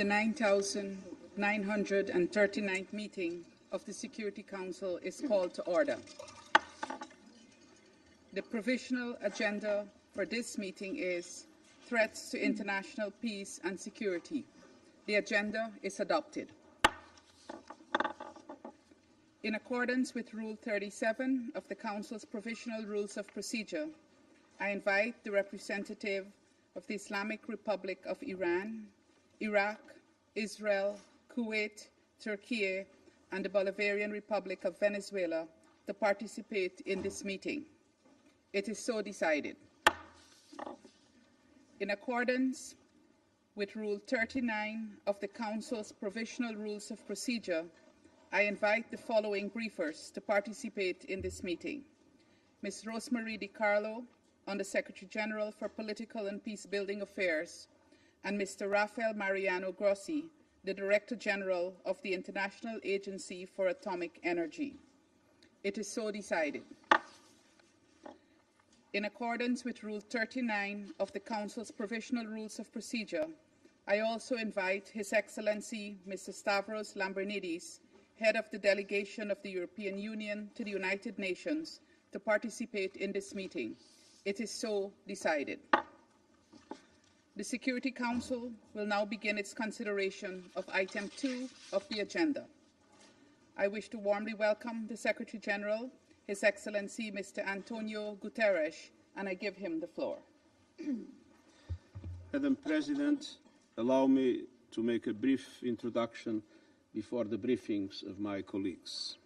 The 9,939th meeting of the Security Council is called to order. The provisional agenda for this meeting is threats to international peace and security. The agenda is adopted. In accordance with Rule 37 of the Council's Provisional Rules of Procedure, I invite the representative of the Islamic Republic of Iran, Iraq, Israel, Kuwait, Turkey, and the Bolivarian Republic of Venezuela to participate in this meeting. It is so decided. In accordance with Rule 39 of the Council's Provisional Rules of Procedure, I invite the following briefers to participate in this meeting: Ms. Rosemarie DiCarlo, Under Secretary General for Political and Peace-Building Affairs, and Mr. Rafael Mariano Grossi, the Director General of the International Agency for Atomic Energy. It is so decided. In accordance with Rule 39 of the Council's Provisional Rules of Procedure, I also invite His Excellency Mr. Stavros Lambrinidis, Head of the Delegation of the European Union to the United Nations, to participate in this meeting. It is so decided. The Security Council will now begin its consideration of Item 2 of the agenda. I wish to warmly welcome the Secretary General, His Excellency Mr. Antonio Guterres, and I give him the floor. Madam President, allow me to make a brief introduction before the briefings of my colleagues.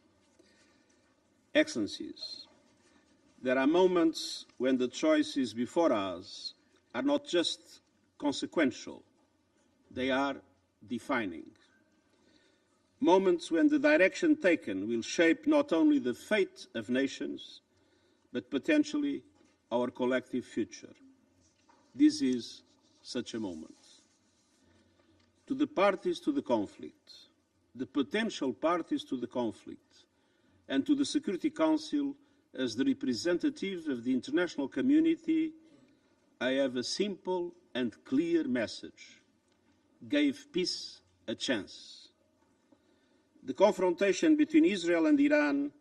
Excellencies, there are moments when the choices before us are not just consequential, they are defining. Moments when the direction taken will shape not only the fate of nations, but potentially our collective future. This is such a moment. To the parties to the conflict, the potential parties to the conflict, and to the Security Council as the representative of the international community, I have a simple and clear message: give peace a chance. The confrontation between Israel and Iran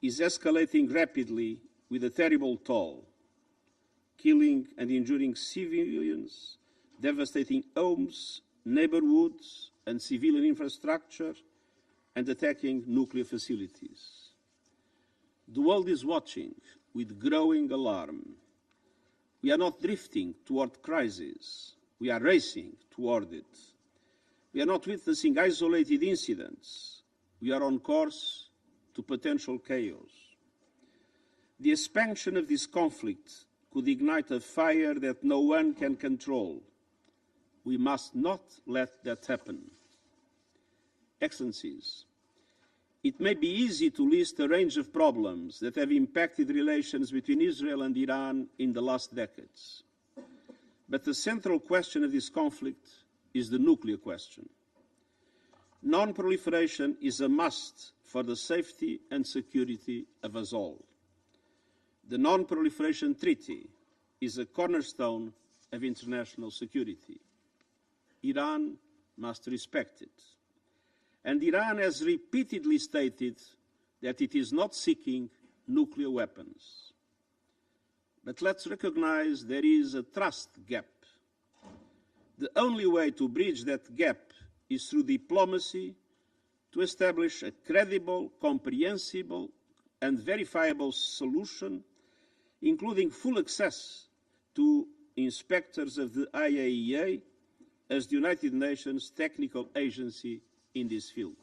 is escalating rapidly with a terrible toll, killing and injuring civilians, devastating homes, neighborhoods and civilian infrastructure, and attacking nuclear facilities. The world is watching with growing alarm. We are not drifting toward crisis, we are racing toward it. We are not witnessing isolated incidents, we are on course to potential chaos. The expansion of this conflict could ignite a fire that no one can control. We must not let that happen. Excellencies, it may be easy to list a range of problems that have impacted relations between Israel and Iran in the last decades. But the central question of this conflict is the nuclear question. Non-proliferation is a must for the safety and security of us all. The Non-Proliferation Treaty is a cornerstone of international security. Iran must respect it. And Iran has repeatedly stated that it is not seeking nuclear weapons. But let's recognize there is a trust gap. The only way to bridge that gap is through diplomacy, to establish a credible, comprehensible, and verifiable solution, including full access to inspectors of the IAEA as the United Nations technical agency in this field.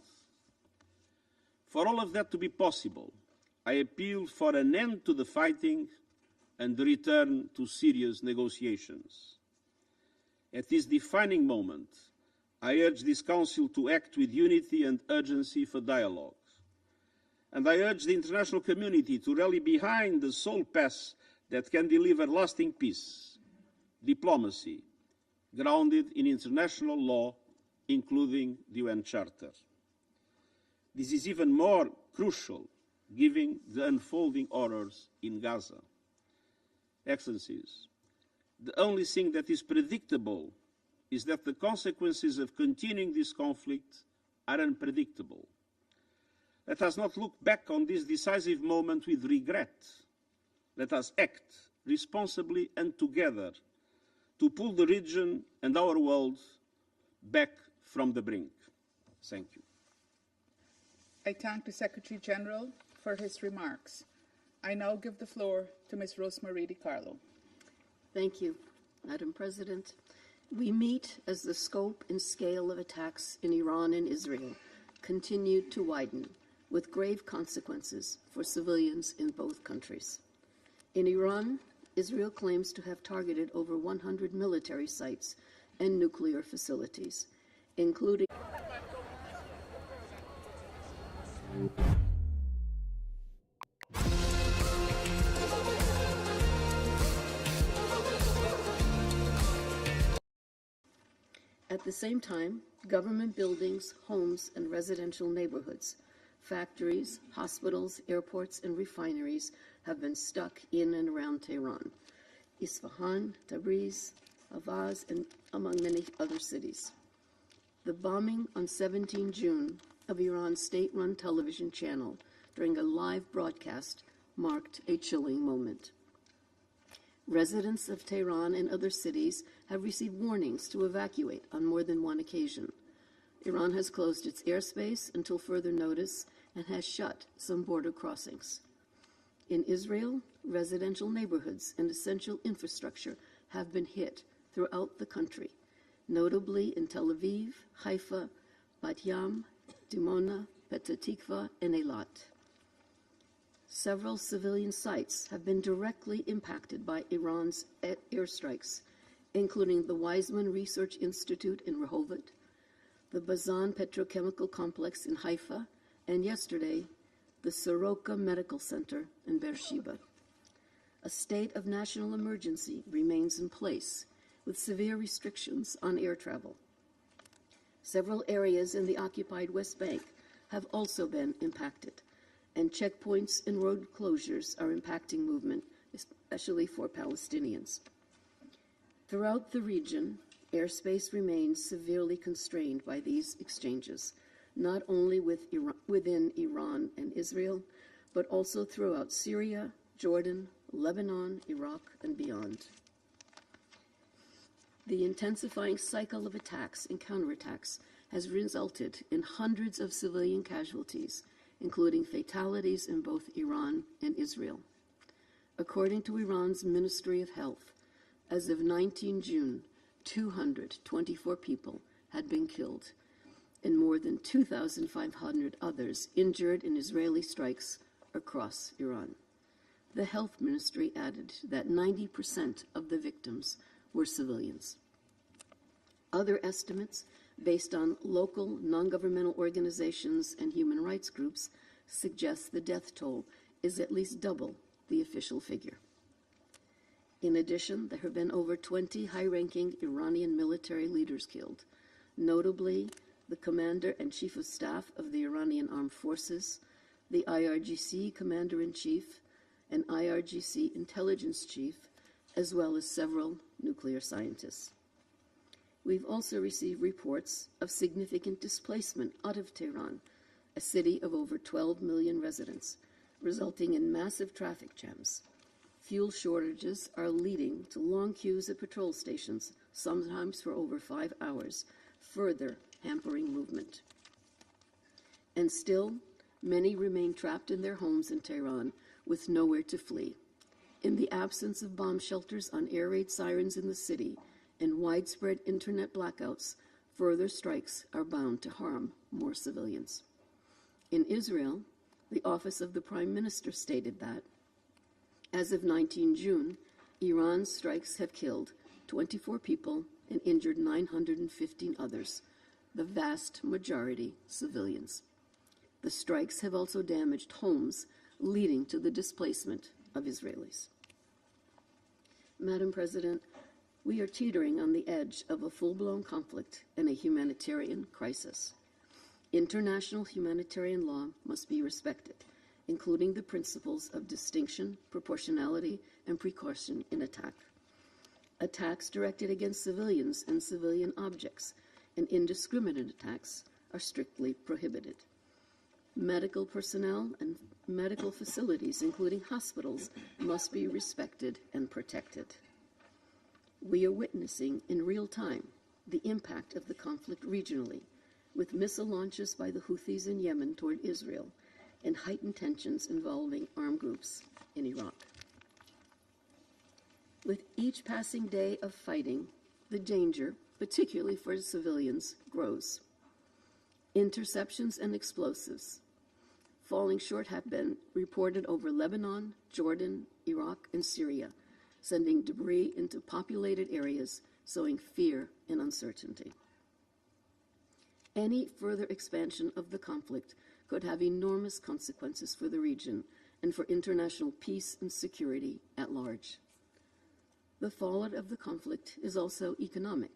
For all of that to be possible, I appeal for an end to the fighting and the return to serious negotiations. At this defining moment, I urge this Council to act with unity and urgency for dialogue. And I urge the international community to rally behind the sole path that can deliver lasting peace: diplomacy, grounded in international law, including the UN Charter. This is even more crucial given the unfolding horrors in Gaza. Excellencies, the only thing that is predictable is that the consequences of continuing this conflict are unpredictable. Let us not look back on this decisive moment with regret. Let us act responsibly and together to pull the region and our world back from the brink. Thank you. I thank the Secretary General for his remarks. I now give the floor to Ms. Rosemarie DiCarlo. Thank you, Madam President. We meet as the scope and scale of attacks in Iran and Israel continue to widen, with grave consequences for civilians in both countries. In Iran, Israel claims to have targeted over 100 military sites and nuclear facilities, including At the same time, government buildings, homes, and residential neighborhoods, factories, hospitals, airports, and refineries have been stuck in and around Tehran, Isfahan, Tabriz, Avaz, and among many other cities. The bombing on 17 June of Iran's state-run television channel during a live broadcast marked a chilling moment. Residents of Tehran and other cities have received warnings to evacuate on more than one occasion. Iran has closed its airspace until further notice and has shut some border crossings. In Israel, residential neighborhoods and essential infrastructure have been hit throughout the country, notably in Tel Aviv, Haifa, Bat Yam, Dimona, Petah Tikva, and Eilat. Several civilian sites have been directly impacted by Iran's airstrikes, including the Weizmann Research Institute in Rehovot, the Bazan Petrochemical Complex in Haifa, and yesterday, the Soroka Medical Center in Beersheba. A state of national emergency remains in place, with severe restrictions on air travel. Several areas in the occupied West Bank have also been impacted, and checkpoints and road closures are impacting movement, especially for Palestinians. Throughout the region, airspace remains severely constrained by these exchanges, not only within Iran and Israel, but also throughout Syria, Jordan, Lebanon, Iraq, and beyond. The intensifying cycle of attacks and counterattacks has resulted in hundreds of civilian casualties, including fatalities in both Iran and Israel. According to Iran's Ministry of Health, as of 19 June, 224 people had been killed and more than 2,500 others injured in Israeli strikes across Iran. The health ministry added that 90% of the victims were civilians. Other estimates, based on local non-governmental organizations and human rights groups, suggest the death toll is at least double the official figure. In addition, there have been over 20 high-ranking Iranian military leaders killed, notably the commander and chief of staff of the Iranian Armed Forces, the IRGC commander-in-chief, an IRGC intelligence chief, as well as several nuclear scientists. We've also received reports of significant displacement out of Tehran, a city of over 12 million residents, resulting in massive traffic jams. Fuel shortages are leading to long queues at patrol stations, sometimes for over 5 hours, further hampering movement. And still, many remain trapped in their homes in Tehran with nowhere to flee. In the absence of bomb shelters on air raid sirens in the city and widespread internet blackouts, further strikes are bound to harm more civilians. In Israel, the Office of the Prime Minister stated that, as of 19 June, Iran's strikes have killed 24 people and injured 915 others, the vast majority civilians. The strikes have also damaged homes, leading to the displacement of Israelis. Madam President, we are teetering on the edge of a full-blown conflict and a humanitarian crisis. International humanitarian law must be respected, including the principles of distinction, proportionality, and precaution in attack. Attacks directed against civilians and civilian objects and indiscriminate attacks are strictly prohibited. Medical personnel and medical facilities, including hospitals, must be respected and protected. We are witnessing in real time the impact of the conflict regionally, with missile launches by the Houthis in Yemen toward Israel and heightened tensions involving armed groups in Iraq. With each passing day of fighting, the danger, particularly for civilians, grows. Interceptions and explosives falling short have been reported over Lebanon, Jordan, Iraq, and Syria, sending debris into populated areas, sowing fear and uncertainty. Any further expansion of the conflict could have enormous consequences for the region and for international peace and security at large. The fallout of the conflict is also economic.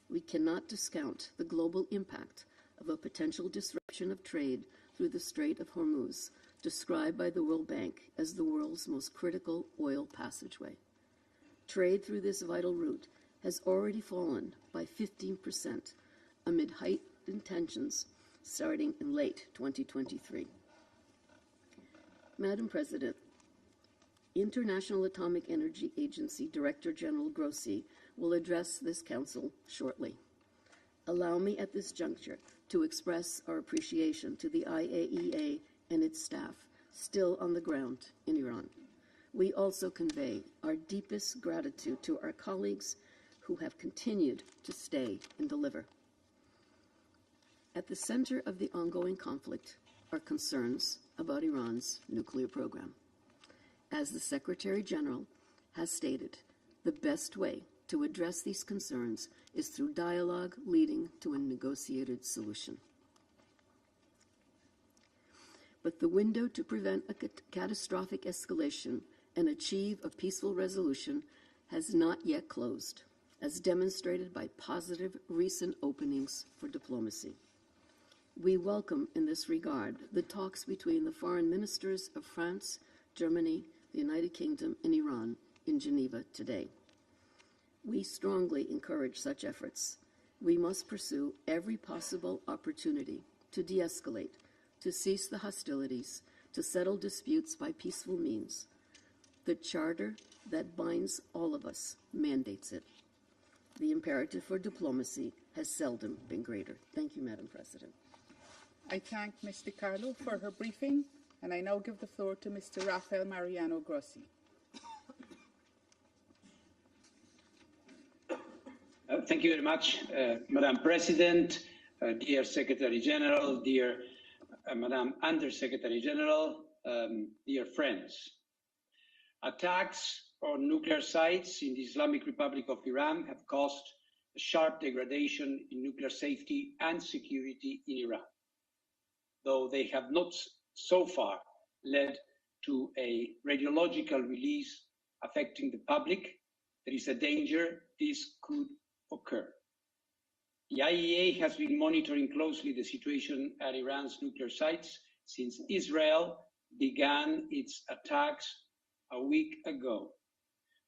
We cannot discount the global impact of a potential disruption of trade through the Strait of Hormuz, described by the World Bank as the world's most critical oil passageway. Trade through this vital route has already fallen by 15% amid heightened tensions starting in late 2023. Madam President, International Atomic Energy Agency Director General Grossi will address this council shortly. Allow me at this juncture to express our appreciation to the IAEA and its staff still on the ground in Iran. We also convey our deepest gratitude to our colleagues who have continued to stay and deliver. At the center of the ongoing conflict are concerns about Iran's nuclear program. As the Secretary General has stated, the best way to address these concerns is through dialogue leading to a negotiated solution. But the window to prevent a catastrophic escalation and achieve a peaceful resolution has not yet closed, as demonstrated by positive recent openings for diplomacy. We welcome in this regard the talks between the foreign ministers of France, Germany, the United Kingdom, and Iran in Geneva today. We strongly encourage such efforts. We must pursue every possible opportunity to de-escalate, to cease the hostilities, to settle disputes by peaceful means. The charter that binds all of us mandates it. The imperative for diplomacy has seldom been greater. Thank you, Madam President. I thank Ms. DiCarlo for her briefing, and I now give the floor to Mr. Rafael Mariano Grossi. Thank you very much, Madam President, dear Secretary General, dear Madam Under-Secretary General, dear friends. Attacks on nuclear sites in the Islamic Republic of Iran have caused a sharp degradation in nuclear safety and security in Iran. Though they have not so far led to a radiological release affecting the public, there is a danger this could occur. The IAEA has been monitoring closely the situation at Iran's nuclear sites since Israel began its attacks a week ago.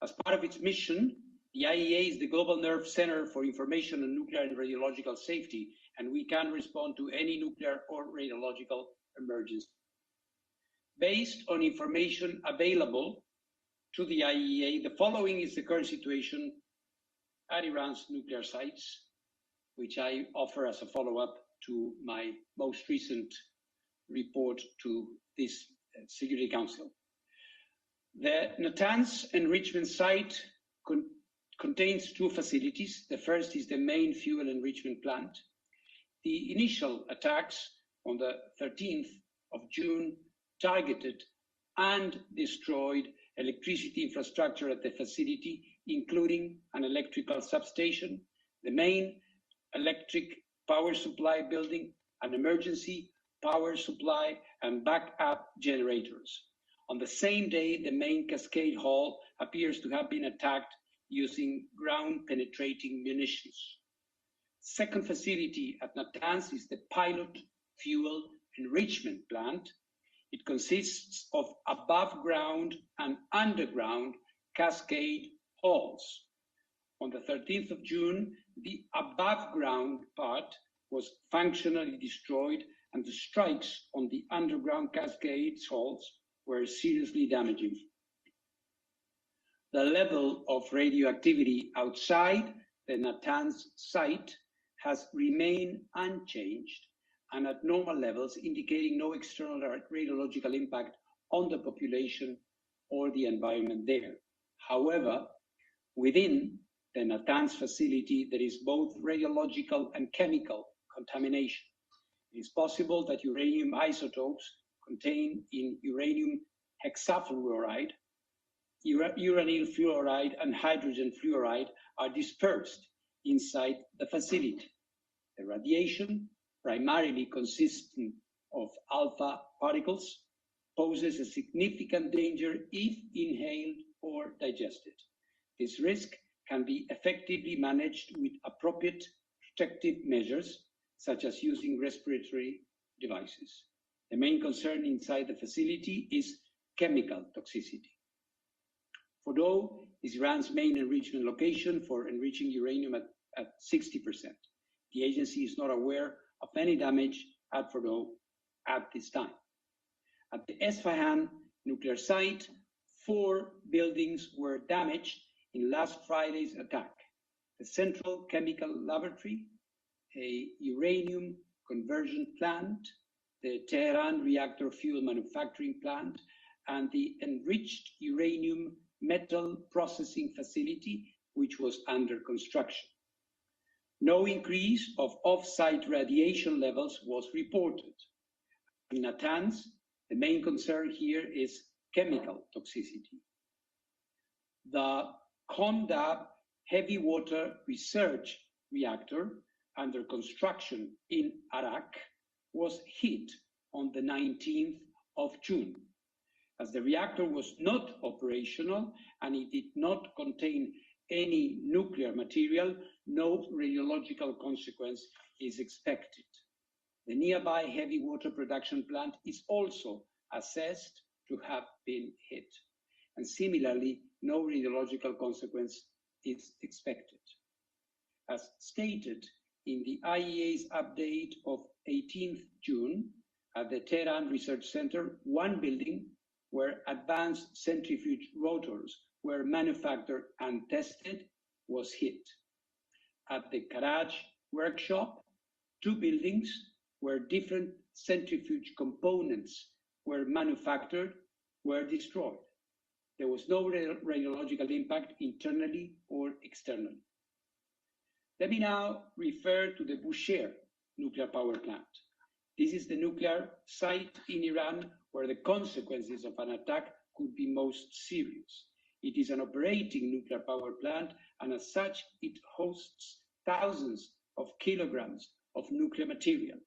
As part of its mission, the IAEA is the global nerve center for information on nuclear and radiological safety, and we can respond to any nuclear or radiological emergency. Based on information available to the IAEA, the following is the current situation at Iran's nuclear sites, which I offer as a follow-up to my most recent report to this Security Council. The Natanz enrichment site contains two facilities. The first is the main fuel enrichment plant. The initial attacks on the 13th of June targeted and destroyed electricity infrastructure at the facility, including an electrical substation, the main electric power supply building, an emergency power supply, and backup generators. On the same day, the main cascade hall appears to have been attacked using ground-penetrating munitions. Second facility at Natanz is the pilot fuel enrichment plant. It consists of above ground and underground cascade halls. On the 13th of June, the above ground part was functionally destroyed, and the strikes on the underground cascade salts were seriously damaging. The level of radioactivity outside the Natanz site has remained unchanged and at normal levels, indicating no external radiological impact on the population or the environment there. However, within the Natanz facility, there is both radiological and chemical contamination. It is possible that uranium isotopes contained in uranium hexafluoride, uranyl fluoride, and hydrogen fluoride are dispersed inside the facility. The radiation, primarily consisting of alpha particles, poses a significant danger if inhaled or digested. This risk can be effectively managed with appropriate protective measures, such as using respiratory devices. The main concern inside the facility is chemical toxicity. Fordow is Iran's main enrichment location for enriching uranium at 60%. The agency is not aware of any damage at Fordow at this time. At the Esfahan nuclear site, 4 buildings were damaged in last Friday's attack. The Central Chemical Laboratory, a uranium conversion plant, the Tehran reactor fuel manufacturing plant, and the enriched uranium metal processing facility, which was under construction. No increase of off-site radiation levels was reported. In Natanz, the main concern here is chemical toxicity. The Kondab heavy water research reactor under construction in Arak was hit on the 19th of June. As the reactor was not operational and it did not contain any nuclear material, no radiological consequence is expected. The nearby heavy water production plant is also assessed to have been hit, and similarly, no radiological consequence is expected. As stated in the IAEA's update of 18th June, at the Tehran Research Center, 1 building where advanced centrifuge rotors were manufactured and tested was hit. At the Karaj workshop, 2 buildings where different centrifuge components were manufactured were destroyed. There was no radiological impact internally or externally. Let me now refer to the Bushehr nuclear power plant. This is the nuclear site in Iran where the consequences of an attack could be most serious. It is an operating nuclear power plant, and as such, it hosts thousands of kilograms of nuclear material.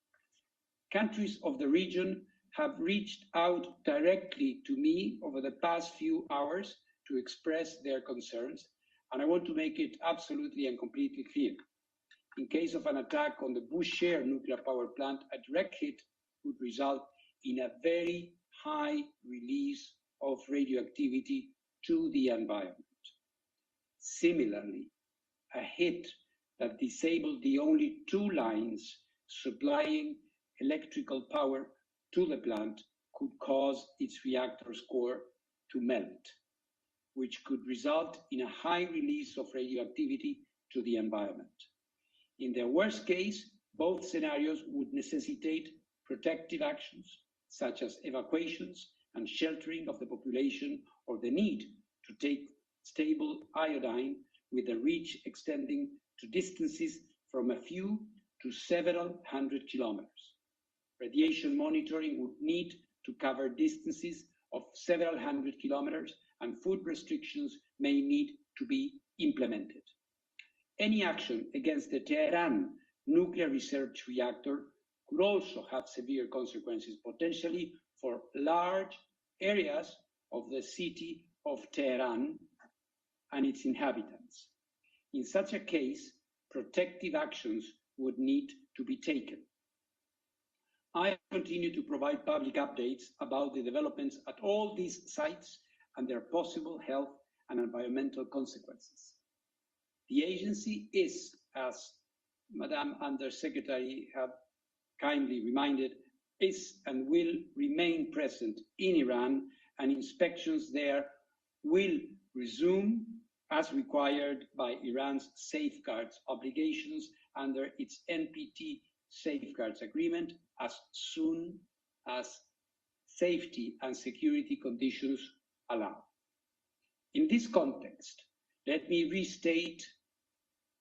Countries of the region have reached out directly to me over the past few hours to express their concerns, and I want to make it absolutely and completely clear. In case of an attack on the Bushehr nuclear power plant, a direct hit would result in a very high release of radioactivity to the environment. Similarly, a hit that disabled the only 2 lines supplying electrical power to the plant could cause its reactor's core to melt, which could result in a high release of radioactivity to the environment. In the worst case, both scenarios would necessitate protective actions, such as evacuations and sheltering of the population, or the need to take stable iodine with a reach extending to distances from a few to several hundred kilometers. Radiation monitoring would need to cover distances of several hundred kilometers, and food restrictions may need to be implemented. Any action against the Tehran nuclear research reactor could also have severe consequences, potentially for large areas of the city of Tehran and its inhabitants. In such a case, protective actions would need to be taken. I continue to provide public updates about the developments at all these sites and their possible health and environmental consequences. The agency is, as Madam Undersecretary have kindly reminded, is and will remain present in Iran, and inspections there will resume as required by Iran's safeguards obligations under its NPT safeguards agreement as soon as safety and security conditions allow. In this context, let me restate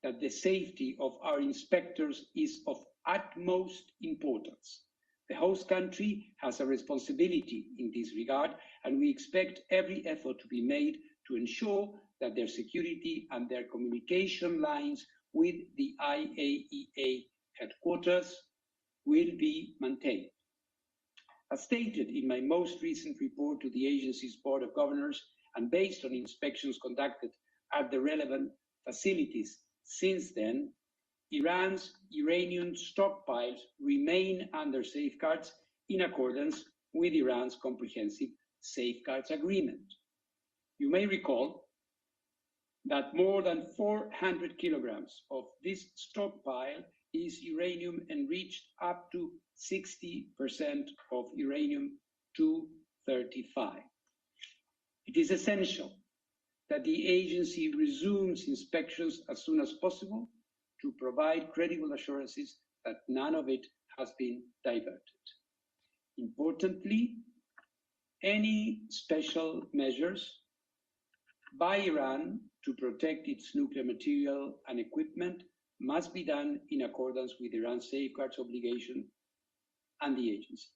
that the safety of our inspectors is of utmost importance. The host country has a responsibility in this regard, and we expect every effort to be made to ensure that their security and their communication lines with the IAEA headquarters will be maintained. As stated in my most recent report to the agency's Board of Governors, and based on inspections conducted at the relevant facilities since then, Iran's uranium stockpiles remain under safeguards in accordance with Iran's comprehensive safeguards agreement. You may recall that more than 400 kilograms of this stockpile is uranium enriched up to 60% of uranium-235. It is essential that the agency resumes inspections as soon as possible to provide credible assurances that none of it has been diverted. Importantly, any special measures by Iran to protect its nuclear material and equipment must be done in accordance with Iran's safeguards obligation and the agency.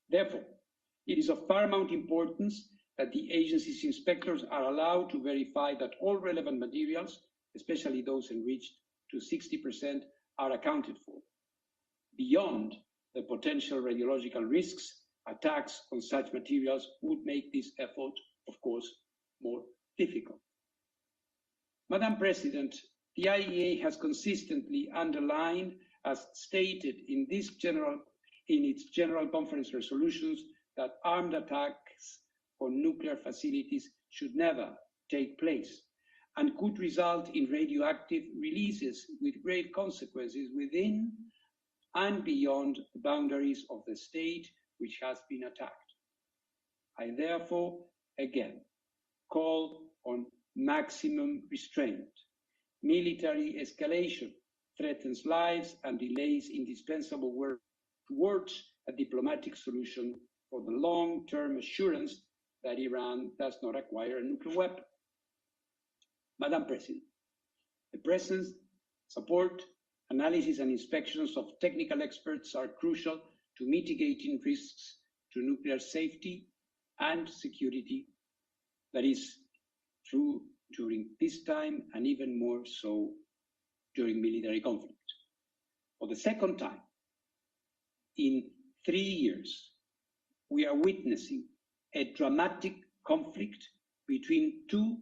Therefore, it is of paramount importance that the agency's inspectors are allowed to verify that all relevant materials, especially those enriched to 60%, are accounted for. Beyond the potential radiological risks, attacks on such materials would make this effort, of course, more difficult. Madam President, the IAEA has consistently underlined, as stated in its General Conference resolutions, that armed attacks on nuclear facilities should never take place and could result in radioactive releases with grave consequences within and beyond the boundaries of the state which has been attacked. I therefore again call on maximum restraint. Military escalation threatens lives and delays indispensable work towards a diplomatic solution for the long-term assurance that Iran does not acquire a nuclear weapon. Madam President, the presence, support, analysis and inspections of technical experts are crucial to mitigating risks to nuclear safety and security. That is true during peacetime and even more so during military conflict. For the second time in 3 years, we are witnessing a dramatic conflict between two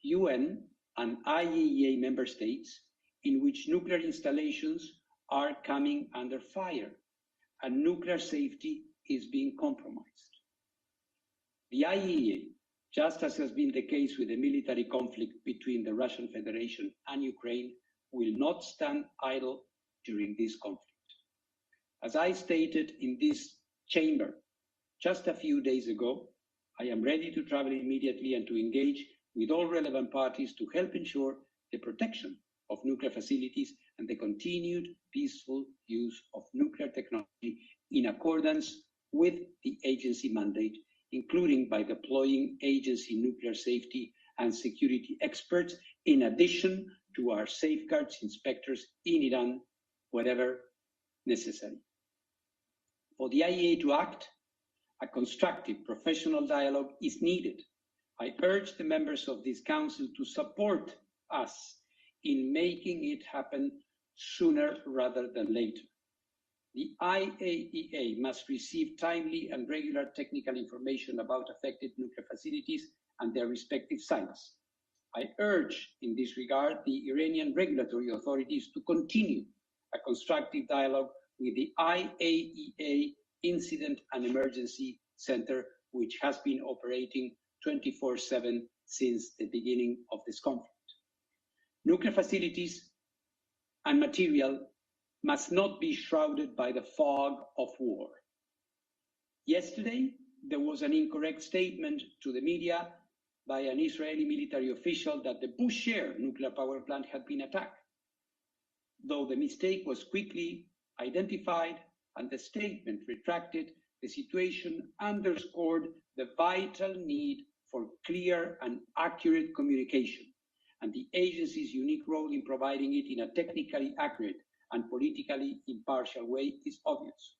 UN and IAEA member states in which nuclear installations are coming under fire and nuclear safety is being compromised. The IAEA, just as has been the case with the military conflict between the Russian Federation and Ukraine, will not stand idle during this conflict. As I stated in this chamber just a few days ago, I am ready to travel immediately and to engage with all relevant parties to help ensure the protection of nuclear facilities and the continued peaceful use of nuclear technology in accordance with the agency mandate, including by deploying agency nuclear safety and security experts, in addition to our safeguards inspectors in Iran, wherever necessary. For the IAEA to act, a constructive professional dialogue is needed. I urge the members of this council to support us in making it happen sooner rather than later. The IAEA must receive timely and regular technical information about affected nuclear facilities and their respective sites. I urge in this regard the Iranian regulatory authorities to continue a constructive dialogue with the IAEA Incident and Emergency Center, which has been operating 24/7 since the beginning of this conflict. Nuclear facilities and material must not be shrouded by the fog of war. Yesterday, there was an incorrect statement to the media by an Israeli military official that the Bushehr nuclear power plant had been attacked. Though the mistake was quickly identified and the statement retracted, the situation underscored the vital need for clear and accurate communication, and the agency's unique role in providing it in a technically accurate and politically impartial way is obvious.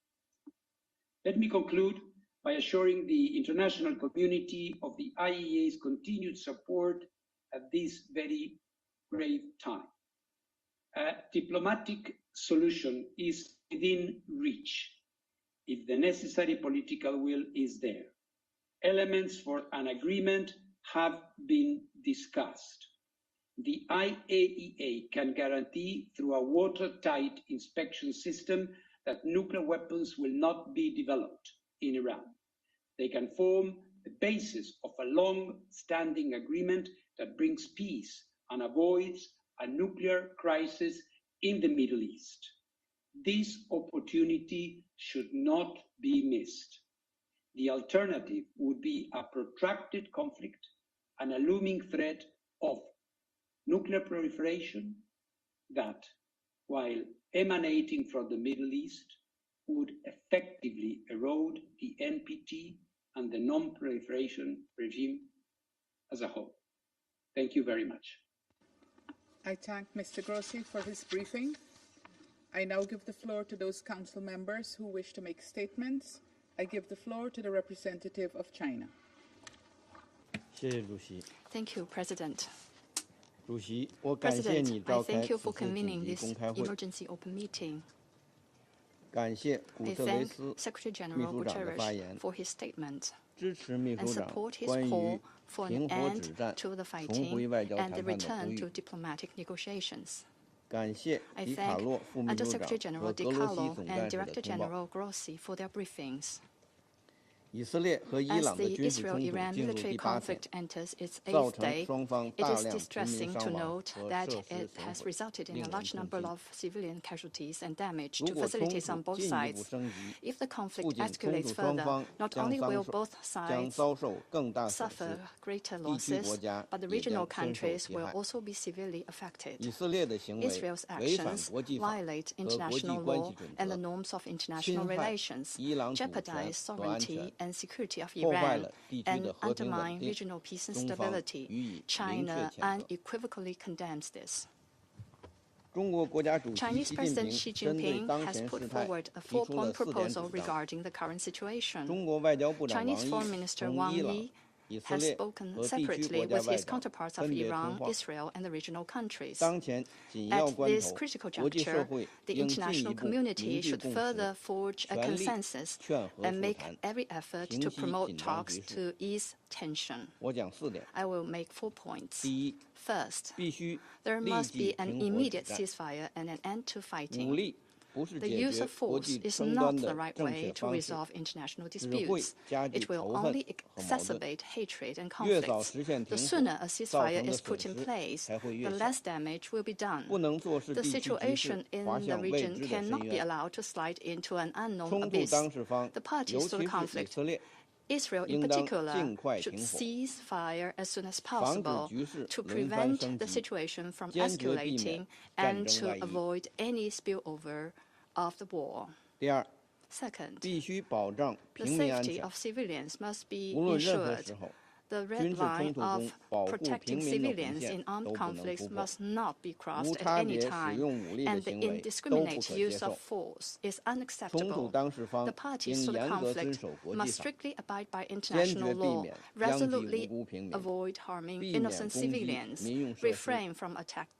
Let me conclude by assuring the international community of the IAEA's continued support at this very grave time. A diplomatic solution is within reach if the necessary political will is there. Elements for an agreement have been discussed. The IAEA can guarantee through a watertight inspection system that nuclear weapons will not be developed in Iran. They can form the basis of a long-standing agreement that brings peace and avoids a nuclear crisis in the Middle East. This opportunity should not be missed. The alternative would be a protracted conflict and a looming threat of nuclear proliferation that, while emanating from the Middle East, would effectively erode the NPT and the non-proliferation regime as a whole. Thank you very much. I thank Mr. Grossi for his briefing. I now give the floor to those council members who wish to make statements. I give the floor to the representative of China. Thank you, President. 主席，我感谢 President, 你 I 召开 thank you 此 for 次紧 convening 急 this 公开会， emergency open meeting. 感谢古 I 特雷 thank 斯 Secretary 秘 General 书长的发 Guterres 言， for his statement 支持秘 and 书长 support his 关于 call for an 停火 end 止战、 to the 重回 fighting 外交 and 谈 the 判的呼 return to 吁。 diplomatic negotiations. 感谢 I 迪卡 thank 洛副秘书 Undersecretary 长 General 和 Di 格罗西 Carlo 总 and 干事的 Director 通报。 General Grossi for their briefings. 以色列和伊 As 朗的 the 军事冲突 Israel-Iran 进入 military 第8天 conflict，enters its 造 8th 成 day, 双方 it 大 is 量平民 distressing 伤 to 亡 note 和 that 设施 it 损 has 毁， resulted in 令 a 人 large 痛 number 心。 of civilian casualties and damage 如 to 果冲 facilities 突 on both 进一步 sides. 升级， If the 不 conflict 仅冲 escalates 突双 further, 方 not 将 only will 将 both sides 遭受更大损失， suffer greater 地区国 losses, 家 but the 也 regional 将深受 countries 其 will 害。 also be severely affected. 以色列的行为 Israel's 违反 actions 国际法 violate 和国际 international 关 law 系准 and the 则， norms of international 侵害 relations, 伊朗主权 jeopardize 和安全， sovereignty and security of 破坏 Iran, 了地区 and 的和平稳 undermine 定。 regional peace and 中方 stability. 予以明确 China 谴责。 unequivocally condemns this. 中国国家主席 Chinese 习近 President 平 Xi 针对 Jinping 当 has 前 put 事态 forward a 提出了 4-point 4点 proposal 主张。 regarding the current situation. 中国外交部长王 Chinese 毅 Foreign Minister 同 Wang 伊朗、 Yi 以色 has 列 spoken 和地区 separately 国家 with 外 his 长 counterparts of 分别通 Iran, 话。 Israel, and the regional countries. 当前紧要 At 关 this 头， critical 国际社 juncture, 会 the 应进一 international 步凝 community 聚 should 共识， further forge a 全力 consensus 劝和 and 促 make 谈， every effort 平 to 息 promote 紧张 talks 局势。 to ease tension. 我讲4点： I will make 4 points. 第一， First, 必须 there 立 must 即 be an 停火止 immediate 战。 ceasefire and an end to 武 fighting. 力不是 The 解 use 决 of 国 force 际 is 争 not 端 the 的 right 正 way 确 to 方式， resolve international 只会 disputes. 加剧 It will 仇恨 only 和矛盾。 exacerbate hatred and 越早 conflicts. 实现 The 停 sooner 火， a 造 ceasefire 成的 is 损 put in 失 place, 才会 the 越小。 less damage will be done. 不能坐视 The 地区局 situation 势 in 滑 the 向未 region 知的深 cannot be 渊。 allowed to slide into an unknown 冲突 abyss. 当事方， The parties 尤 to 其 the 是以 conflict, 色列， Israel in 应当 particular, 尽快 should 停火， cease fire as soon as 防止 possible 局势 to 轮番 prevent 升 the 级， situation from 坚决避免 escalating 战 and 争 to 外溢。 avoid any spillover of the war. 第二， Second, 必须保障 the 平民安 safety 何 of civilians must be 无论任何 ensured. 时候， The 军 red 事冲 line 突 of 中保护 protecting 平民的红 civilians 线 in armed 都不能 conflicts 突破。 must not be crossed 无 at 差 any 别使 time, 用武力的 and the 行为都不 indiscriminate 可接 use of 受。 force is 冲突 unacceptable. 当事方 The parties 应 to the 严格遵 conflict 守国际 must 法， strictly abide by 坚 international 决避 law, 免殃及无 resolutely 辜平民， avoid harming 避免 innocent 攻击 civilians, 民用设施， refrain from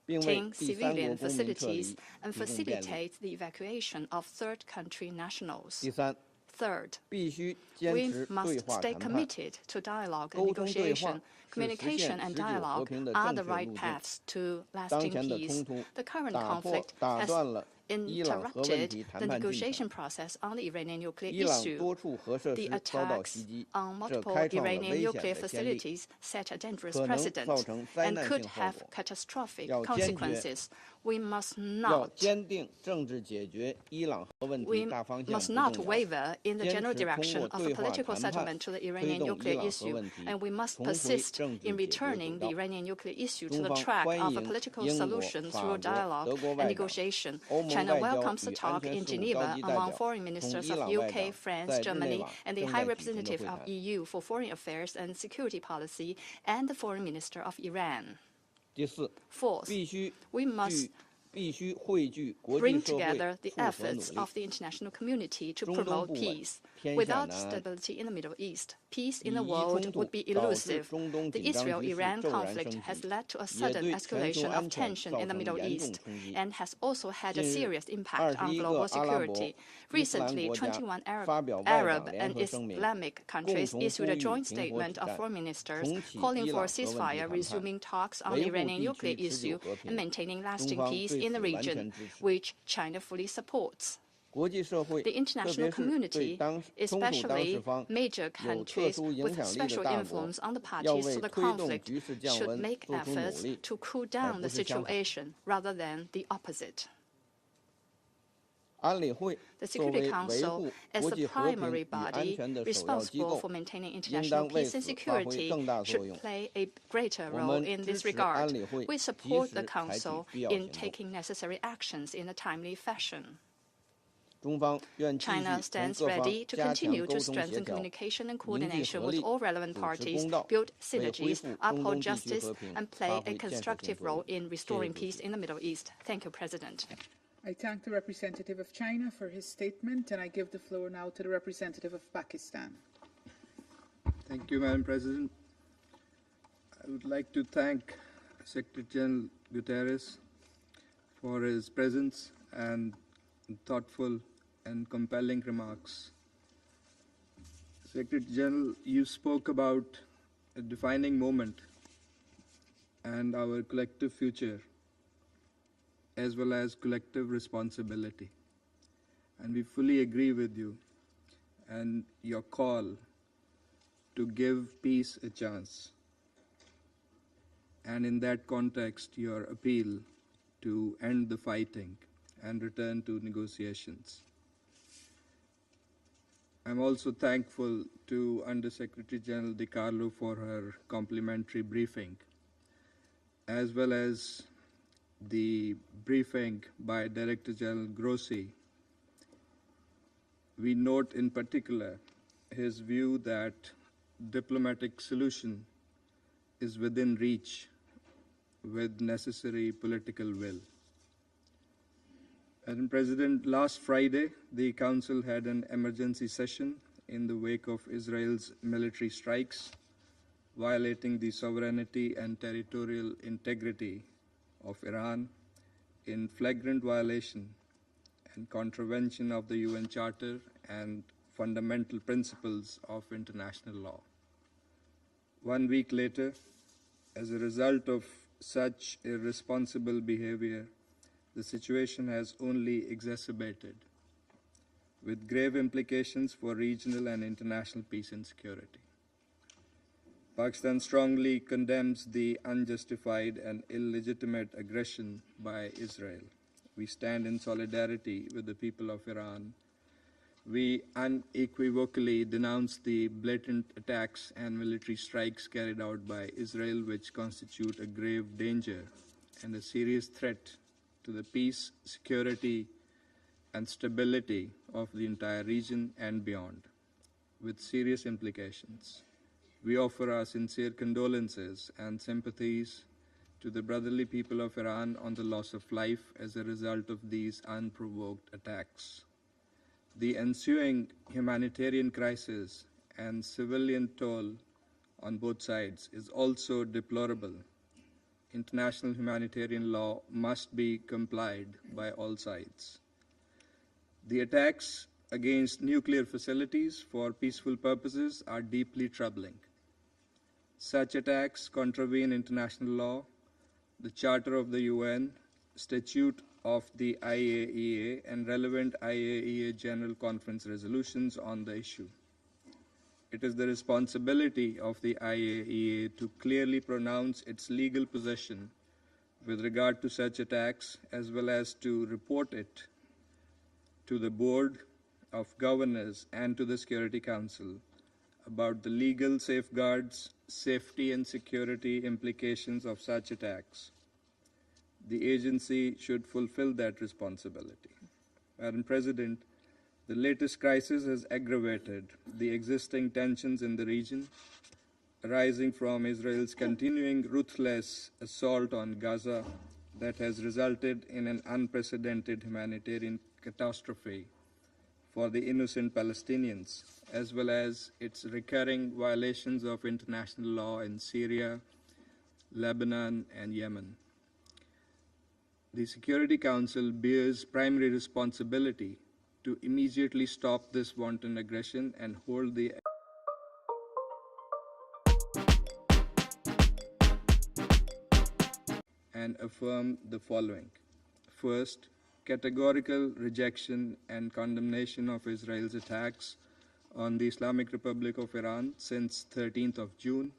并为 attacking 第三国 civilian 公民撤 facilities, 离 and 提供便利。 facilitate the evacuation of third country nationals. 第三， Third, 必须坚 we 持对 must 话 stay 谈判。 committed to dialogue and 沟通对话 negotiation. 是实 Communication 现 and 持久和 dialogue 平的 are 正 the 确 right 路径。 paths to 当 lasting 前的 peace. 冲突 The current 打 conflict 断 has 了伊朗核问 interrupted 题 the 谈判进 negotiation 程。 process on the Iranian nuclear 伊朗 issue. 多处核设 The 施遭到 attacks 袭击， on 这 multiple 开创了 Iranian 危险 nuclear 的先例， facilities set a dangerous 可能造 precedent 成灾 and 难 could 性后 have 果。 catastrophic 要坚决 consequences. We must 要 not 坚定政治解决伊朗核问 We 题大方向 must 不 not 动摇， waver in the 坚 general 持通 direction 过 of a 对话 political 谈判 settlement to the 推 Iranian 动伊 nuclear 朗核 issue, 问题 and we must 重回 persist 政治 in 解决轨 returning the 道。 Iranian nuclear issue to 中 the 方 track 欢 of a 迎 political 英国、 solution 法 through 国、 dialogue 德国 and 外长、 negotiation. 欧盟 China 外交 welcomes the 与安 talk 全 in 事务高 Geneva 级代 among 表 foreign 同 ministers 伊 of 朗外 UK, 长 France, 在日内 Germany, 瓦 and the 正 High 在举行的 Representative 会 of 谈。 EU for Foreign Affairs and Security Policy, and the Foreign Minister of Iran. 第四， Fourth, 必须 we must 汇聚国际 bring 社会 together the 复合努 efforts 力。 of the international community to 中东 promote 不稳， peace. 天下 Without 难安。 stability in the Middle East, peace in 以 the 伊 world 冲突 would be 导致 elusive. 中东 The 紧张局势 Israel-Iran 骤然 conflict 升 has 级， led to a 也 sudden 对全球 escalation 安 of 全 tension 造 in the 成 Middle 严重 East 冲击。 and has also had a 近日 serious impact on 21 global 个阿拉伯 security. 伊斯兰 Recently, 国家 21发表外 Arab 长联 and 合声明， Islamic 共 countries 同 issued 呼 a 吁 joint 停火止 statement of 战， foreign ministers 重启 calling 伊 for 朗 a 核问题 ceasefire, 谈判， resuming talks on 维 the 护 Iranian 地 nuclear 区持久 issue, 和 and 平。 maintaining 中 lasting 方 peace 对 in the 此完 region, 全支持。 which China fully supports. 国际社会， The 特 international 别是对 community, 冲突当事 especially 方 major 有特 countries 殊影 with 响力的 special 大国， influence on the 要 parties 为 to the 推动 conflict, 局势降 should 温 make 做出努 efforts 力， to cool 而 down 不 the 是相反。 situation rather than the opposite. 安理会 The 作 Security 为维 Council, 护 as 国 the 际和平 primary 与安 body 全的首要机 responsible 构， for maintaining 应 international 当为 peace and 此发挥 security, 更大作 should 用。 play a greater 我 role 们 in 支 this 持 regard. 安理会 We 及 support 时 the 采取 Council 必要 in 行动。 taking necessary actions in a timely fashion. 中方愿继续 China 同 stands 各方 ready to 加强 continue 沟 to 通协 strengthen 调， communication and 凝聚 coordination 合 with 力， all relevant 主持 parties, 公道， build 为恢 synergies, 复中 uphold 东地区 justice, 和平 and 发 play 挥 a 建设性 constructive 作用 role。in 谢谢 restoring 主 peace 席。 in the Middle East. Thank you, President. I thank the representative of China for his statement, and I give the floor now to the representative of Pakistan. Thank you, Madam President. I would like to thank Secretary General Guterres for his presence and thoughtful and compelling remarks. Secretary General, you spoke about a defining moment and our collective future, as well as collective responsibility. And we fully agree with you and your call to give peace a chance. And in that context, your appeal to end the fighting and return to negotiations. I'm also thankful to Undersecretary General DiCarlo for her complimentary briefing, as well as the briefing by Director General Grossi. We note in particular his view that diplomatic solution is within reach with necessary political will. Madam President, last Friday, the Council had an emergency session in the wake of Israel's military strikes, violating the sovereignty and territorial integrity of Iran in flagrant violation and contravention of the UN Charter and fundamental principles of international law. 1 week later, as a result of such irresponsible behavior, the situation has only exacerbated, with grave implications for regional and international peace and security. Pakistan strongly condemns the unjustified and illegitimate aggression by Israel. We stand in solidarity with the people of Iran. We unequivocally denounce the blatant attacks and military strikes carried out by Israel, which constitute a grave danger and a serious threat to the peace, security, and stability of the entire region and beyond, with serious implications. We offer our sincere condolences and sympathies to the brotherly people of Iran on the loss of life as a result of these unprovoked attacks. The ensuing humanitarian crisis and civilian toll on both sides is also deplorable. International humanitarian law must be complied by all sides. The attacks against nuclear facilities for peaceful purposes are deeply troubling. Such attacks contravene international law, the Charter of the UN, Statute of the IAEA and relevant IAEA General Conference resolutions on the issue. It is the responsibility of the IAEA to clearly pronounce its legal position with regard to such attacks, as well as to report it to the Board of Governors and to the Security Council about the legal safeguards, safety and security implications of such attacks. The agency should fulfill that responsibility. Madam President, the latest crisis has aggravated the existing tensions in the region, arising from Israel's continuing ruthless assault on Gaza that has resulted in an unprecedented humanitarian catastrophe for the innocent Palestinians, as well as its recurring violations of international law in Syria, Lebanon, and Yemen. The Security Council bears primary responsibility to immediately stop this wanton aggression and hold the and affirm the following. First, categorical rejection and condemnation of Israel's attacks on the Islamic Republic of Iran since 13th of June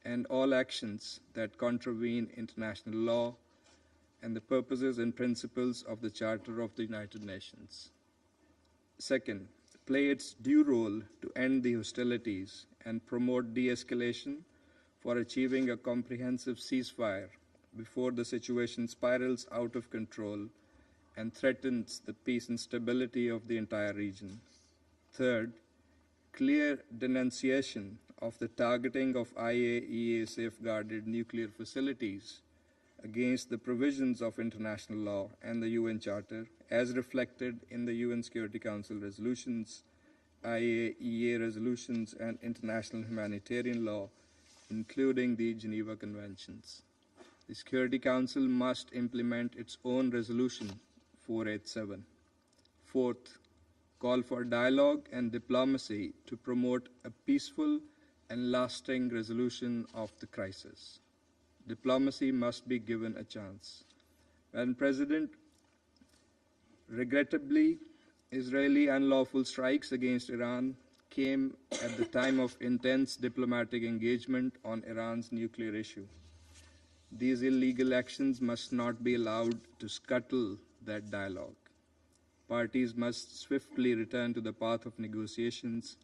and all actions that contravene international law and the purposes and principles of the Charter of the United Nations. Second, play its due role to end the hostilities and promote de-escalation for achieving a comprehensive ceasefire before the situation spirals out of control and threatens the peace and stability of the entire region. Third, clear denunciation of the targeting of IAEA safeguarded nuclear facilities against the provisions of international law and the UN Charter, as reflected in the UN Security Council resolutions, IAEA resolutions, and international humanitarian law, including the Geneva Conventions. The Security Council must implement its own resolution 487. Fourth, call for dialogue and diplomacy to promote a peaceful and lasting resolution of the crisis. Diplomacy must be given a chance. Madam President, regrettably, Israeli unlawful strikes against Iran came at the time of intense diplomatic engagement on Iran's nuclear issue. These illegal actions must not be allowed to scuttle that dialogue. Parties must swiftly return to the path of negotiations,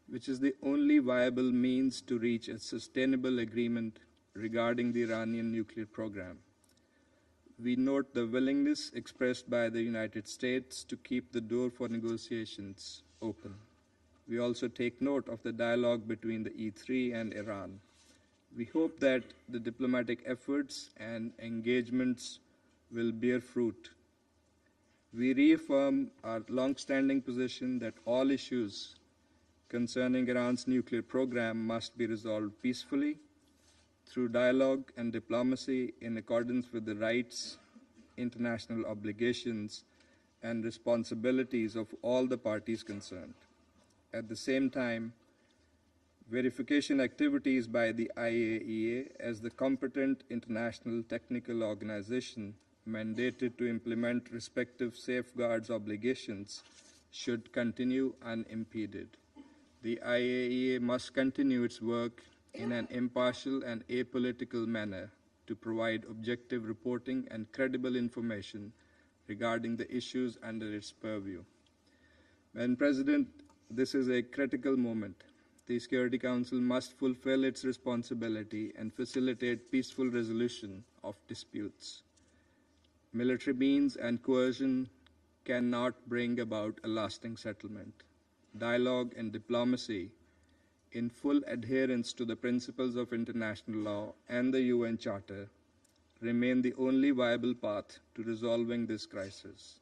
which is the only viable means to reach a sustainable agreement regarding the Iranian nuclear program. We note the willingness expressed by the United States to keep the door for negotiations open. We also take note of the dialogue between the E3 and Iran. We hope that the diplomatic efforts and engagements will bear fruit. We reaffirm our long-standing position that all issues concerning Iran's nuclear program must be resolved peacefully through dialogue and diplomacy in accordance with the rights, international obligations, and responsibilities of all the parties concerned. At the same time, verification activities by the IAEA as the competent international technical organization mandated to implement respective safeguards obligations should continue unimpeded. The IAEA must continue its work in an impartial and apolitical manner to provide objective reporting and credible information regarding the issues under its purview. Madam President, this is a critical moment. The Security Council must fulfill its responsibility and facilitate peaceful resolution of disputes. Military means and coercion cannot bring about a lasting settlement. Dialogue and diplomacy, in full adherence to the principles of international law and the UN Charter, remain the only viable path to resolving this crisis.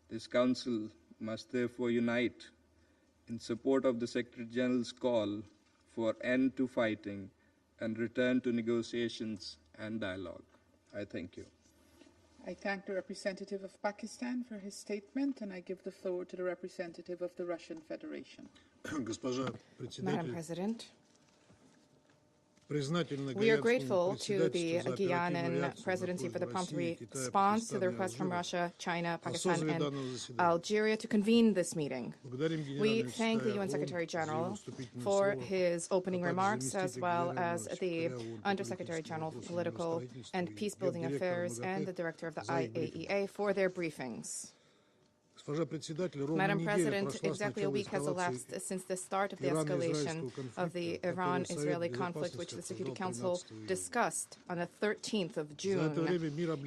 This Council must therefore unite in support of the Secretary General's call for end to fighting and return to negotiations and dialogue. I thank you. I thank the representative of Pakistan for his statement, and I give the floor to the representative of the Russian Federation. Madam President, We are grateful to the Guianan presidency for the prompt response to the request from Russia, China, Pakistan, and Algeria to convene this meeting. We thank the UN Secretary General for his opening remarks, as well as the Undersecretary General for Political and Peacebuilding Affairs and the Director of the IAEA for their briefings. Madam President, exactly a week has elapsed since the start of the escalation of the Iran-Israeli conflict, which the Security Council discussed on the 13th of June.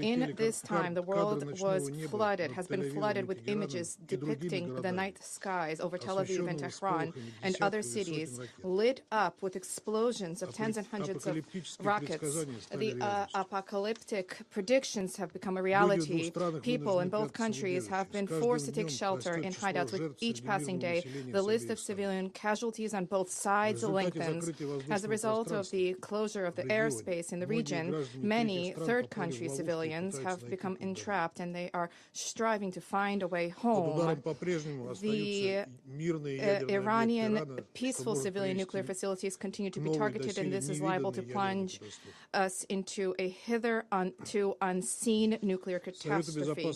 In this time, the world has been flooded with images depicting the night skies over Tel Aviv and Tehran and other cities lit up with explosions of tens and hundreds of rockets. The apocalyptic predictions have become a reality. People in both countries have been forced to take shelter in hideouts with each passing day. The list of civilian casualties on both sides lengthens. As a result of the closure of the airspace in the region, many third country civilians have become entrapped and they are striving to find a way home. The Iranian peaceful civilian nuclear facilities continue to be targeted, and this is liable to plunge us into a hitherto unseen nuclear catastrophe.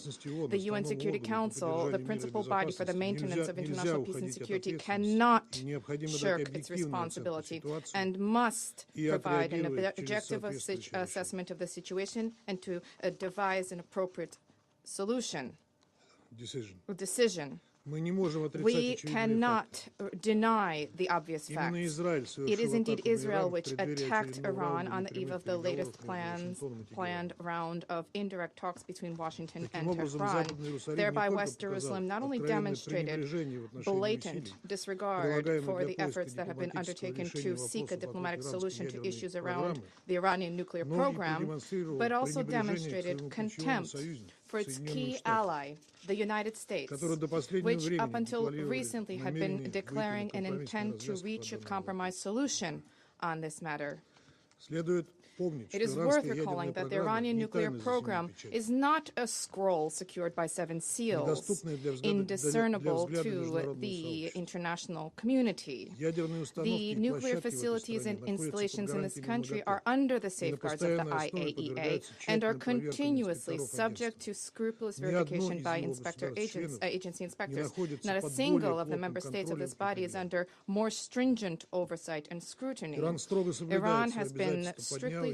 The UN Security Council, the principal body for the maintenance of international peace and security, cannot shirk its responsibility and must provide an objective assessment of the situation and to devise an appropriate decision. We cannot deny the obvious facts. It is indeed Israel which attacked Iran on the eve of the latest planned round of indirect talks between Washington and Tehran. Thereby, West Jerusalem not only demonstrated blatant disregard for the efforts that have been undertaken to seek a diplomatic solution to issues around the Iranian nuclear program, but also demonstrated contempt for its key ally, the United States, which up until recently had been declaring an intent to reach a compromise solution on this matter. It is worth recalling that the Iranian nuclear program is not a scroll secured by 7 seals, indiscernible to the international community. The nuclear facilities and installations in this country are under the safeguards of the IAEA and are continuously subject to scrupulous verification by agency inspectors. Not a single of the member states of this body is under more stringent oversight and scrutiny. Iran has been strictly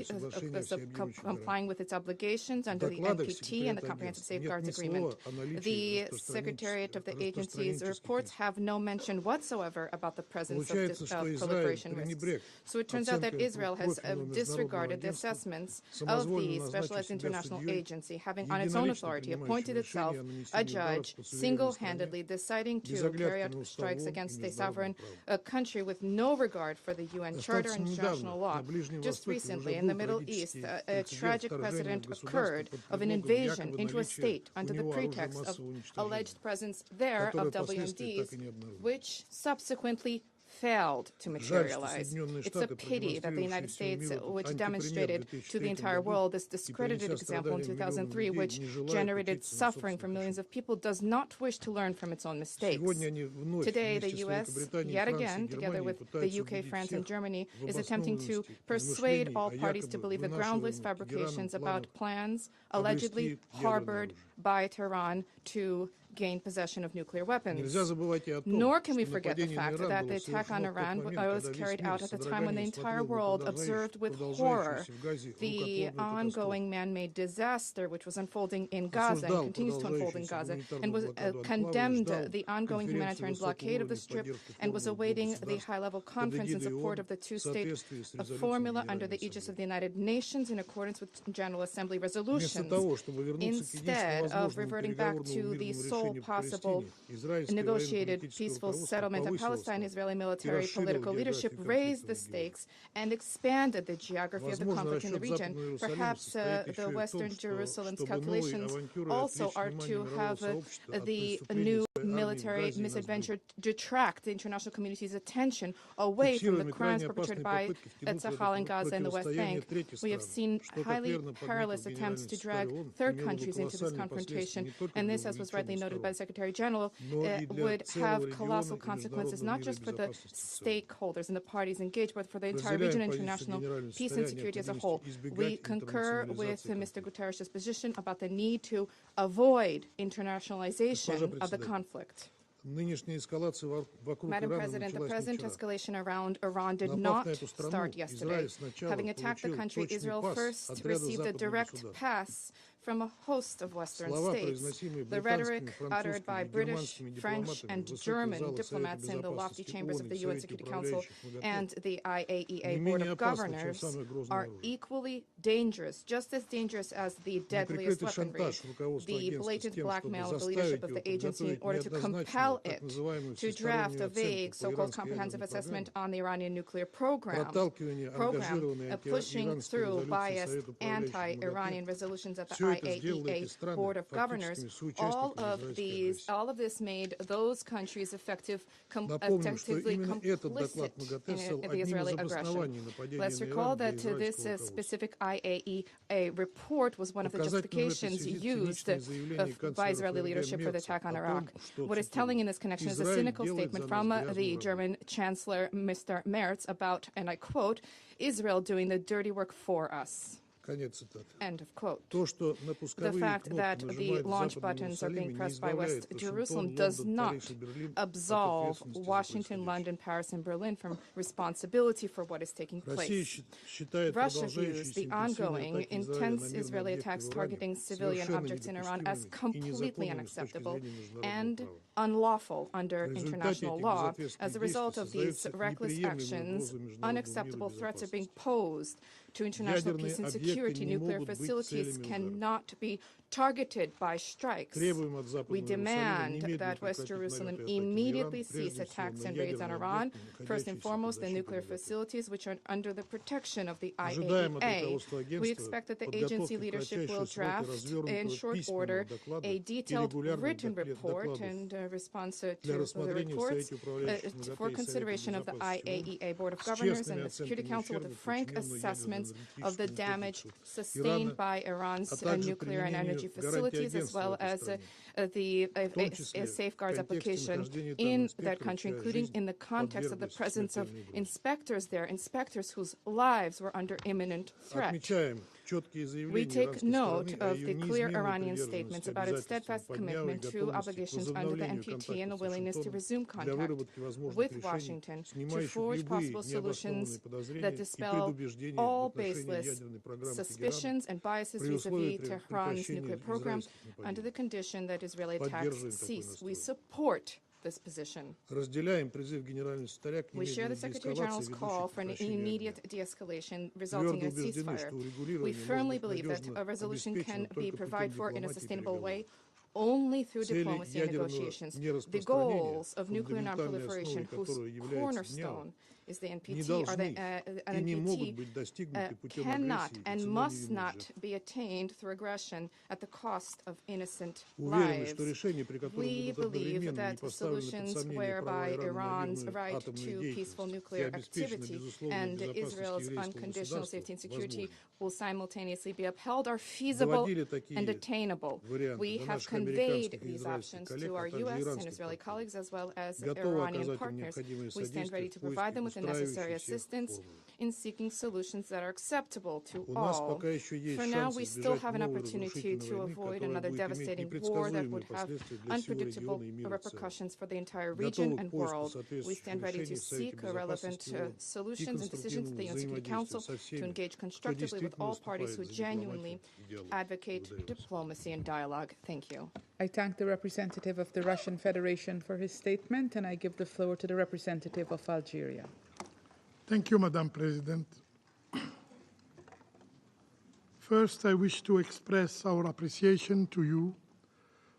complying with its obligations under the NPT and the Comprehensive Safeguards Agreement. The Secretariat of the agency's reports have no mention whatsoever about the presence of proliferation risks. So it turns out that Israel has disregarded the assessments of the Specialized International Agency, having on its own authority appointed itself a judge, single-handedly deciding to carry out strikes against a sovereign country with no regard for the UN Charter and international law. Just recently, in the Middle East, a tragic precedent occurred of an invasion into a state under the pretext of alleged presence there of WMDs, which subsequently failed to materialize. It's a pity that the United States, which demonstrated to the entire world this discredited example in 2003, which generated suffering for millions of people, does not wish to learn from its own mistakes. Today, the U.S., yet again, together with the UK, France, and Germany, is attempting to persuade all parties to believe the groundless fabrications about plans allegedly harbored by Tehran to gain possession of nuclear weapons. Nor can we forget the fact that the attack on Iran was carried out at a time when the entire world observed with horror the ongoing man-made disaster which was unfolding in Gaza and continues to unfold in Gaza, and was condemned the ongoing humanitarian blockade of the Strip and was awaiting the high-level conference in support of the two-state formula under the aegis of the United Nations in accordance with General Assembly resolutions. Instead of reverting back to the sole possible negotiated peaceful settlement of Palestine, Israeli military political leadership raised the stakes and expanded the geography of the conflict in the region. Perhaps the Western Jerusalem's calculations also are to have the new military misadventure detract the international community's attention away from the crimes perpetrated by Tzahal in Gaza and the West Bank. We have seen highly perilous attempts to drag third countries into this confrontation, and this, as was rightly noted noted by the Secretary General, would have colossal consequences, not just for the stakeholders and the parties engaged, but for the entire region and international peace and security as a whole. We concur with Mr. Guterres' position about the need to avoid internationalization of the conflict. Madam President, the present escalation around Iran did not start yesterday. Having attacked the country, Israel first received a direct pass from a host of Western states. The rhetoric uttered by British, French, and German diplomats in the lofty chambers of the UN Security Council and the IAEA Board of Governors are equally dangerous, just as dangerous as the deadliest weaponry, the blatant blackmail of the leadership of the agency in order to compel it to draft a vague so-called comprehensive assessment on the Iranian nuclear program, pushing through biased anti-Iranian resolutions at the IAEA Board of Governors. All of this made those countries effectively complicit in the Israeli aggression. Let's recall that this specific IAEA report was one of the justifications used by Israeli leadership for the attack on Iraq. What is telling in this connection is a cynical statement from the German Chancellor, Mr. Merz, about, and I quote, Israel doing the dirty work for us. End of quote. The fact that the launch buttons are being pressed by West Jerusalem does not absolve Washington, London, Paris, and Berlin from responsibility for what is taking place. Russia views the ongoing intense Israeli attacks targeting civilian objects in Iran as completely unacceptable and unlawful under international law. As a result of these reckless actions, unacceptable threats are being posed to international peace and security. Nuclear facilities cannot be targeted by strikes. We demand that West Jerusalem immediately cease attacks and raids on Iran, first and foremost the nuclear facilities which are under the protection of the IAEA. We expect that the agency leadership will draft in short order a detailed written report and response to the reports for consideration of the IAEA Board of Governors and the Security Council with a frank assessment of the damage sustained by Iran's nuclear and energy facilities, as well as the safeguards application in that country, including in the context of the presence of inspectors there, inspectors whose lives were under imminent threat. We take note of the clear Iranian statements about its steadfast commitment to obligations under the NPT and a willingness to resume contact with Washington to forge possible solutions that dispel all baseless suspicions and biases vis-a-vis Tehran's nuclear program under the condition that Israeli attacks cease. We support this position. We share the Secretary General's call for an immediate de-escalation resulting in a ceasefire. We firmly believe that a resolution can be provided for in a sustainable way only through diplomacy and negotiations. The goals of nuclear non-proliferation, whose cornerstone is the NPT, cannot and must not be attained through aggression at the cost of innocent lives. We believe that solutions whereby Iran's right to peaceful nuclear activity and Israel's unconditional safety and security will simultaneously be upheld are feasible and attainable. We have conveyed these options to our U.S. and Israeli colleagues as well as Iranian partners. We stand ready to provide them with the necessary assistance in seeking solutions that are acceptable to all. For now, we still have an opportunity to avoid another devastating war that would have unpredictable repercussions for the entire region and world. We stand ready to seek relevant solutions and decisions at the UN Security Council to engage constructively with all parties who genuinely advocate diplomacy and dialogue. Thank you. I thank the representative of the Russian Federation for his statement, and I give the floor to the representative of Algeria. Thank you, Madam President. First, I wish to express our appreciation to you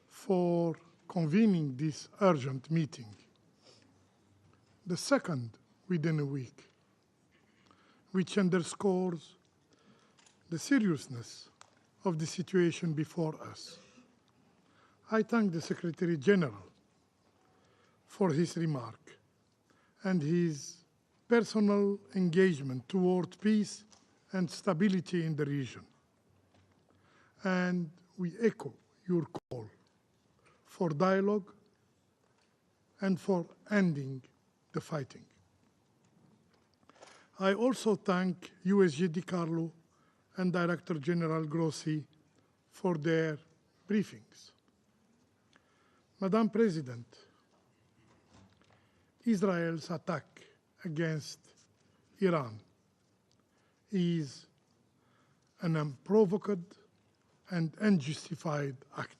for convening this urgent meeting, the second within a week, which underscores the seriousness of the situation before us. I thank the Secretary General for his remark and his personal engagement toward peace and stability in the region. And we echo your call for dialogue and for ending the fighting. I also thank USG DiCarlo and Director General Grossi for their briefings. Madam President, Israel's attack against Iran is an unprovoked and unjustified act.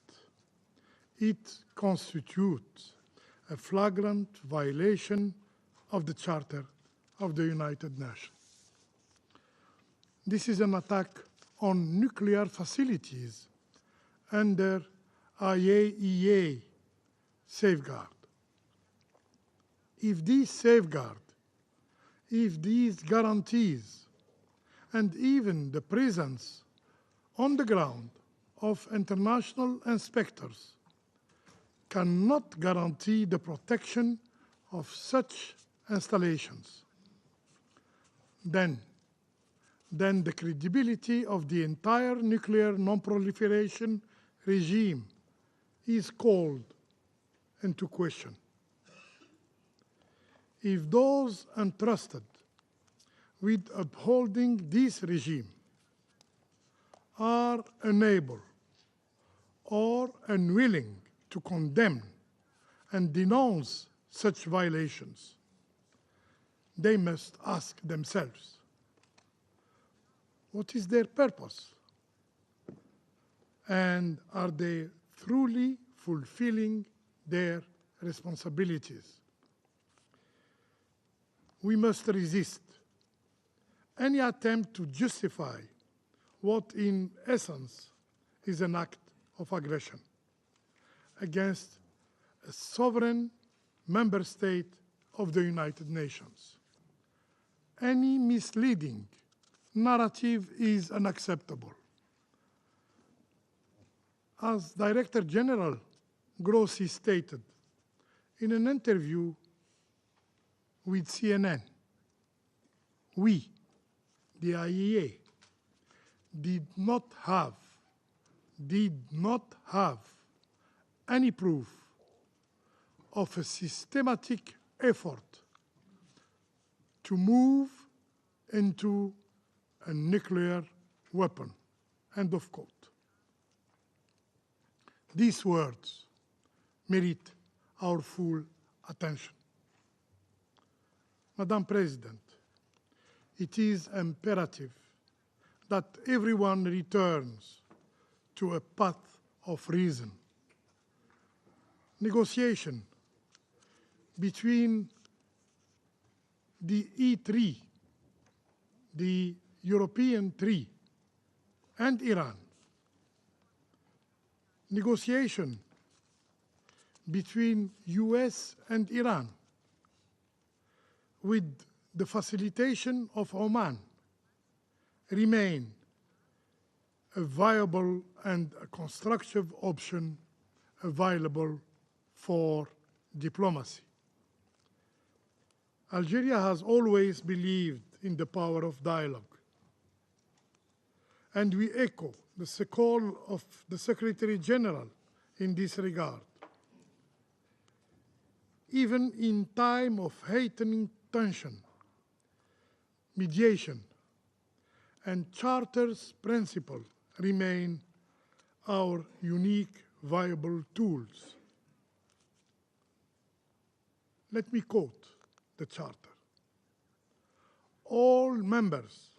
It constitutes a flagrant violation of the Charter of the United Nations. This is an attack on nuclear facilities under IAEA safeguard. If these guarantees, and even the presence on the ground of international inspectors cannot guarantee the protection of such installations, then the credibility of the entire nuclear non-proliferation regime is called into question. If those entrusted with upholding this regime are unable or unwilling to condemn and denounce such violations, they must ask themselves, what is their purpose? And are they truly fulfilling their responsibilities? We must resist any attempt to justify what in essence is an act of aggression against a sovereign member state of the United Nations. Any misleading narrative is unacceptable. As Director General Grossi stated in an interview with CNN, we, the IAEA, did not have any proof of a systematic effort to move into a nuclear weapon. End of quote. These words merit our full attention. Madam President, it is imperative that everyone returns to a path of reason. Negotiation between the E3, the European three, and Iran. Negotiation between US and Iran with the facilitation of Oman remain a viable and a constructive option available for diplomacy. Algeria has always believed in the power of dialogue, and we echo the call of the Secretary General in this regard. Even in time of heightening tension, mediation and Charter's principle remain our unique, viable tools. Let me quote the Charter. All members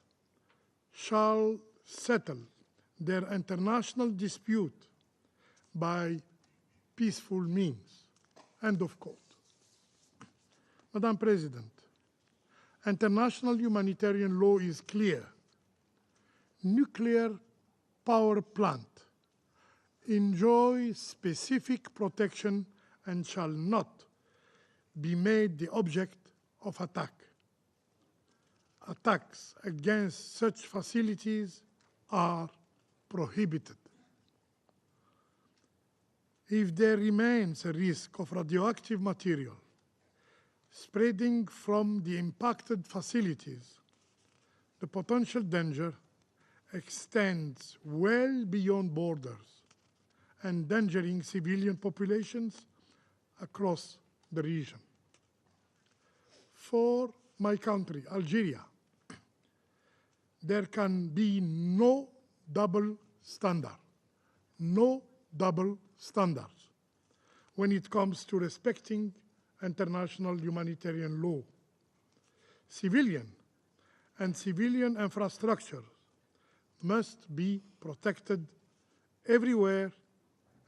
shall settle their international dispute by peaceful means. End of quote. Madam President, international humanitarian law is clear. Nuclear power plant enjoy specific protection and shall not be made the object of attack. Attacks against such facilities are prohibited. If there remains a risk of radioactive material spreading from the impacted facilities, the potential danger extends well beyond borders endangering civilian populations across the region. For my country, Algeria, there can be no double standard, no double standards when it comes to respecting international humanitarian law. Civilian and civilian infrastructure must be protected everywhere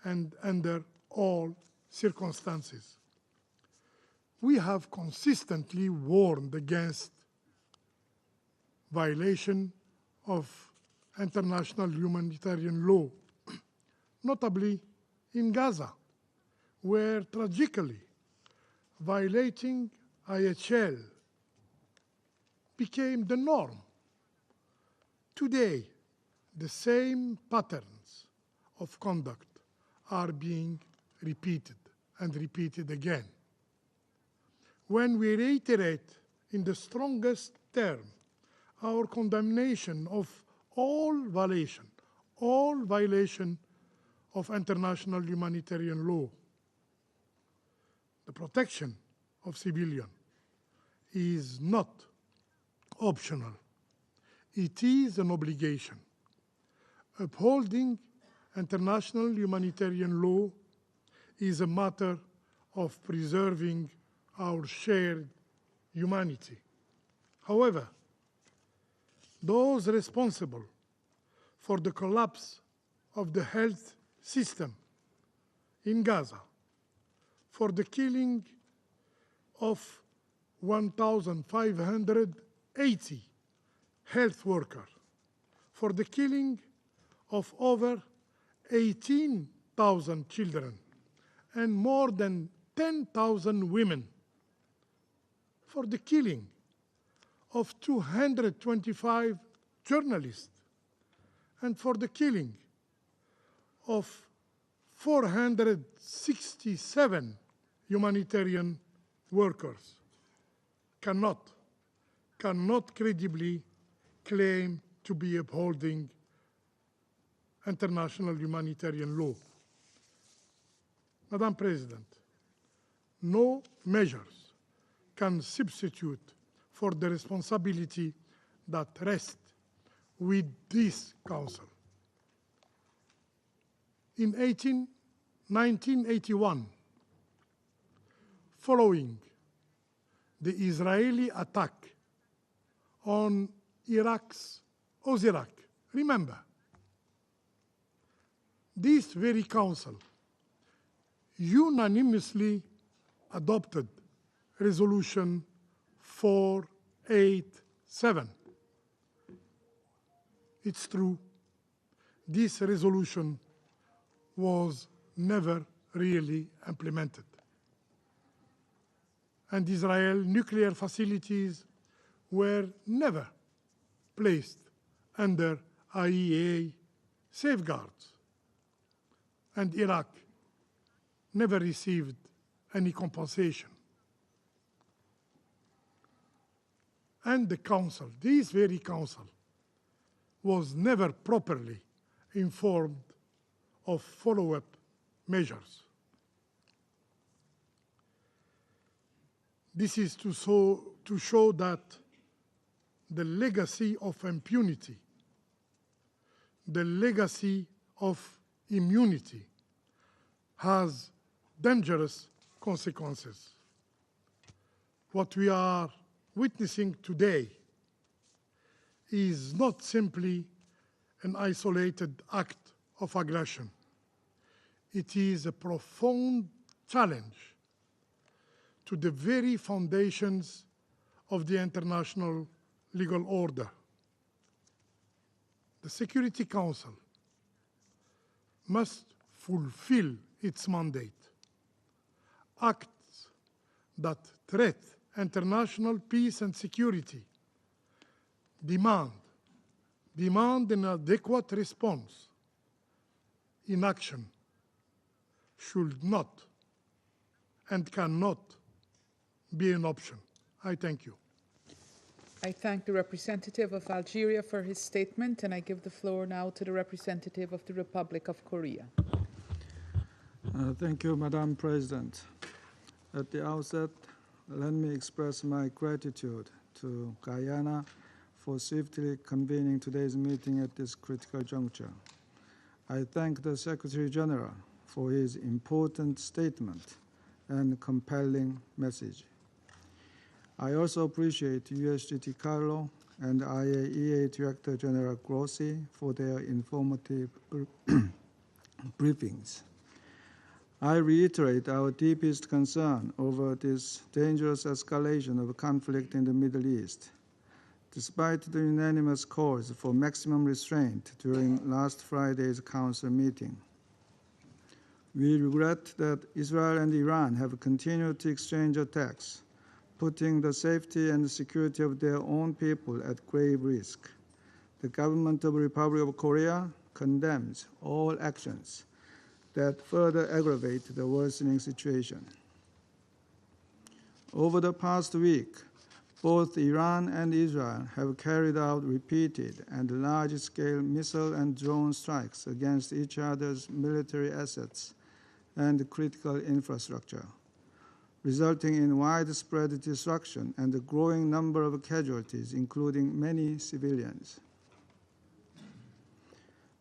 and under all circumstances. We have consistently warned against violation of international humanitarian law, notably in Gaza, where tragically violating IHL became the norm. Today, the same patterns of conduct are being repeated and repeated again. When we reiterate in the strongest term our condemnation of all violation of international humanitarian law, the protection of civilians is not optional. It is an obligation. Upholding international humanitarian law is a matter of preserving our shared humanity. However, those responsible for the collapse of the health system in Gaza, for the killing of 1,580 health workers, for the killing of over 18,000 children and more than 10,000 women, for the killing of 225 journalists, and for the killing of 467 humanitarian workers, cannot credibly claim to be upholding international humanitarian law. Madam President, no measures can substitute for the responsibility that rests with this Council. In 1981, following the Israeli attack on Iraq, remember, this very Council unanimously adopted Resolution 487. It's true, this resolution was never really implemented. And Israel's nuclear facilities were never placed under IAEA safeguards. And Iraq never received any compensation. And the Council, this very Council, was never properly informed of follow-up measures. This is to show that the legacy of impunity, the legacy of immunity, has dangerous consequences. What we are witnessing today is not simply an isolated act of aggression. It is a profound challenge to the very foundations of the international legal order. The Security Council must fulfill its mandate. Acts that threat international peace and security demand an adequate response. Inaction should not and cannot be an option. I thank you. I thank the representative of Algeria for his statement, and I give the floor now to the representative of the Republic of Korea. Thank you, Madam President. At the outset, let me express my gratitude to Guyana for swiftly convening today's meeting at this critical juncture. I thank the Secretary General for his important statement and compelling message. I also appreciate USGT Carlo and IAEA Director General Grossi for their informative briefings. I reiterate our deepest concern over this dangerous escalation of conflict in the Middle East. Despite the unanimous calls for maximum restraint during last Friday's Council meeting, we regret that Israel and Iran have continued to exchange attacks, putting the safety and security of their own people at grave risk. The government of the Republic of Korea condemns all actions that further aggravate the worsening situation. Over the past week, both Iran and Israel have carried out repeated and large-scale missile and drone strikes against each other's military assets and critical infrastructure, resulting in widespread destruction and a growing number of casualties, including many civilians.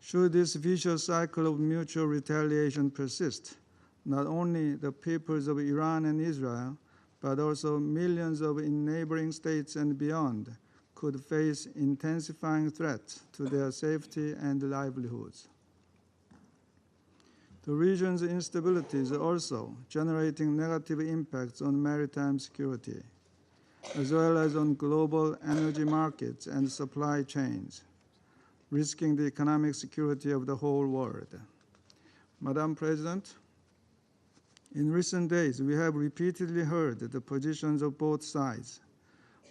Should this vicious cycle of mutual retaliation persist, not only the peoples of Iran and Israel, but also millions in neighboring states and beyond could face intensifying threats to their safety and livelihoods. The region's instability is also generating negative impacts on maritime security, as well as on global energy markets and supply chains, risking the economic security of the whole world. Madam President, in recent days, we have repeatedly heard the positions of both sides.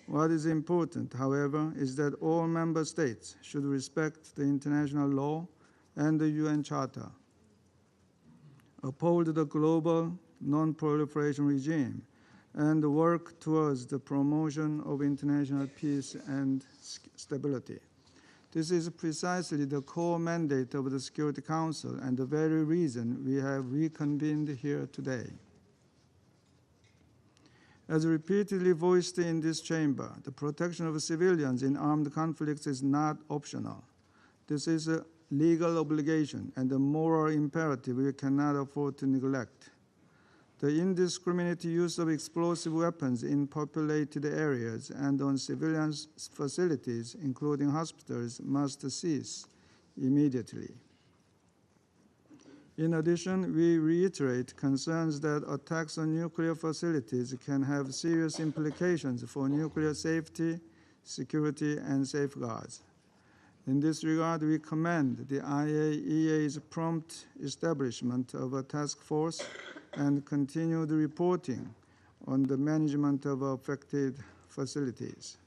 What is important, however, is that all member states should respect the international law and the UN Charter, uphold the global non-proliferation regime, and work towards the promotion of international peace and stability. This is precisely the core mandate of the Security Council and the very reason we have reconvened here today. As repeatedly voiced in this chamber, the protection of civilians in armed conflicts is not optional. This is a legal obligation and a moral imperative we cannot afford to neglect. The indiscriminate use of explosive weapons in populated areas and on civilian facilities, including hospitals, must cease immediately. In addition, we reiterate concerns that attacks on nuclear facilities can have serious implications for nuclear safety, security, and safeguards. In this regard, we commend the IAEA's prompt establishment of a task force and continued reporting on the management of affected facilities.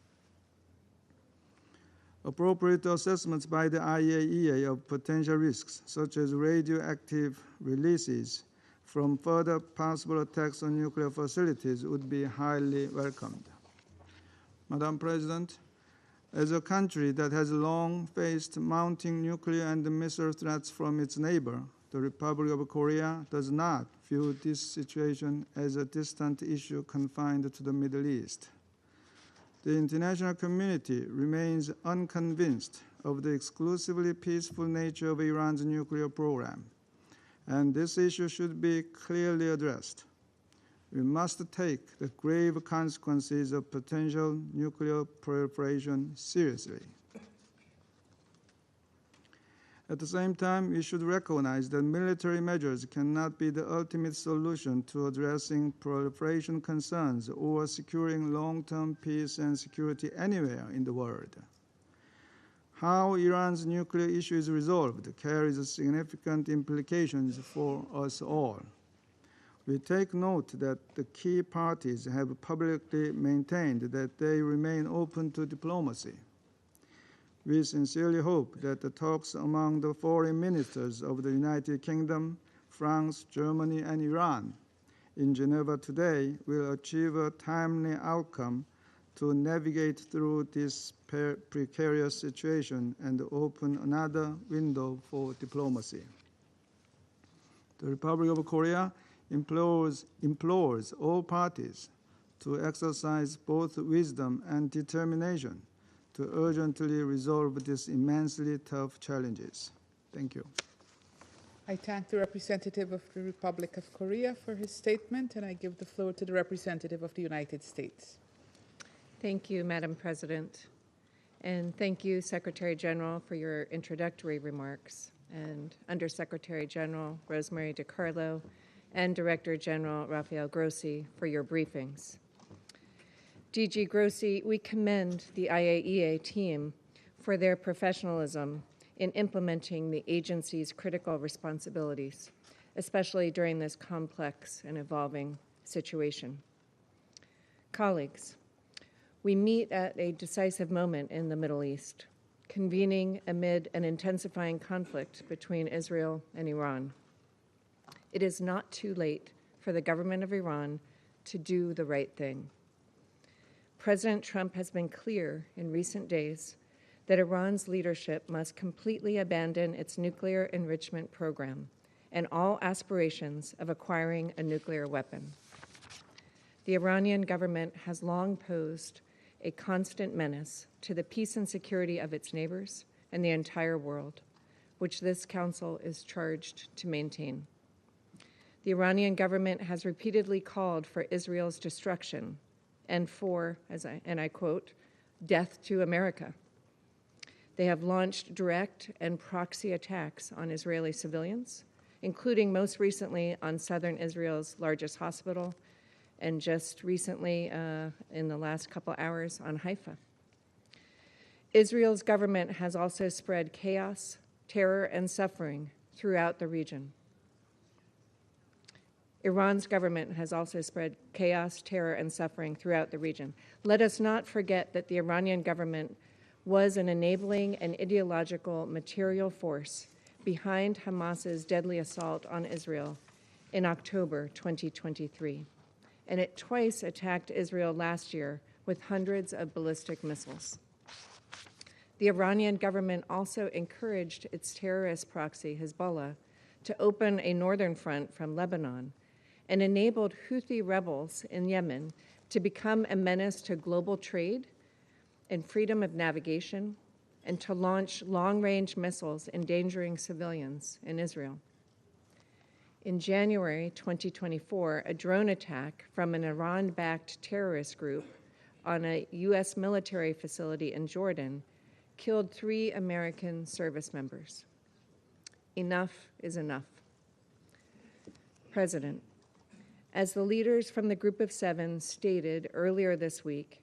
Appropriate assessments by the IAEA of potential risks, such as radioactive releases from further possible attacks on nuclear facilities, would be highly welcomed. Madam President, as a country that has long faced mounting nuclear and missile threats from its neighbor, the Republic of Korea does not view this situation as a distant issue confined to the Middle East. The international community remains unconvinced of the exclusively peaceful nature of Iran's nuclear program, and this issue should be clearly addressed. We must take the grave consequences of potential nuclear proliferation seriously. At the same time, we should recognize that military measures cannot be the ultimate solution to addressing proliferation concerns or securing long-term peace and security anywhere in the world. How Iran's nuclear issue is resolved carries significant implications for us all. We take note that the key parties have publicly maintained that they remain open to diplomacy. We sincerely hope that the talks among the foreign ministers of the United Kingdom, France, Germany, and Iran in Geneva today will achieve a timely outcome to navigate through this precarious situation and open another window for diplomacy. The Republic of Korea implores all parties to exercise both wisdom and determination to urgently resolve these immensely tough challenges. Thank you. I thank the representative of the Republic of Korea for his statement, and I give the floor to the representative of the United States. Thank you, Madam President. And thank you, Secretary General, for your introductory remarks, and Undersecretary General Rosemary DiCarlo and Director General Rafael Grossi for your briefings. DG Grossi, we commend the IAEA team for their professionalism in implementing the agency's critical responsibilities, especially during this complex and evolving situation. Colleagues, we meet at a decisive moment in the Middle East, convening amid an intensifying conflict between Israel and Iran. It is not too late for the government of Iran to do the right thing. President Trump has been clear in recent days that Iran's leadership must completely abandon its nuclear enrichment program and all aspirations of acquiring a nuclear weapon. The Iranian government has long posed a constant menace to the peace and security of its neighbors and the entire world, which this council is charged to maintain. The Iranian government has repeatedly called for Israel's destruction and for, and I quote, death to America. They have launched direct and proxy attacks on Israeli civilians, including most recently on southern Israel's largest hospital, and just recently, in the last couple hours, on Haifa. Israel's government has also spread chaos, terror, and suffering throughout the region. Iran's government has also spread chaos, terror, and suffering throughout the region. Let us not forget that the Iranian government was an enabling and ideological material force behind Hamas's deadly assault on Israel in October 2023. And it twice attacked Israel last year with hundreds of ballistic missiles. The Iranian government also encouraged its terrorist proxy, Hezbollah, to open a northern front from Lebanon and enabled Houthi rebels in Yemen to become a menace to global trade and freedom of navigation, and to launch long-range missiles endangering civilians in Israel. In January 2024, a drone attack from an Iran-backed terrorist group on a U.S. military facility in Jordan killed 3 American service members. Enough is enough. President, as the leaders from the Group of Seven stated earlier this week,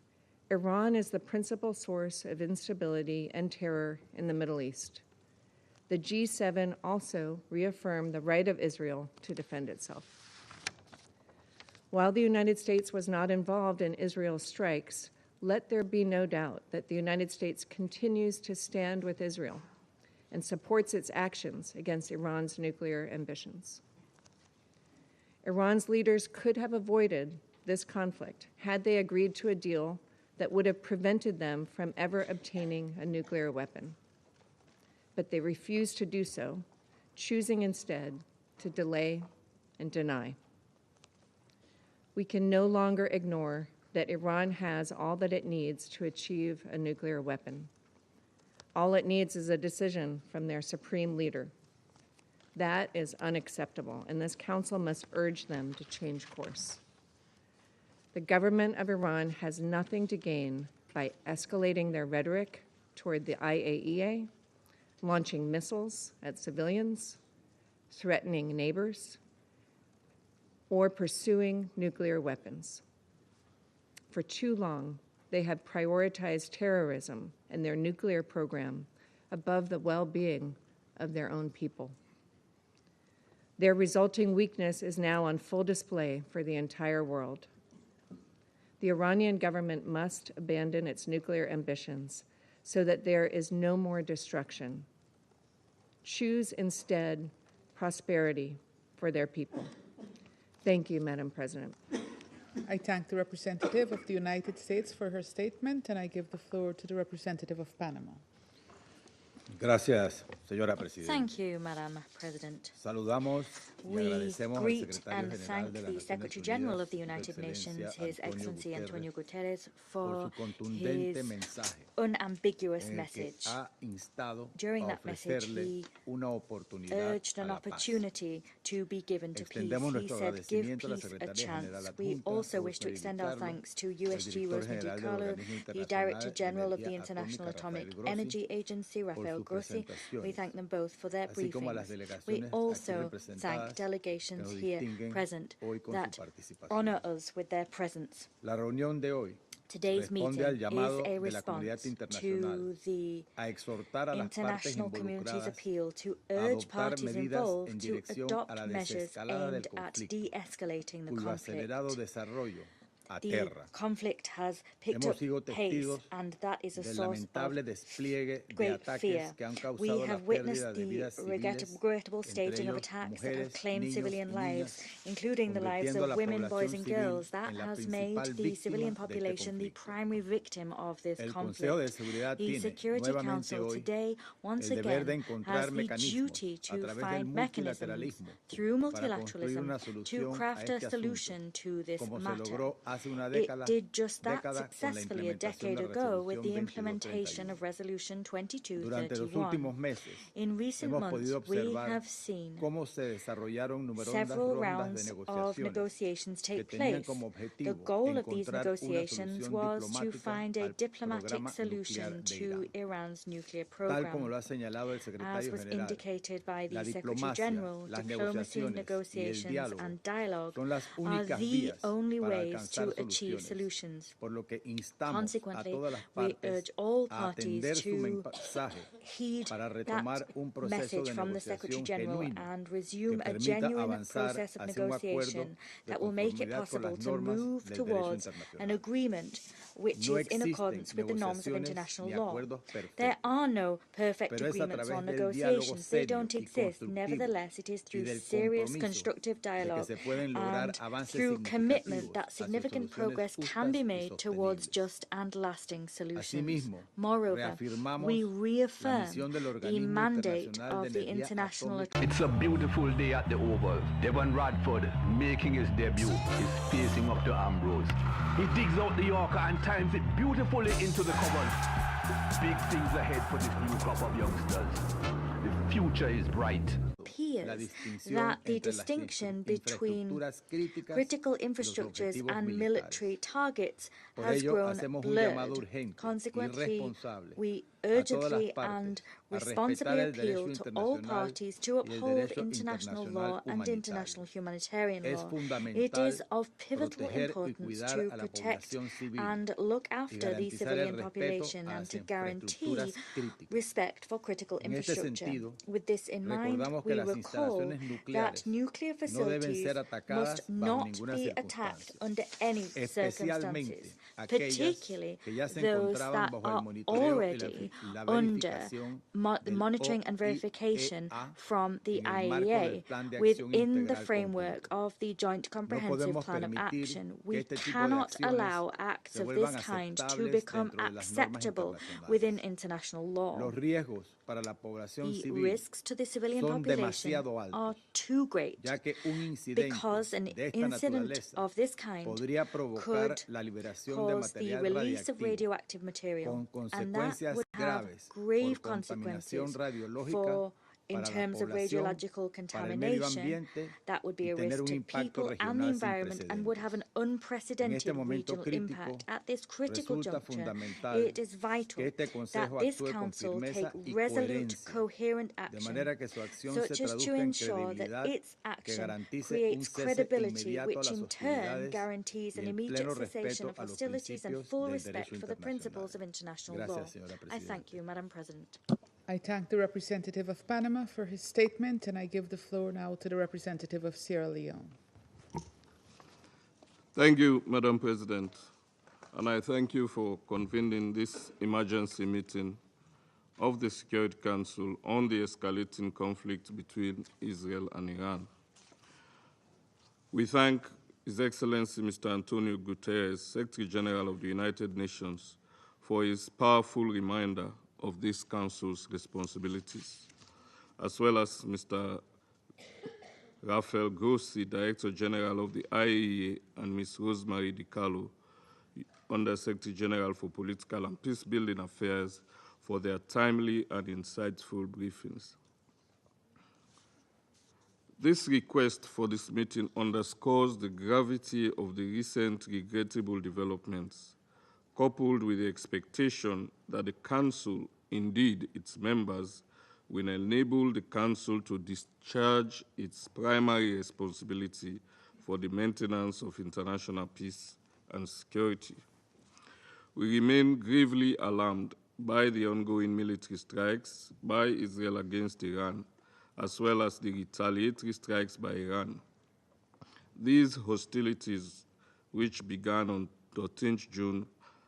Iran is the principal source of instability and terror in the Middle East. The G7 also reaffirmed the right of Israel to defend itself. While the United States was not involved in Israel's strikes, let there be no doubt that the United States continues to stand with Israel and supports its actions against Iran's nuclear ambitions. Iran's leaders could have avoided this conflict had they agreed to a deal that would have prevented them from ever obtaining a nuclear weapon. But they refused to do so, choosing instead to delay and deny. We can no longer ignore that Iran has all that it needs to achieve a nuclear weapon. All it needs is a decision from their supreme leader. That is unacceptable, and this council must urge them to change course. The government of Iran has nothing to gain by escalating their rhetoric toward the IAEA, launching missiles at civilians, threatening neighbors, or pursuing nuclear weapons. For too long, they have prioritized terrorism and their nuclear program above the well-being of their own people. Their resulting weakness is now on full display for the entire world. The Iranian government must abandon its nuclear ambitions so that there is no more destruction. Choose instead prosperity for their people. Thank you, Madam President. I thank the representative of the United States for her statement, and I give the floor to the representative of Panama. Gracias, Señora Presidenta. Thank you, Madam President. Saludamos y We agradecemos al greet secretario and general thank de las the Naciones Secretary General of the Unidas, United Su Nations, Excelencia His Excellency Antonio Guterres, por for su contundente his mensaje unambiguous en el que message. ha instado During a that message, ofrecerle he una oportunidad urged a an la paz. opportunity to be given to peace. Extendemos He nuestro said, give agradecimiento a la peace a Secretaria General chance. We Adjunta, also wish to Rosemary extend our DiCarlo, thanks to el USG Director Rosemary General del DiCarlo, Organismo the Director Internacional de General of the Energía International Atómica, Atomic Rafael Grossi, Energy Agency, por Rafael sus Grossi. We presentaciones, thank them both for their así como a las briefings. We delegaciones aquí also representadas thank que delegations nos here distinguen present hoy con su that participación. honor us with their presence. La reunión de hoy Today's meeting responde al llamado is a de la comunidad response internacional to the a exhortar a las partes international community's involucradas appeal to a urge adoptar parties medidas involved en to dirección adopt a la measures desescalada del aimed at conflicto, de-escalating the cuyo conflict. acelerado desarrollo The aterra. conflict has picked Hemos up sido pace, testigos and that is a del source of lamentable despliegue de great ataques fear. que han We causado la have witnessed pérdida de the vidas civiles, regrettable entre staging of ellos attacks that have mujeres, claimed niños civilian y niñas, lives, including the lives convirtiendo a of la women, boys, población and civil girls. That en la has principal made the víctima civilian de este population the conflicto. primary victim of this El Consejo de conflict. Seguridad The tiene Security nuevamente Council hoy today, once el deber de again, encontrar has the mecanismos duty a to través del find mechanisms multilateralismo through para construir multilateralism una to solución a craft a este solution asunto, to this como se matter. logró hace una It década did just that con la successfully a implementación decade de la ago with the Resolución implementation 2231. of Resolution Durante los 2231. últimos meses In recent hemos months, podido we observar have seen cómo se desarrollaron numerosas several rondas de rounds of negotiations que take tenían place. como The objetivo goal of these encontrar una negotiations solución was to diplomática find a al diplomatic programa solution nuclear de to Irán. Iran's nuclear Tal como program. lo ha señalado el As secretario was general, indicated by la the Secretary diplomacia, General, las diplomacy, negociaciones y el negotiations, diálogo and dialogue son las are únicas the vías only para ways alcanzar to achieve soluciones, solutions. por lo que instamos a Consequently, todas las we partes urge all a atender parties su to mensaje heed para that retomar un proceso message de from the Secretary negociación General genuino and que resume a permita genuine avanzar process of hacia un acuerdo negotiation de that will make it conformidad con possible las to normas move del derecho towards an internacional. agreement which No is in accordance existen with the norms of negociaciones international ni law. acuerdos There perfectos, are no perfect pero es a agreements or través del diálogo negotiations. They serio don't y exist. constructivo Nevertheless, it is y through del serious, compromiso constructive de que dialogue se pueden lograr and avances through commitment significativos that hacia significant soluciones progress can justas be y made towards sostenibles. just and lasting solutions. Asimismo, Moreover, reafirmamos we la reaffirm misión del the Organismo mandate Internacional de of the Energía International Atómica. It's a beautiful day at the Oval. Devon Radford, making his debut, is facing up to Ambrose. He digs out the Yorker and times it beautifully into the covers. Big things ahead for this new crop of youngsters. The future is bright. Appears that the distinction between critical infrastructures and military targets has grown blurred. Consequently, we urgently and responsibly appeal to all parties to uphold international law and international humanitarian law. It is of pivotal importance to protect and look after the civilian population and to guarantee respect for critical infrastructure. With this in mind, we recall that nuclear facilities must not be attacked under any circumstances, particularly those that are already under monitoring and verification from the IAEA within the framework of the Joint Comprehensive Plan of Action. We cannot allow acts of this kind to become acceptable within international law. The risks to the civilian population are too great because an incident of this kind could cause the release of radioactive material, and that would have grave consequences for in terms of radiological contamination, that would be a risk to people and the environment and would have an unprecedented regional impact. At this critical juncture, it is vital that this Council take resolute, coherent action, such as to ensure that its action creates credibility, which in turn guarantees an immediate cessation of hostilities and full respect for the principles of international law. I thank you, Madam President. I thank the representative of Panama for his statement, and I give the floor now to the representative of Sierra Leone. Thank you, Madam President, and I thank you for convening this emergency meeting of the Security Council on the escalating conflict between Israel and Iran. We thank His Excellency Mr. Antonio Guterres, Secretary General of the United Nations, for his powerful reminder of this Council's responsibilities. as well as Mr. Rafael Grossi, Director General of the IAEA, and Ms. Rosemary DiCarlo, Undersecretary General for Political and Peacebuilding Affairs, for their timely and insightful briefings. This request for this meeting underscores the gravity of the recent regrettable developments, coupled with the expectation that the Council, indeed its members, will enable the Council to discharge its primary responsibility for the maintenance of international peace and security. We remain gravely alarmed by the ongoing military strikes by Israel against Iran, as well as the retaliatory strikes by Iran. These hostilities, which began on 13th June,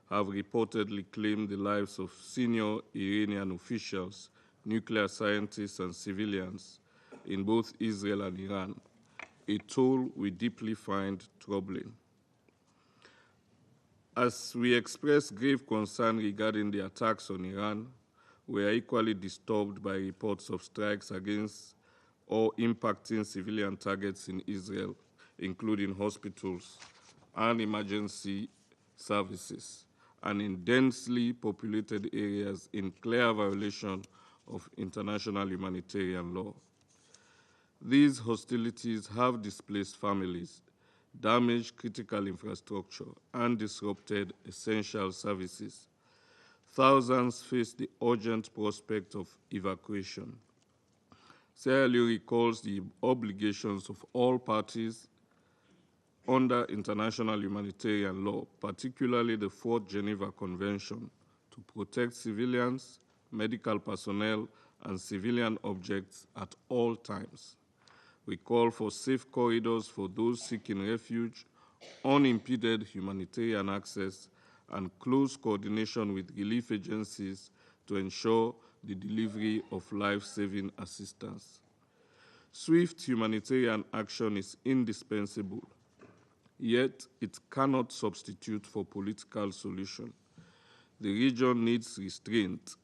have reportedly claimed the lives of senior Iranian officials, nuclear scientists, and civilians in both Israel and Iran, a toll we deeply find troubling. As we express grave concern regarding the attacks on Iran, we are equally disturbed by reports of strikes against or impacting civilian targets in Israel, including hospitals and emergency services, and in densely populated areas in clear violation of international humanitarian law. These hostilities have displaced families, damaged critical infrastructure, and disrupted essential services. Thousands face the urgent prospect of evacuation. Sierra Leone recalls the obligations of all parties under international humanitarian law, particularly the Fourth Geneva Convention, to protect civilians, medical personnel, and civilian objects at all times. We call for safe corridors for those seeking refuge, unimpeded humanitarian access, and close coordination with relief agencies to ensure the delivery of life-saving assistance. Swift humanitarian action is indispensable, yet it cannot substitute for political solution. The region needs restraint,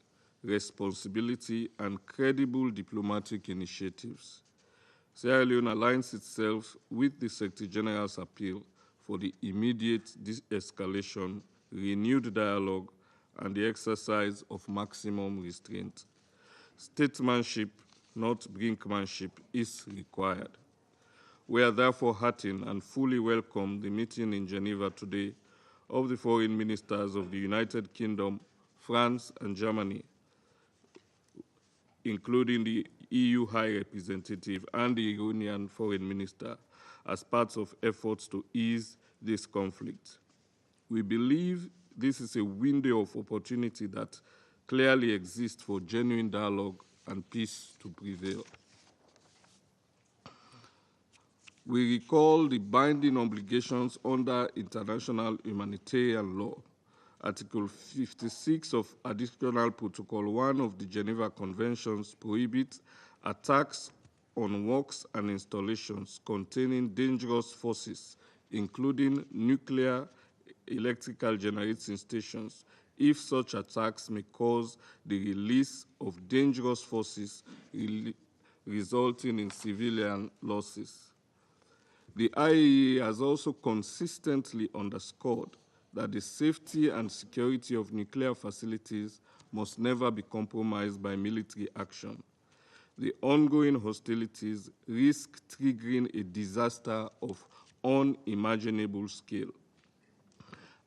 responsibility, and credible diplomatic initiatives. Sierra Leone aligns itself with the Secretary General's appeal for the immediate de-escalation, renewed dialogue, and the exercise of maximum restraint. Statesmanship, not brinkmanship, is required. We are therefore heartened and fully welcome the meeting in Geneva today of the foreign ministers of the United Kingdom, France, and Germany, including the EU High Representative and the Iranian Foreign Minister, as part of efforts to ease this conflict. We believe this is a window of opportunity that clearly exists for genuine dialogue and peace to prevail. We recall the binding obligations under international humanitarian law. Article 56 of Additional Protocol 1 of the Geneva Conventions prohibits attacks on works and installations containing dangerous forces, including nuclear, electrical generating stations, if such attacks may cause the release of dangerous forces resulting in civilian losses. The IAEA has also consistently underscored that the safety and security of nuclear facilities must never be compromised by military action. The ongoing hostilities risk triggering a disaster of unimaginable scale.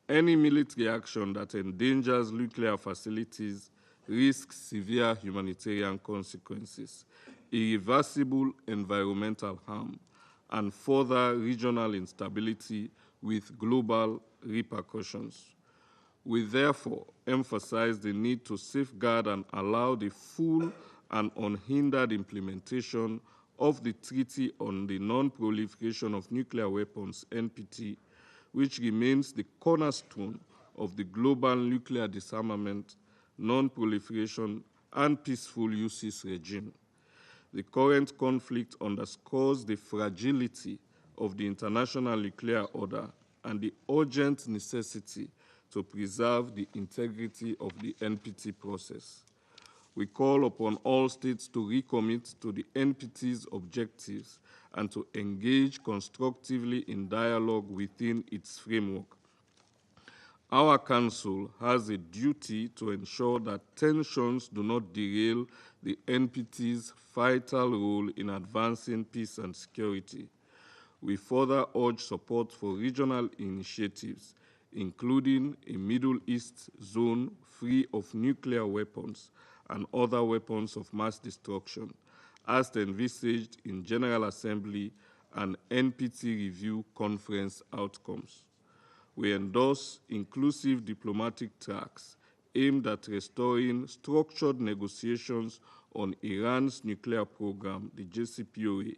Any military action that endangers nuclear facilities risks severe humanitarian consequences, irreversible environmental harm, and further regional instability with global repercussions. We therefore emphasize the need to safeguard and allow the full and unhindered implementation of the Treaty on the Non-Proliferation of Nuclear Weapons, NPT, which remains the cornerstone of the global nuclear disarmament, non-proliferation, and peaceful uses regime. The current conflict underscores the fragility of the international nuclear order and the urgent necessity to preserve the integrity of the NPT process. We call upon all states to recommit to the NPT's objectives and to engage constructively in dialogue within its framework. Our Council has a duty to ensure that tensions do not derail the NPT's vital role in advancing peace and security. We further urge support for regional initiatives, including a Middle East zone free of nuclear weapons and other weapons of mass destruction, as envisaged in General Assembly and NPT review conference outcomes. We endorse inclusive diplomatic tracks aimed at restoring structured negotiations on Iran's nuclear program, the JCPOA,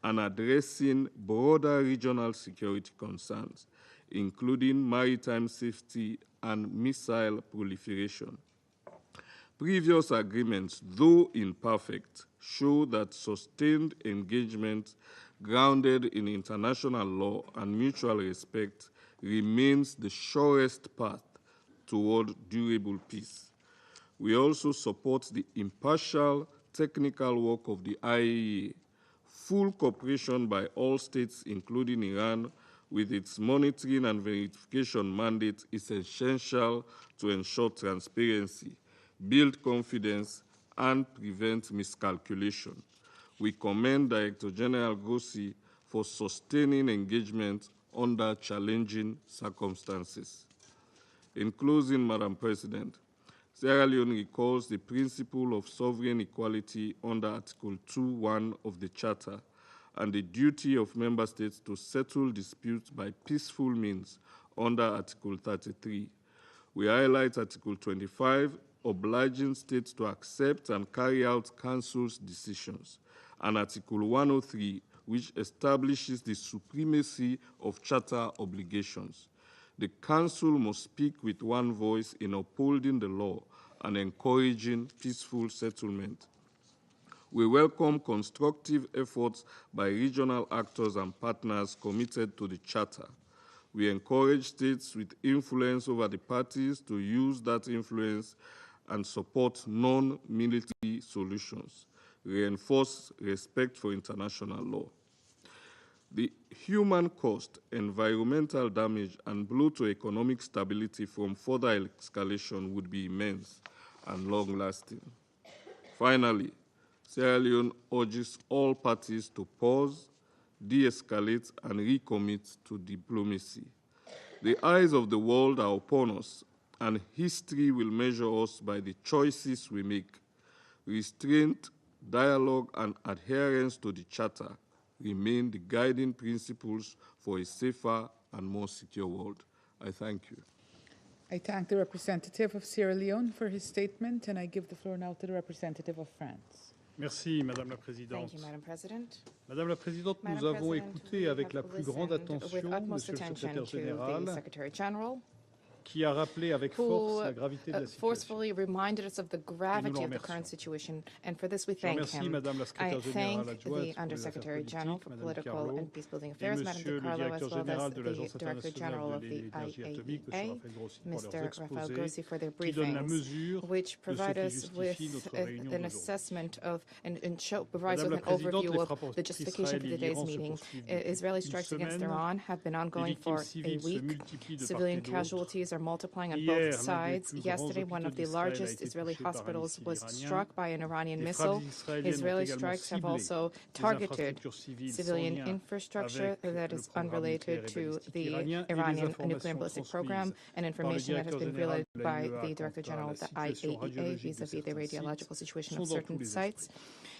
and addressing broader regional security concerns, including maritime safety and missile proliferation. Previous agreements, though imperfect, show that sustained engagement grounded in international law and mutual respect remains the surest path toward durable peace. We also support the impartial technical work of the IAEA. Full cooperation by all states, including Iran, with its monitoring and verification mandate is essential to ensure transparency, build confidence, and prevent miscalculation. We commend Director General Grossi for sustaining engagement under challenging circumstances. In closing, Madam President, Sierra Leone recalls the principle of sovereign equality under Article 2.1 of the Charter and the duty of member states to settle disputes by peaceful means under Article 33. We highlight Article 25, obliging states to accept and carry out Council's decisions, and Article 103, which establishes the supremacy of Charter obligations. The Council must speak with one voice in upholding the law and encouraging peaceful settlement. We welcome constructive efforts by regional actors and partners committed to the Charter. We encourage states with influence over the parties to use that influence and support non-military solutions, reinforce respect for international law. The human cost, environmental damage, and blow to economic stability from further escalation would be immense and long-lasting. Finally, Sierra Leone urges all parties to pause, de-escalate, and recommit to diplomacy. The eyes of the world are upon us, and history will measure us by the choices we make. Restraint, dialogue, and adherence to the Charter remain the guiding principles for a safer and more secure world. I thank you. I thank the representative of Sierra Leone for his statement, and I give the floor now to the representative of France. Merci, Madame la Présidente. Thank you, Madam President. Madame la Présidente, nous avons écouté avec la plus grande attention Monsieur le Secrétaire Général, qui a rappelé avec force la gravité de la situation. Forcefully reminded us of the gravity of the current situation, and for this we thank him. I thank the Undersecretary General for Political and Peacebuilding Affairs, Madame Di Carlo, as well as the Director General of the IAEA, Mr. Rafael Grossi, for their briefings, which provide us with an assessment of and provides us with an overview of the justification for today's meeting. Israeli strikes against Iran have been ongoing for a week. Civilian casualties are multiplying on both sides. Yesterday, one of the largest Israeli hospitals was struck by an Iranian missile. Israeli strikes have also targeted civilian infrastructure that is unrelated to the Iranian nuclear ballistic program, and information that has been relayed by the Director General of the IAEA vis-à-vis the radiological situation of certain sites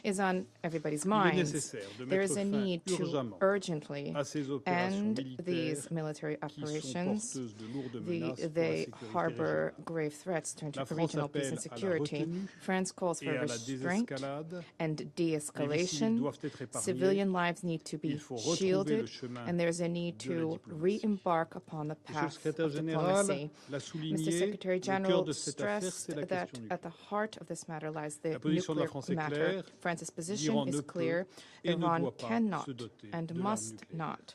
is on everybody's minds. There is a need to urgently end these military operations. They harbor grave threats to regional peace and security. France calls for restraint and de-escalation. Civilian lives need to be shielded, and there's a need to re-embark upon the path of diplomacy. Mr. Secretary General stressed that at the heart of this matter lies the nuclear matter. France's position is clear. Iran cannot and must not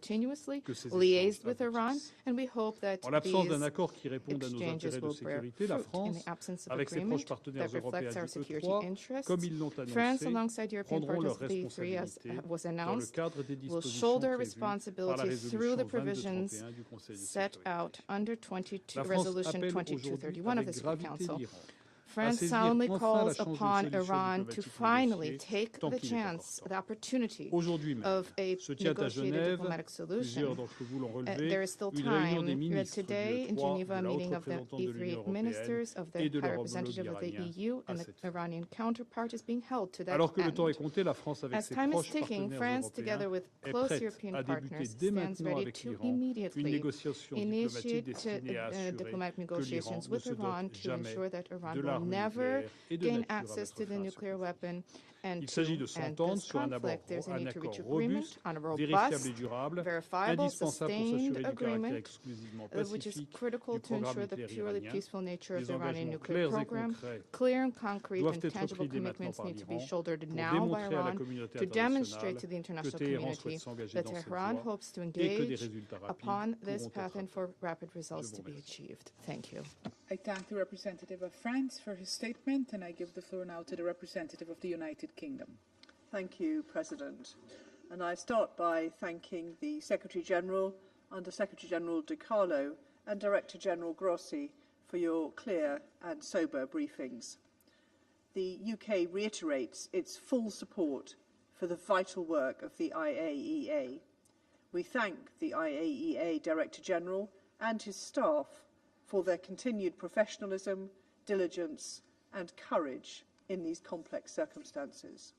continuously que ces liaised échanges with Iran, aboutissent. and we hope that En l'absence d'un these accord qui réponde à nos exchanges intérêts de will bear sécurité, la fruit. In France, the absence of avec ses agreement proches partenaires that reflects européens our du security E3, interests, comme ils l'ont France, annoncé, alongside European prendront partners leurs of the E3, as responsabilités was dans le announced, cadre des will dispositions shoulder prévues par la responsibility through the résolution provisions 2231 du Conseil de set sécurité. out under La France Resolution appelle 2231 of the aujourd'hui Security avec gravité Council. l'Iran à France saisir solemnly enfin la calls chance d'une upon solution Iran to diplomatique finally négociée take tant the qu'il est encore chance, temps. the opportunity Aujourd'hui même of a se tient à negotiated Genève, diplomatic plusieurs solution. d'entre vous l'ont relevé, There is still une réunion des time. ministres Today du in E3, Geneva, a de la haute meeting of the représentante de l'Union E3 ministers, of the et de high leur homologue representative of the iranien EU, à and cette the fin. Iranian counterpart is being held to that Alors que le end. temps est compté, la France avec As ses time is proches ticking, partenaires France, européens together with est close prête European à partners, débuter dès stands maintenant ready avec to l'Iran une immediately négociation diplomatique initiate destinée à assurer diplomatic que l'Iran negotiations ne with se Iran dote to jamais ensure that Iran de will armes never nucléaires et de gain nature à access to mettre the fin à ce nuclear weapon. And Il s'agit de to end s'entendre this sur un conflict, there's a need to accord reach agreement robuste, on a vérifiable robust, et durable, verifiable, indispensable pour sustained s'assurer du caractère agreement, exclusivement which is pacifique critical du to programme ensure the nucléaire purely iranien. peaceful nature of Des the Iranian engagements nuclear clairs et program. concrets Clear and concrete doivent and être tangible pris dès maintenant commitments par need to be l'Iran shouldered pour now by démontrer à la Iran communauté to demonstrate internationale to the que international Téhéran community souhaite s'engager that dans cette Tehran voie hopes to et que des engage résultats rapides upon this pourront path être and for atteints. rapid results Je to vous be remercie. achieved. Thank you. I thank the representative of France for his statement, and I give the floor now to the representative of the United Kingdom. Thank you, President. And I start by thanking the Secretary-General, Under Secretary-General De Carlo, and Director-General Grossi for your clear and sober briefings. The UK reiterates its full support for the vital work of the IAEA. We thank the IAEA Director-General and his staff for their continued professionalism, diligence, and courage in these complex circumstances.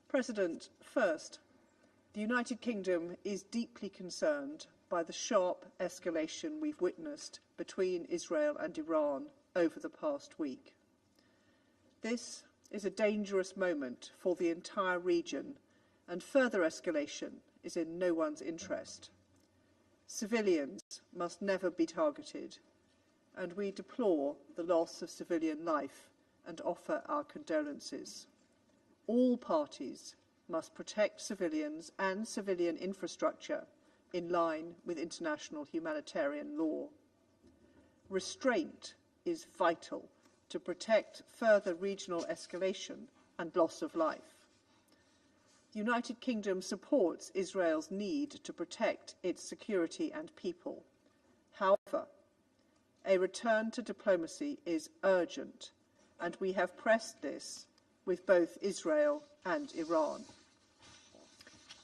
President, first, the United Kingdom is deeply concerned by the sharp escalation we've witnessed between Israel and Iran over the past week. This is a dangerous moment for the entire region, and further escalation is in no one's interest. Civilians must never be targeted, and we deplore the loss of civilian life and offer our condolences. All parties must protect civilians and civilian infrastructure in line with international humanitarian law. Restraint is vital to protect further regional escalation and loss of life. The United Kingdom supports Israel's need to protect its security and people. However, a return to diplomacy is urgent, and we have pressed this with both Israel and Iran.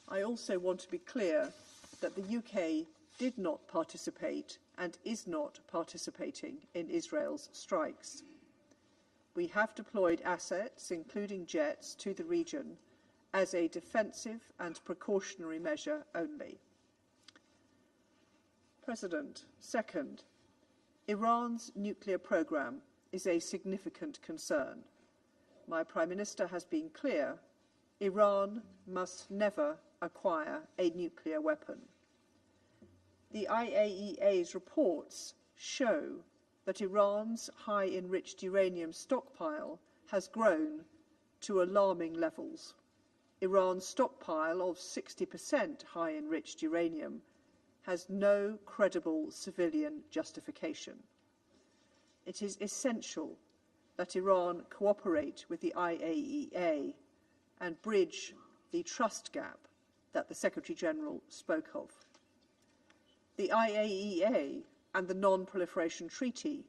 I also want to be clear that the UK did not participate and is not participating in Israel's strikes. We have deployed assets, including jets, to the region as a defensive and precautionary measure only. President, second, Iran's nuclear program is a significant concern. My Prime Minister has been clear, Iran must never acquire a nuclear weapon. The IAEA's reports show that Iran's high-enriched uranium stockpile has grown to alarming levels. Iran's stockpile of 60% high-enriched uranium has no credible civilian justification. It is essential that Iran cooperate with the IAEA and bridge the trust gap that the Secretary-General spoke of. The IAEA and the Non-Proliferation Treaty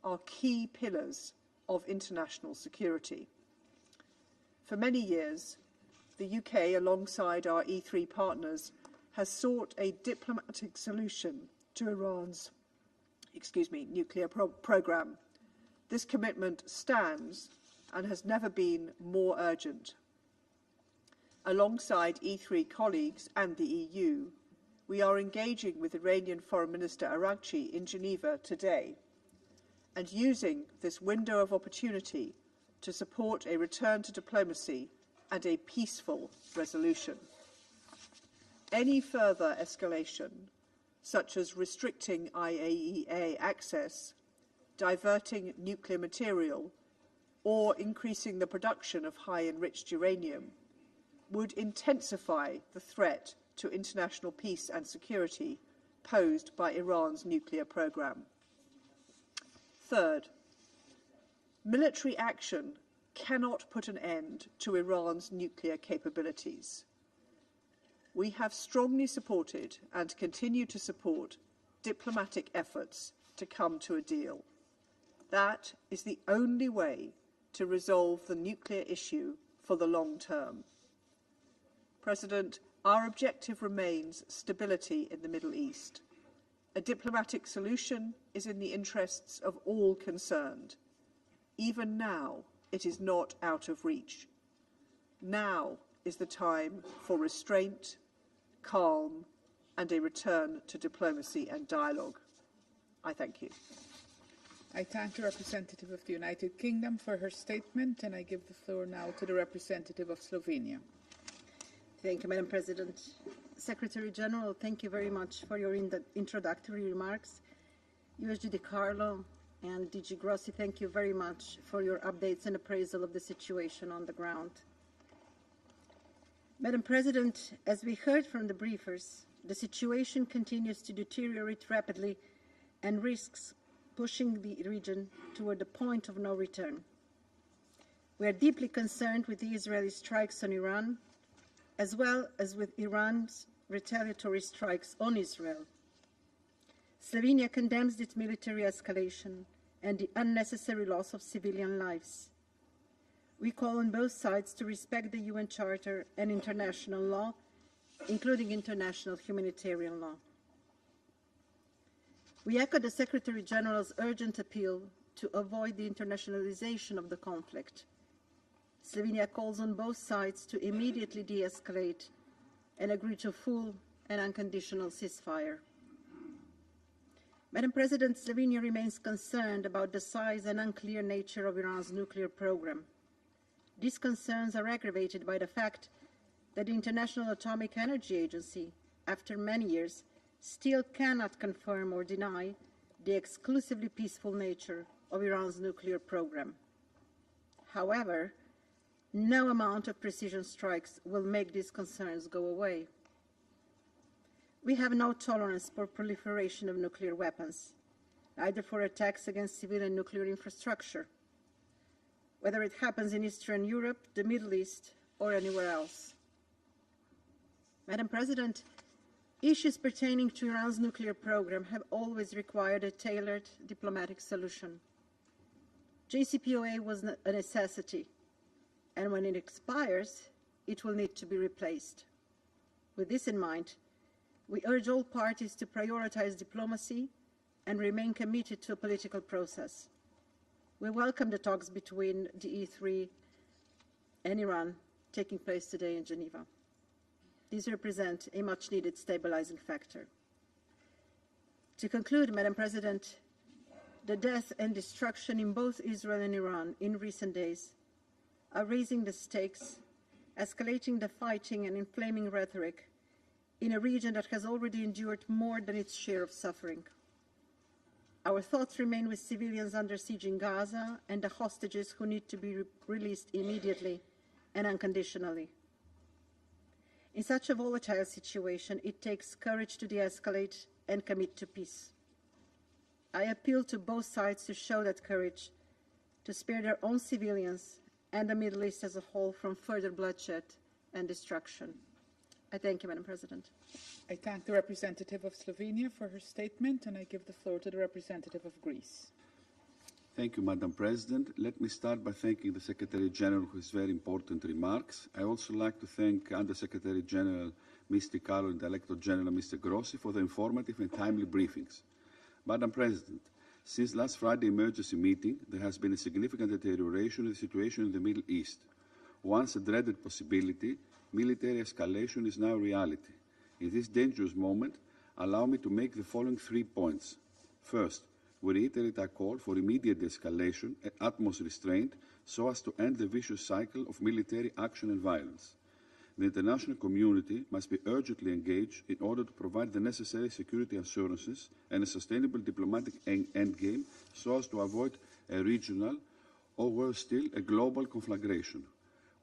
are key pillars of international security. For many years, the UK, alongside our E3 partners, has sought a diplomatic solution to Iran's nuclear program. This commitment stands and has never been more urgent. Alongside E3 colleagues and the EU, we are engaging with Iranian Foreign Minister Araghchi in Geneva today and using this window of opportunity to support a return to diplomacy and a peaceful resolution. Any further escalation, such as restricting IAEA access, diverting nuclear material, or increasing the production of high-enriched uranium, would intensify the threat to international peace and security posed by Iran's nuclear program. Third, military action cannot put an end to Iran's nuclear capabilities. We have strongly supported and continue to support diplomatic efforts to come to a deal. That is the only way to resolve the nuclear issue for the long term. President, our objective remains stability in the Middle East. A diplomatic solution is in the interests of all concerned. Even now, it is not out of reach. Now is the time for restraint, calm, and a return to diplomacy and dialogue. I thank you. I thank the representative of the United Kingdom for her statement, and I give the floor now to the representative of Slovenia. Thank you, Madam President. Secretary General, thank you very much for your introductory remarks. USG De Carlo and DG Grossi, thank you very much for your updates and appraisal of the situation on the ground. Madam President, as we heard from the briefers, the situation continues to deteriorate rapidly and risks pushing the region toward the point of no return. We are deeply concerned with the Israeli strikes on Iran, as well as with Iran's retaliatory strikes on Israel. Slovenia condemns its military escalation and the unnecessary loss of civilian lives. We call on both sides to respect the UN Charter and international law, including international humanitarian law. We echo the Secretary General's urgent appeal to avoid the internationalization of the conflict. Slovenia calls on both sides to immediately de-escalate and agree to full and unconditional ceasefire. Madam President, Slovenia remains concerned about the size and unclear nature of Iran's nuclear program. These concerns are aggravated by the fact that the International Atomic Energy Agency, after many years, still cannot confirm or deny the exclusively peaceful nature of Iran's nuclear program. However, no amount of precision strikes will make these concerns go away. We have no tolerance for proliferation of nuclear weapons, either for attacks against civilian nuclear infrastructure, whether it happens in Eastern Europe, the Middle East, or anywhere else. Madam President, issues pertaining to Iran's nuclear program have always required a tailored diplomatic solution. JCPOA was a necessity, and when it expires, it will need to be replaced. With this in mind, we urge all parties to prioritize diplomacy and remain committed to a political process. We welcome the talks between the E3 and Iran taking place today in Geneva. These represent a much-needed stabilizing factor. To conclude, Madam President, the death and destruction in both Israel and Iran in recent days are raising the stakes, escalating the fighting and inflaming rhetoric in a region that has already endured more than its share of suffering. Our thoughts remain with civilians under siege in Gaza and the hostages who need to be released immediately and unconditionally. In such a volatile situation, it takes courage to de-escalate and commit to peace. I appeal to both sides to show that courage, to spare their own civilians and the Middle East as a whole from further bloodshed and destruction. I thank you, Madam President. I thank the representative of Slovenia for her statement, and I give the floor to the representative of Greece. Thank you, Madam President. Let me start by thanking the Secretary General for his very important remarks. I also like to thank Under-Secretary General Mr. Carlo and Director General Mr. Grossi for the informative and timely briefings. Madam President, since last Friday's emergency meeting, there has been a significant deterioration of the situation in the Middle East. Once a dreaded possibility, military escalation is now a reality. In this dangerous moment, allow me to make the following 3 points. First, we reiterate our call for immediate escalation and utmost restraint so as to end the vicious cycle of military action and violence. The international community must be urgently engaged in order to provide the necessary security assurances and a sustainable diplomatic endgame so as to avoid a regional or, worse still, a global conflagration.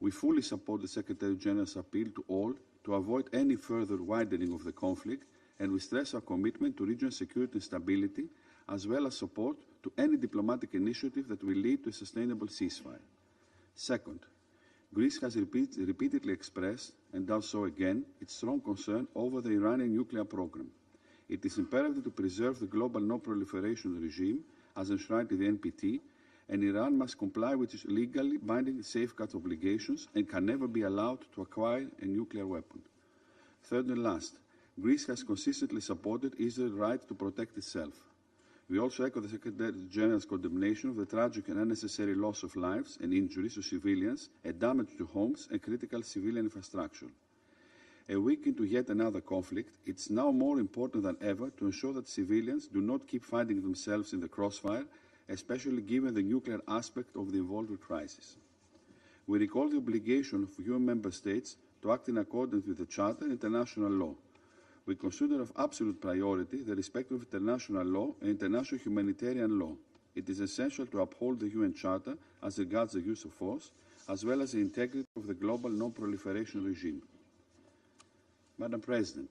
We fully support the Secretary General's appeal to all to avoid any further widening of the conflict, and we stress our commitment to regional security and stability, as well as support to any diplomatic initiative that will lead to a sustainable ceasefire. Second, Greece has repeatedly expressed, and does so again, its strong concern over the Iranian nuclear program. It is imperative to preserve the global non-proliferation regime as enshrined in the NPT, and Iran must comply with its legally binding safeguard obligations and can never be allowed to acquire a nuclear weapon. Third and last, Greece has consistently supported Israel's right to protect itself. We also echo the Secretary General's condemnation of the tragic and unnecessary loss of lives and injuries to civilians and damage to homes and critical civilian infrastructure. A week into yet another conflict, it's now more important than ever to ensure that civilians do not keep finding themselves in the crossfire especially given the nuclear aspect of the involved crisis. We recall the obligation of UN member states to act in accordance with the Charter and international law. We consider of absolute priority the respect of international law and international humanitarian law. It is essential to uphold the UN Charter as regards the use of force, as well as the integrity of the global non-proliferation regime. Madam President,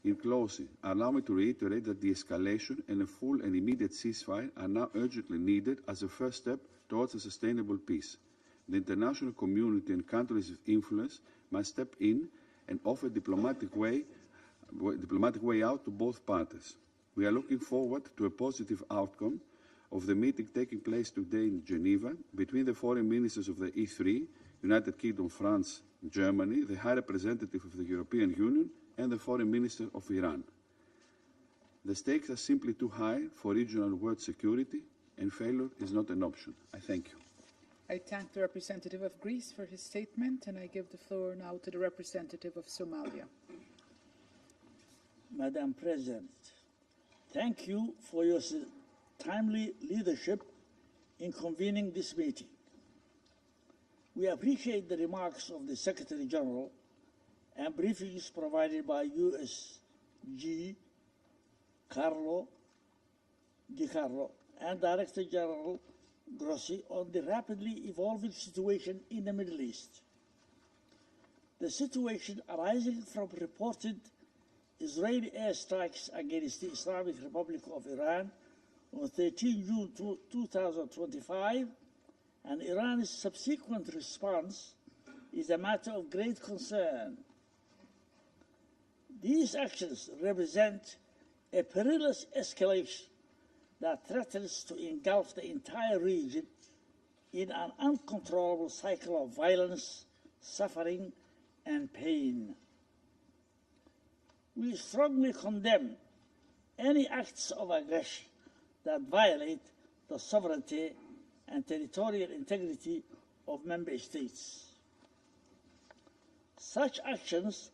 in closing, allow me to reiterate that de-escalation and a full and immediate ceasefire are now urgently needed as a first step towards a sustainable peace. The international community and countries of influence must step in and offer diplomatic way out to both parties. We are looking forward to a positive outcome of the meeting taking place today in Geneva between the foreign ministers of the E3, United Kingdom, France, Germany, the High Representative of the European Union, and the Foreign Minister of Iran. The stakes are simply too high for regional world security, and failure is not an option. I thank you. I thank the representative of Greece for his statement, and I give the floor now to the representative of Somalia. Madam President, thank you for your timely leadership in convening this meeting. We appreciate the remarks of the Secretary General and briefings provided by USG Carlo Di Carlo and Director General Grossi on the rapidly evolving situation in the Middle East. The situation arising from reported Israeli airstrikes against the Islamic Republic of Iran on 13 June 2025 and Iran's subsequent response is a matter of great concern. These actions represent a perilous escalation that threatens to engulf the entire region in an uncontrollable cycle of violence, suffering, and pain. We strongly condemn any acts of aggression that violate the sovereignty and territorial integrity of member states. Such actions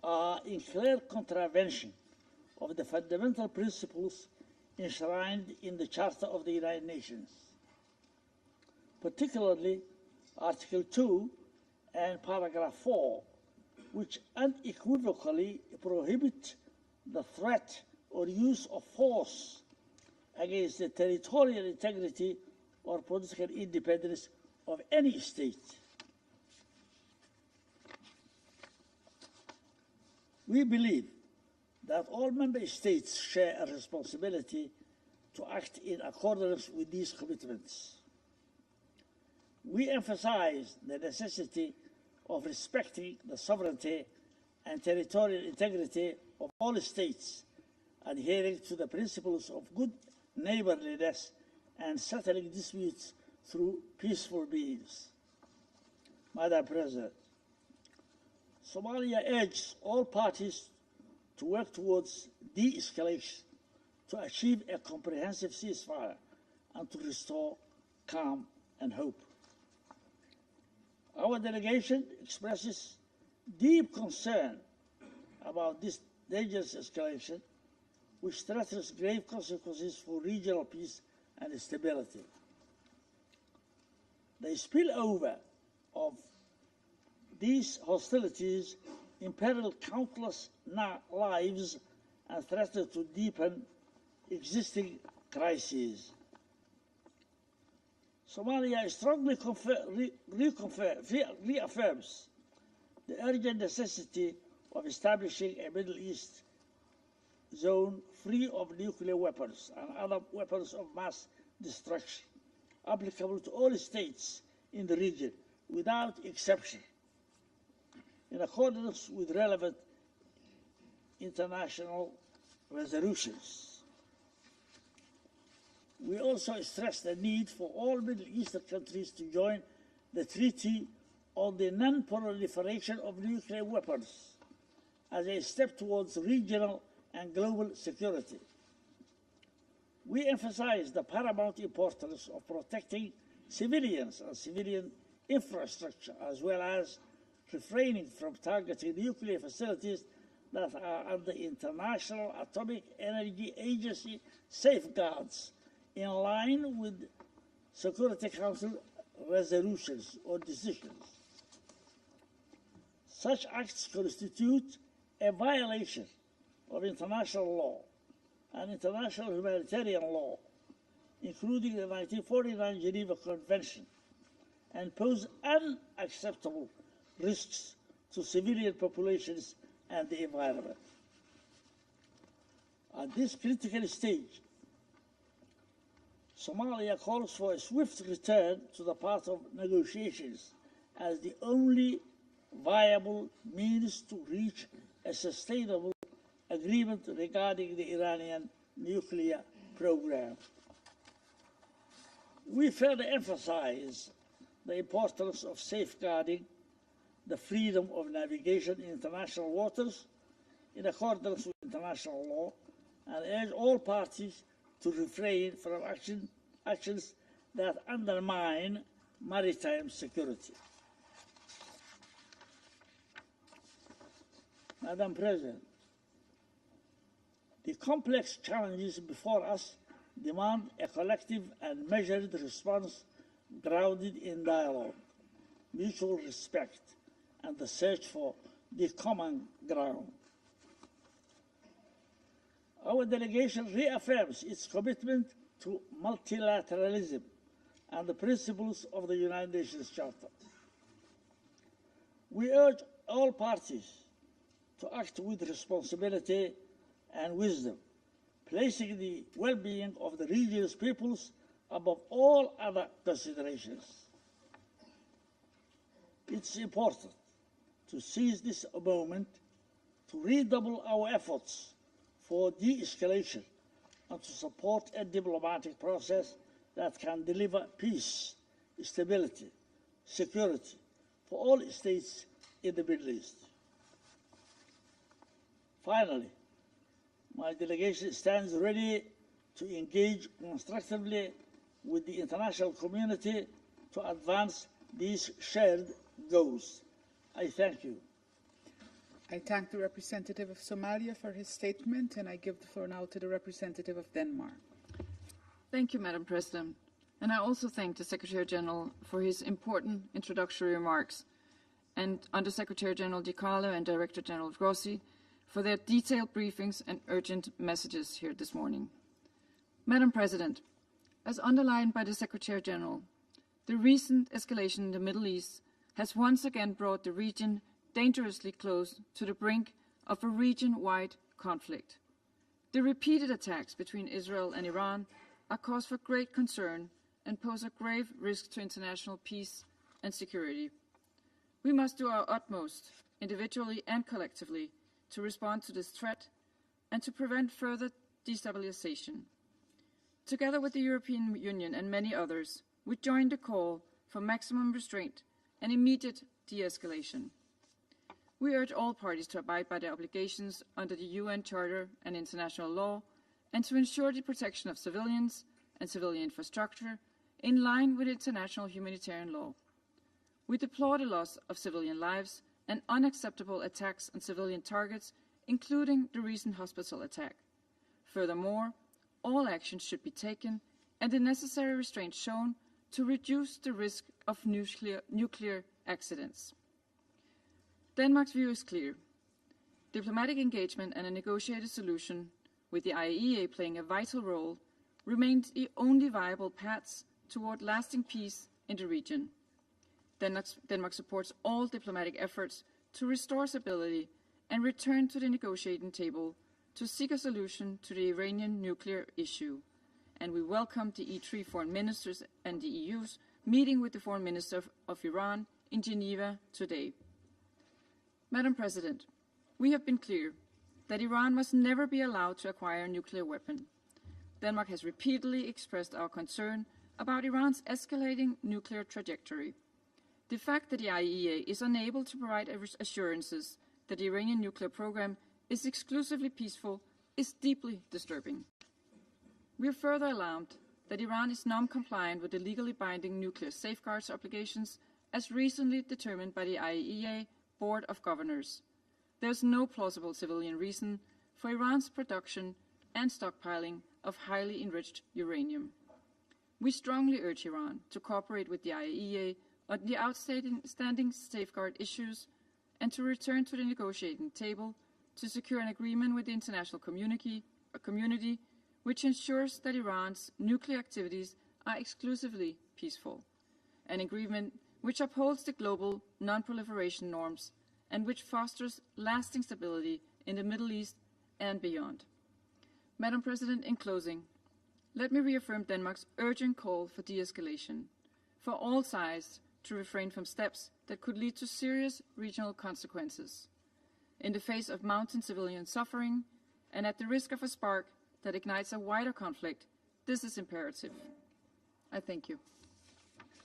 are in clear contravention of the fundamental principles enshrined in the Charter of the United Nations, particularly Article 2 and Paragraph 4, which unequivocally prohibit the threat or use of force against the territorial integrity or political independence of any state. We believe that all member states share a responsibility to act in accordance with these commitments. We emphasize the necessity of respecting the sovereignty and territorial integrity of all states, adhering to the principles of good neighborliness and settling disputes through peaceful means. Madam President, Somalia urges all parties to work towards de-escalation, to achieve a comprehensive ceasefire, and to restore calm and hope. Our delegation expresses deep concern about this dangerous escalation, which threatens grave consequences for regional peace and stability. The spillover of these hostilities imperil countless lives and threaten to deepen existing crises. Somalia strongly reaffirms the urgent necessity of establishing a Middle East zone free of nuclear weapons and other weapons of mass destruction, applicable to all states in the region without exception, in accordance with relevant international resolutions. We also stress the need for all Middle Eastern countries to join the Treaty on the Non-Proliferation of Nuclear Weapons as a step towards regional and global security. We emphasize the paramount importance of protecting civilians and civilian infrastructure, as well as refraining from targeting nuclear facilities that are under International Atomic Energy Agency safeguards, in line with Security Council resolutions or decisions. Such acts constitute a violation of international law and international humanitarian law, including the 1949 Geneva Convention, and pose unacceptable risks to civilian populations and the environment. At this critical stage, Somalia calls for a swift return to the path of negotiations as the only viable means to reach a sustainable agreement regarding the Iranian nuclear program. We further emphasize the importance of safeguarding the freedom of navigation in international waters in accordance with international law, and urge all parties to refrain from actions that undermine maritime security. Madam President, the complex challenges before us demand a collective and measured response grounded in dialogue, mutual respect, and the search for the common ground. Our delegation reaffirms its commitment to multilateralism and the principles of the United Nations Charter. We urge all parties to act with responsibility and wisdom, placing the well-being of the region's peoples above all other considerations. It's important to seize this moment to redouble our efforts for de-escalation and to support a diplomatic process that can deliver peace, stability, security for all states in the Middle East. Finally, my delegation stands ready to engage constructively with the international community to advance these shared goals. I thank you. I thank the representative of Somalia for his statement, and I give the floor now to the representative of Denmark. Thank you, Madam President. And I also thank the Secretary General for his important introductory remarks, and Under-Secretary General Di Carlo and Director General Grossi for their detailed briefings and urgent messages here this morning. Madam President, as underlined by the Secretary General, the recent escalation in the Middle East has once again brought the region dangerously close to the brink of a region-wide conflict. The repeated attacks between Israel and Iran are cause for great concern and pose a grave risk to international peace and security. We must do our utmost, individually and collectively, to respond to this threat and to prevent further destabilization. Together with the European Union and many others, we joined the call for maximum restraint and immediate de-escalation. We urge all parties to abide by their obligations under the UN Charter and international law, and to ensure the protection of civilians and civilian infrastructure in line with international humanitarian law. We deplore the loss of civilian lives and unacceptable attacks on civilian targets, including the recent hospital attack. Furthermore, all actions should be taken and the necessary restraint shown to reduce the risk of nuclear accidents. Denmark's view is clear. Diplomatic engagement and a negotiated solution, with the IAEA playing a vital role, remains the only viable paths toward lasting peace in the region. Denmark supports all diplomatic efforts to restore stability and return to the negotiating table to seek a solution to the Iranian nuclear issue. And we welcome the E3 foreign ministers and the EU's meeting with the foreign minister of Iran in Geneva today. Madam President, we have been clear that Iran must never be allowed to acquire a nuclear weapon. Denmark has repeatedly expressed our concern about Iran's escalating nuclear trajectory. The fact that the IAEA is unable to provide assurances that the Iranian nuclear program is exclusively peaceful is deeply disturbing. We are further alarmed that Iran is non-compliant with the legally binding nuclear safeguards obligations as recently determined by the IAEA Board of Governors. There is no plausible civilian reason for Iran's production and stockpiling of highly enriched uranium. we strongly urge Iran to cooperate with the IAEA on the outstanding safeguard issues and to return to the negotiating table to secure an agreement with the international community which ensures that Iran's nuclear activities are exclusively peaceful, an agreement which upholds the global non-proliferation norms and which fosters lasting stability in the Middle East and beyond. Madam President, in closing, let me reaffirm Denmark's urgent call for de-escalation, for all sides to refrain from steps that could lead to serious regional consequences. In the face of mounting civilian suffering and at the risk of a spark that ignites a wider conflict, this is imperative. I thank you.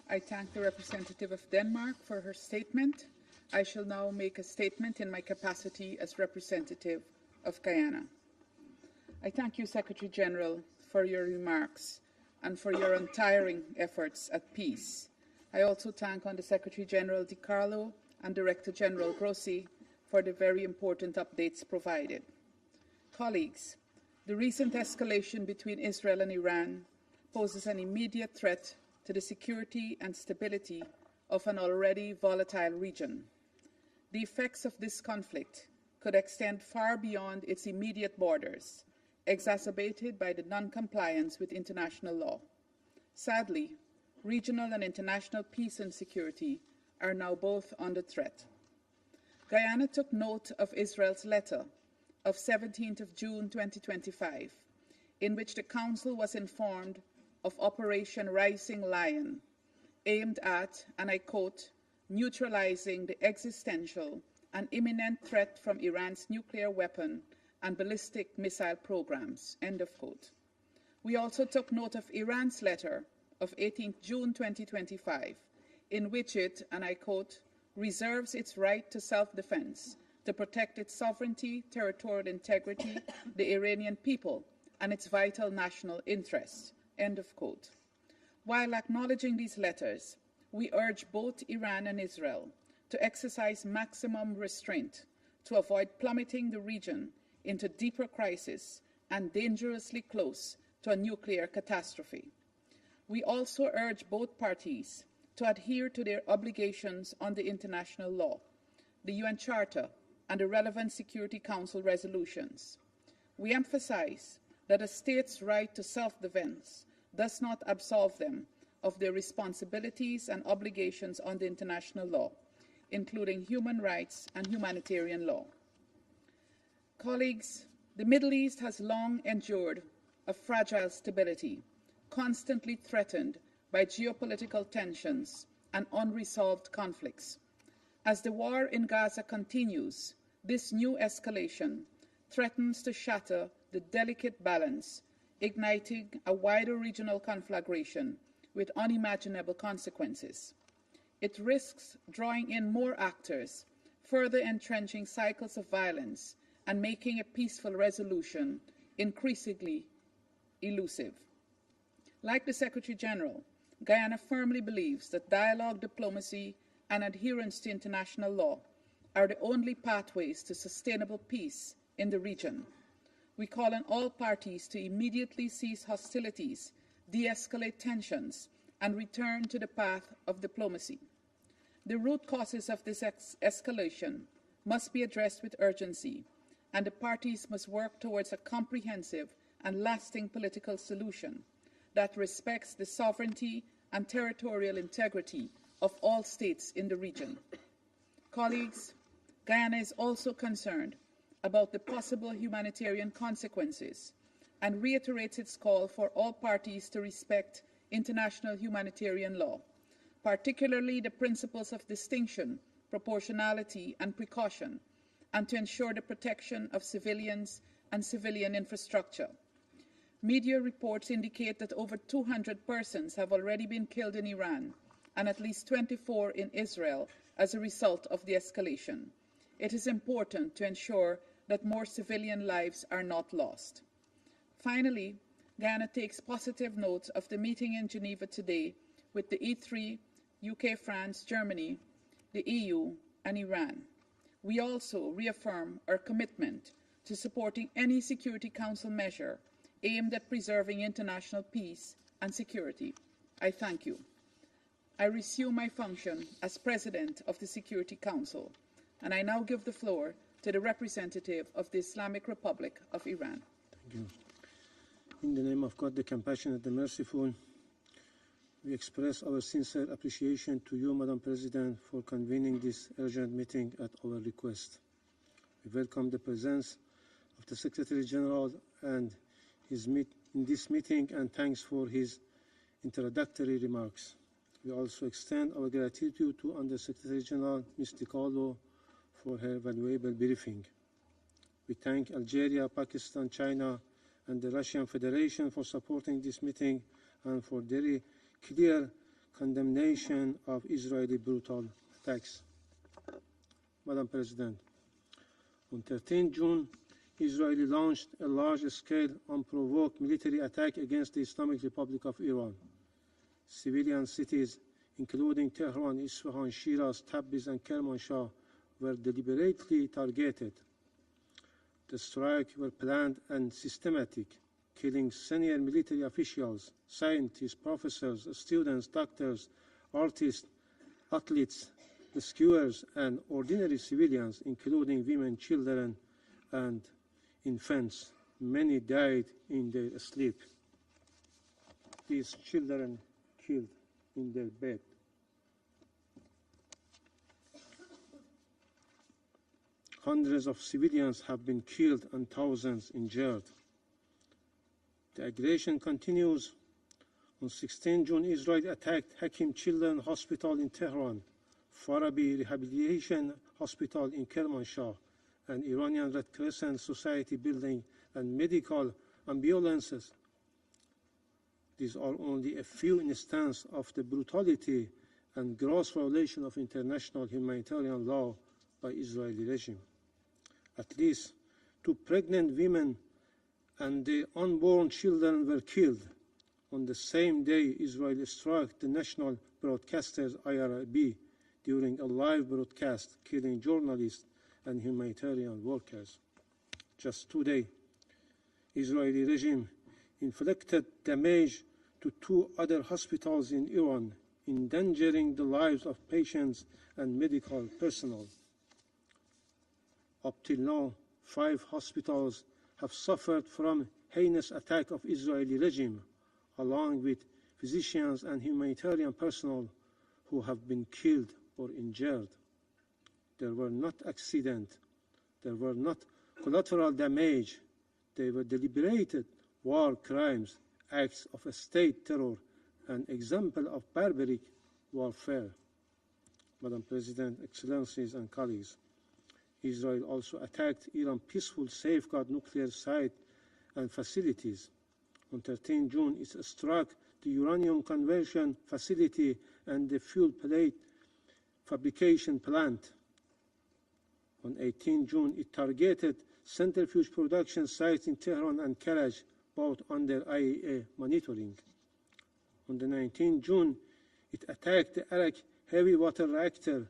I thank the representative of Denmark for her statement. I shall now make a statement in my capacity as representative of Guyana. I thank you, Secretary General, for your remarks and for your untiring efforts at peace. I also thank Under-Secretary General DiCarlo and Director General Grossi for the very important updates provided. Colleagues, the recent escalation between Israel and Iran poses an immediate threat to the security and stability of an already volatile region. The effects of this conflict could extend far beyond its immediate borders, exacerbated by the non-compliance with international law. Sadly, regional and international peace and security are now both under threat. Guyana took note of Israel's letter of 17th of June 2025, in which the Council was informed of Operation Rising Lion, aimed at, and I quote, neutralizing the existential and imminent threat from Iran's nuclear weapon and ballistic missile programs, end of quote. We also took note of Iran's letter of 18th June 2025, in which it, and I quote, reserves its right to self-defense, to protect its sovereignty, territorial integrity, the Iranian people, and its vital national interests, end of quote. While acknowledging these letters, we urge both Iran and Israel to exercise maximum restraint to avoid plummeting the region into deeper crisis and dangerously close to a nuclear catastrophe. We also urge both parties to adhere to their obligations under international law, the UN Charter, and the relevant Security Council resolutions. We emphasize that a state's right to self-defense does not absolve them of their responsibilities and obligations under international law, including human rights and humanitarian law. Colleagues, the Middle East has long endured a fragile stability, constantly threatened by geopolitical tensions and unresolved conflicts. As the war in Gaza continues, this new escalation threatens to shatter the delicate balance, igniting a wider regional conflagration with unimaginable consequences. It risks drawing in more actors, further entrenching cycles of violence, and making a peaceful resolution increasingly elusive. Like the Secretary General, Guyana firmly believes that dialogue, diplomacy, and adherence to international law are the only pathways to sustainable peace in the region. We call on all parties to immediately cease hostilities, de-escalate tensions, and return to the path of diplomacy. The root causes of this escalation must be addressed with urgency, and the parties must work towards a comprehensive and lasting political solution that respects the sovereignty and territorial integrity of all states in the region. Colleagues, Guyana is also concerned about the possible humanitarian consequences and reiterates its call for all parties to respect international humanitarian law, particularly the principles of distinction, proportionality, and precaution, and to ensure the protection of civilians and civilian infrastructure. Media reports indicate that over 200 persons have already been killed in Iran and at least 24 in Israel as a result of the escalation. It is important to ensure that more civilian lives are not lost. Finally, Guyana takes positive note of the meeting in Geneva today with the E3, UK, France, Germany, the EU, and Iran. We also reaffirm our commitment to supporting any Security Council measure aimed at preserving international peace and security. I thank you. I resume my function as President of the Security Council, and I now give the floor to the representative of the Islamic Republic of Iran. Thank you. In the name of God, the compassionate, the merciful, we express our sincere appreciation to you, Madam President, for convening this urgent meeting at our request. We welcome the presence of the Secretary General and in this meeting, and thanks for his introductory remarks. We also extend our gratitude to Under Secretary General Ms. DiCarlo for her valuable briefing. We thank Algeria, Pakistan, China, and the Russian Federation for supporting this meeting and for their clear condemnation of Israeli brutal attacks. Madam President, on 13 June, Israel launched a large-scale, unprovoked military attack against the Islamic Republic of Iran. Civilian cities, including Tehran, Isfahan, Shiraz, Tabriz, and Kermanshah, were deliberately targeted. The strikes were planned and systematic, killing senior military officials, scientists, professors, students, doctors, artists, athletes, rescuers, and ordinary civilians, including women, children, and infants. Many died in their sleep. These children killed in their bed. Hundreds of civilians have been killed and thousands injured. The aggression continues. On 16 June, Israel attacked Hakim Children's Hospital in Tehran, Farabi Rehabilitation Hospital in Kermanshah, and Iranian Red Crescent Society building and medical ambulances. These are only a few instances of the brutality and gross violation of international humanitarian law by Israeli regime. At least 2 pregnant women and their unborn children were killed. On the same day, Israel struck the national broadcasters IRIB during a live broadcast, killing journalists and humanitarian workers. Just today, Israeli regime inflicted damage to 2 other hospitals in Iran, endangering the lives of patients and medical personnel. Up till now, 5 hospitals have suffered from heinous attack of Israeli regime, along with physicians and humanitarian personnel who have been killed or injured. There were not accidents, there were not collateral damage, they were deliberated war crimes, acts of state terror, and example of barbaric warfare. Madam President, Excellencies and colleagues, Israel also attacked Iran's peaceful safeguard nuclear site and facilities. On 13 June, it struck the uranium conversion facility and the fuel plate fabrication plant. On 18 June, it targeted centrifuge production sites in Tehran and Karaj, both under IAEA monitoring. On the 19th June, it attacked the Arak heavy water reactor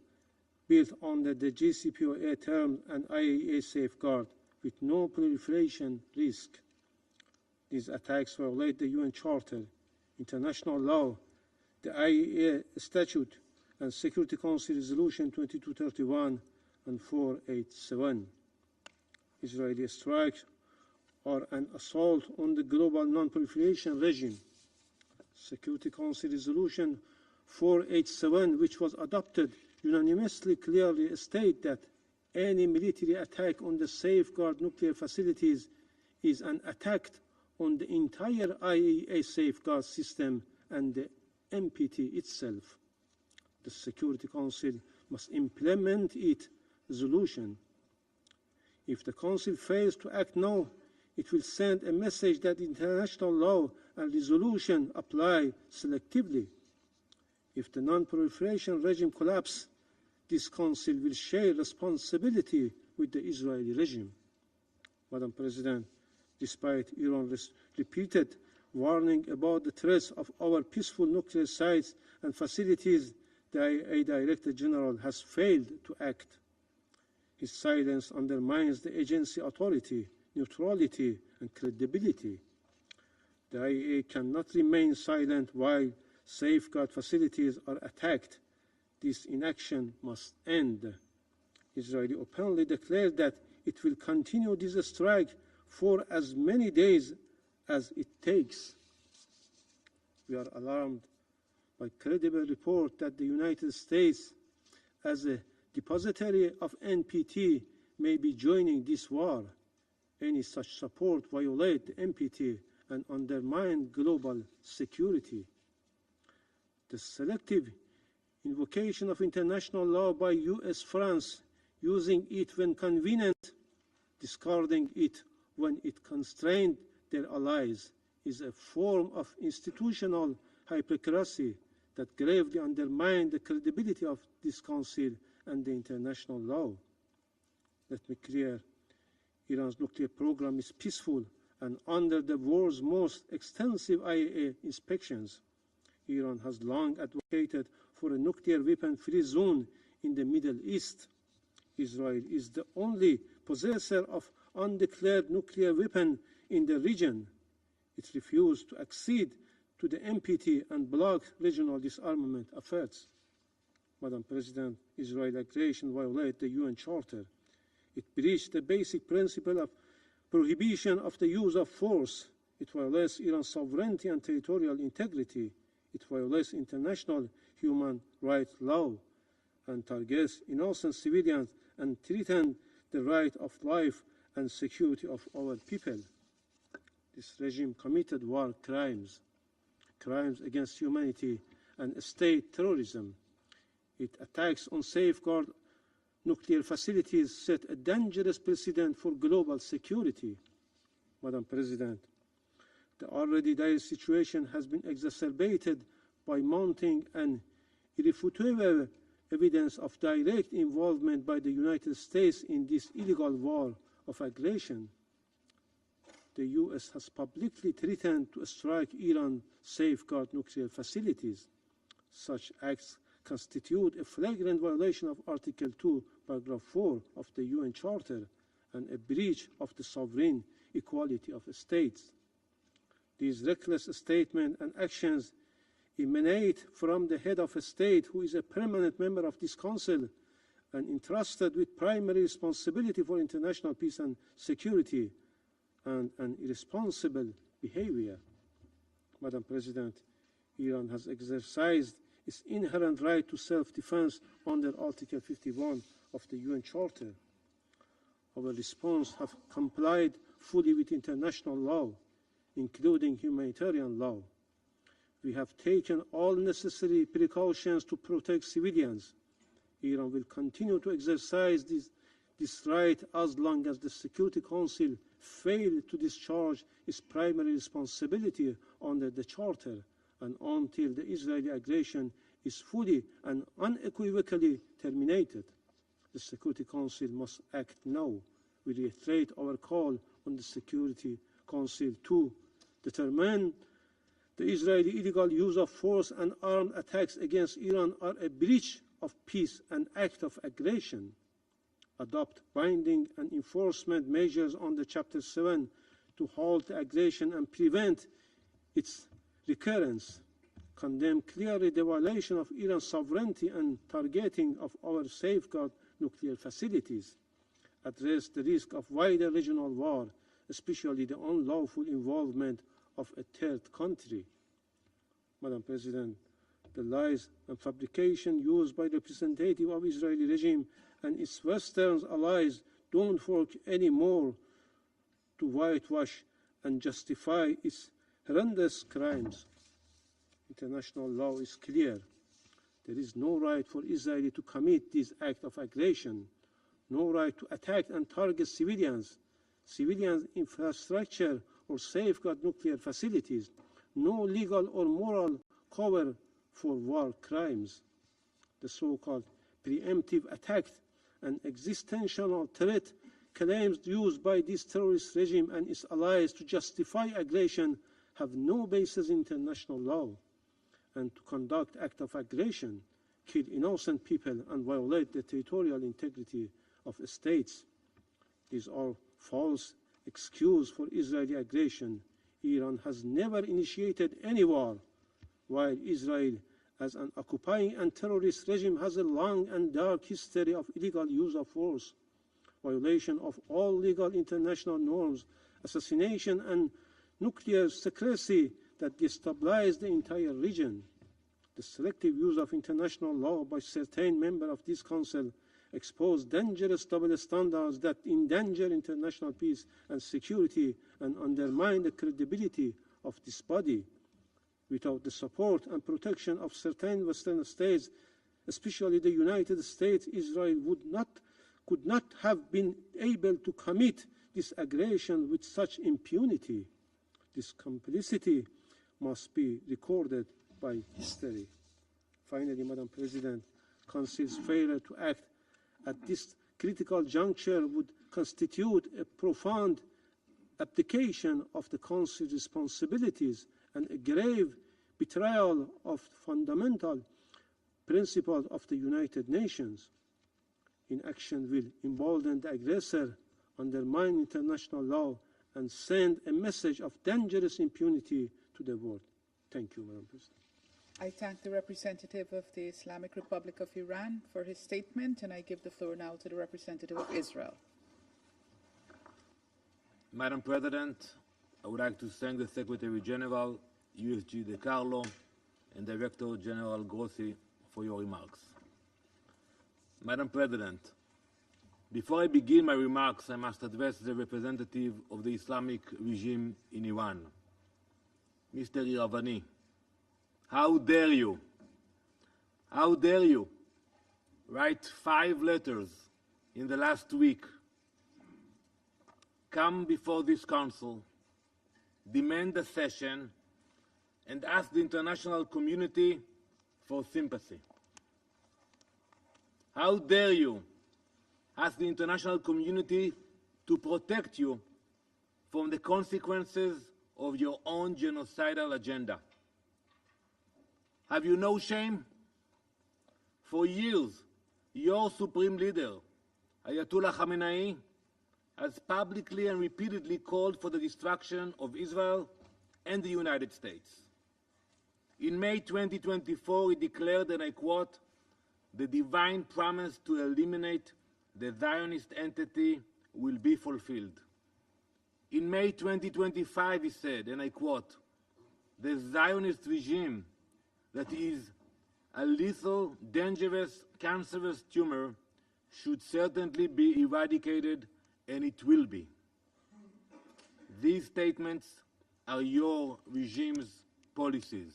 built under the JCPOA terms and IAEA safeguard with no proliferation risk. These attacks violate the UN Charter, international law, the IAEA Statute, and Security Council Resolution 2231 and 487. Israeli strikes are an assault on the global non-proliferation regime. Security Council Resolution 487, which was adopted unanimously, clearly states that any military attack on the safeguard nuclear facilities is an attack on the entire IAEA safeguard system and the NPT itself. The Security Council must implement its resolution. If the Council fails to act now, it will send a message that international law and resolution apply selectively. If the non-proliferation regime collapses, this Council will share responsibility with the Israeli regime. Madam President, despite Iran's repeated warning about the threats of our peaceful nuclear sites and facilities, the IAEA Director General has failed to act. His silence undermines the agency's authority, neutrality, and credibility. The IAEA cannot remain silent while safeguard facilities are attacked. This inaction must end. Israel openly declared that it will continue this strike for as many days as it takes. We are alarmed by credible report that the United States, as a depository of NPT, may be joining this war. Any such support violates the NPT and undermine global security. The selective invocation of international law by US, France, using it when convenient, discarding it when it constrained their allies, is a form of institutional hypocrisy that gravely undermines the credibility of this Council and the international law. Let me be clear, Iran's nuclear program is peaceful and under the world's most extensive IAEA inspections. Iran has long advocated for a nuclear weapon-free zone in the Middle East. Israel is the only possessor of undeclared nuclear weapon in the region. It refused to accede to the NPT and block regional disarmament efforts. Madam President, Israeli aggression violates the UN Charter. It breached the basic principle of prohibition of the use of force. It violates Iran's sovereignty and territorial integrity. It violates international human rights law and targets innocent civilians and threatens the right of life and security of our people. This regime committed war crimes, crimes against humanity and state terrorism. It attacks on safeguard nuclear facilities, set a dangerous precedent for global security. Madam President, the already dire situation has been exacerbated by mounting and irrefutable evidence of direct involvement by the United States in this illegal war of aggression. The US has publicly threatened to strike Iran's safeguard nuclear facilities. Such acts constitute a flagrant violation of Article 2, Paragraph 4 of the UN Charter and a breach of the sovereign equality of states. These reckless statements and actions emanate from the head of a state who is a permanent member of this Council and entrusted with primary responsibility for international peace and security, and an irresponsible behavior. Madam President, Iran has exercised its inherent right to self-defense under Article 51 of the UN Charter. Our response has complied fully with international law, including humanitarian law. We have taken all necessary precautions to protect civilians. Iran will continue to exercise this right as long as the Security Council fails to discharge its primary responsibility under the Charter and until the Israeli aggression is fully and unequivocally terminated. The Security Council must act now. We reiterate our call on the Security Council to determine the Israeli illegal use of force and armed attacks against Iran are a breach of peace and act of aggression. Adopt binding and enforcement measures under Chapter 7 to halt the aggression and prevent its recurrence. Condemn clearly the violation of Iran's sovereignty and targeting of our safeguard nuclear facilities. Address the risk of wider regional war, especially the unlawful involvement of a third country. Madam President, the lies and fabrication used by representatives of Israeli regime and its Western allies don't work anymore to whitewash and justify its horrendous crimes. International law is clear. There is no right for Israel to commit this act of aggression, no right to attack and target civilian infrastructure or safeguard nuclear facilities, no legal or moral cover for war crimes. The so-called preemptive attack and existential threat claims used by this terrorist regime and its allies to justify aggression have no basis in international law, and to conduct acts of aggression, kill innocent people and violate the territorial integrity of states. These are false excuses for Israeli aggression. Iran has never initiated any war, while Israel, as an occupying and terrorist regime, has a long and dark history of illegal use of force, violation of all legal international norms, assassination, and nuclear secrecy that destabilized the entire region. The selective use of international law by certain members of this Council expose dangerous double standards that endanger international peace and security and undermine the credibility of this body. Without the support and protection of certain Western states, especially the United States, Israel could not have been able to commit this aggression with such impunity. This complicity must be recorded by history. Finally, Madam President, Council's failure to act at this critical juncture would constitute a profound abdication of the Council's responsibilities and a grave betrayal of fundamental principles of the United Nations. Inaction will embolden the aggressor, undermine international law, and send a message of dangerous impunity to the world. Thank you, Madam President. I thank the representative of the Islamic Republic of Iran for his statement, and I give the floor now to the representative of Israel. Madam President, I would like to thank the Secretary General, USG De Carlo, and Director General Grossi for your remarks. Madam President, before I begin my remarks, I must address the representative of the Islamic regime in Iran. Mr. Iravani, how dare you? How dare you write 5 letters in the last week, come before this Council, demand a session, and ask the international community for sympathy? How dare you ask the international community to protect you from the consequences of your own genocidal agenda? Have you no shame? For years, your supreme leader, Ayatollah Khamenei, has publicly and repeatedly called for the destruction of Israel and the United States. In May 2024, he declared, and I quote, "The divine promise to eliminate the Zionist entity will be fulfilled." In May 2025, he said, and I quote, "The Zionist regime that is a lethal, dangerous, cancerous tumor should certainly be eradicated, and it will be." These statements are your regime's policies.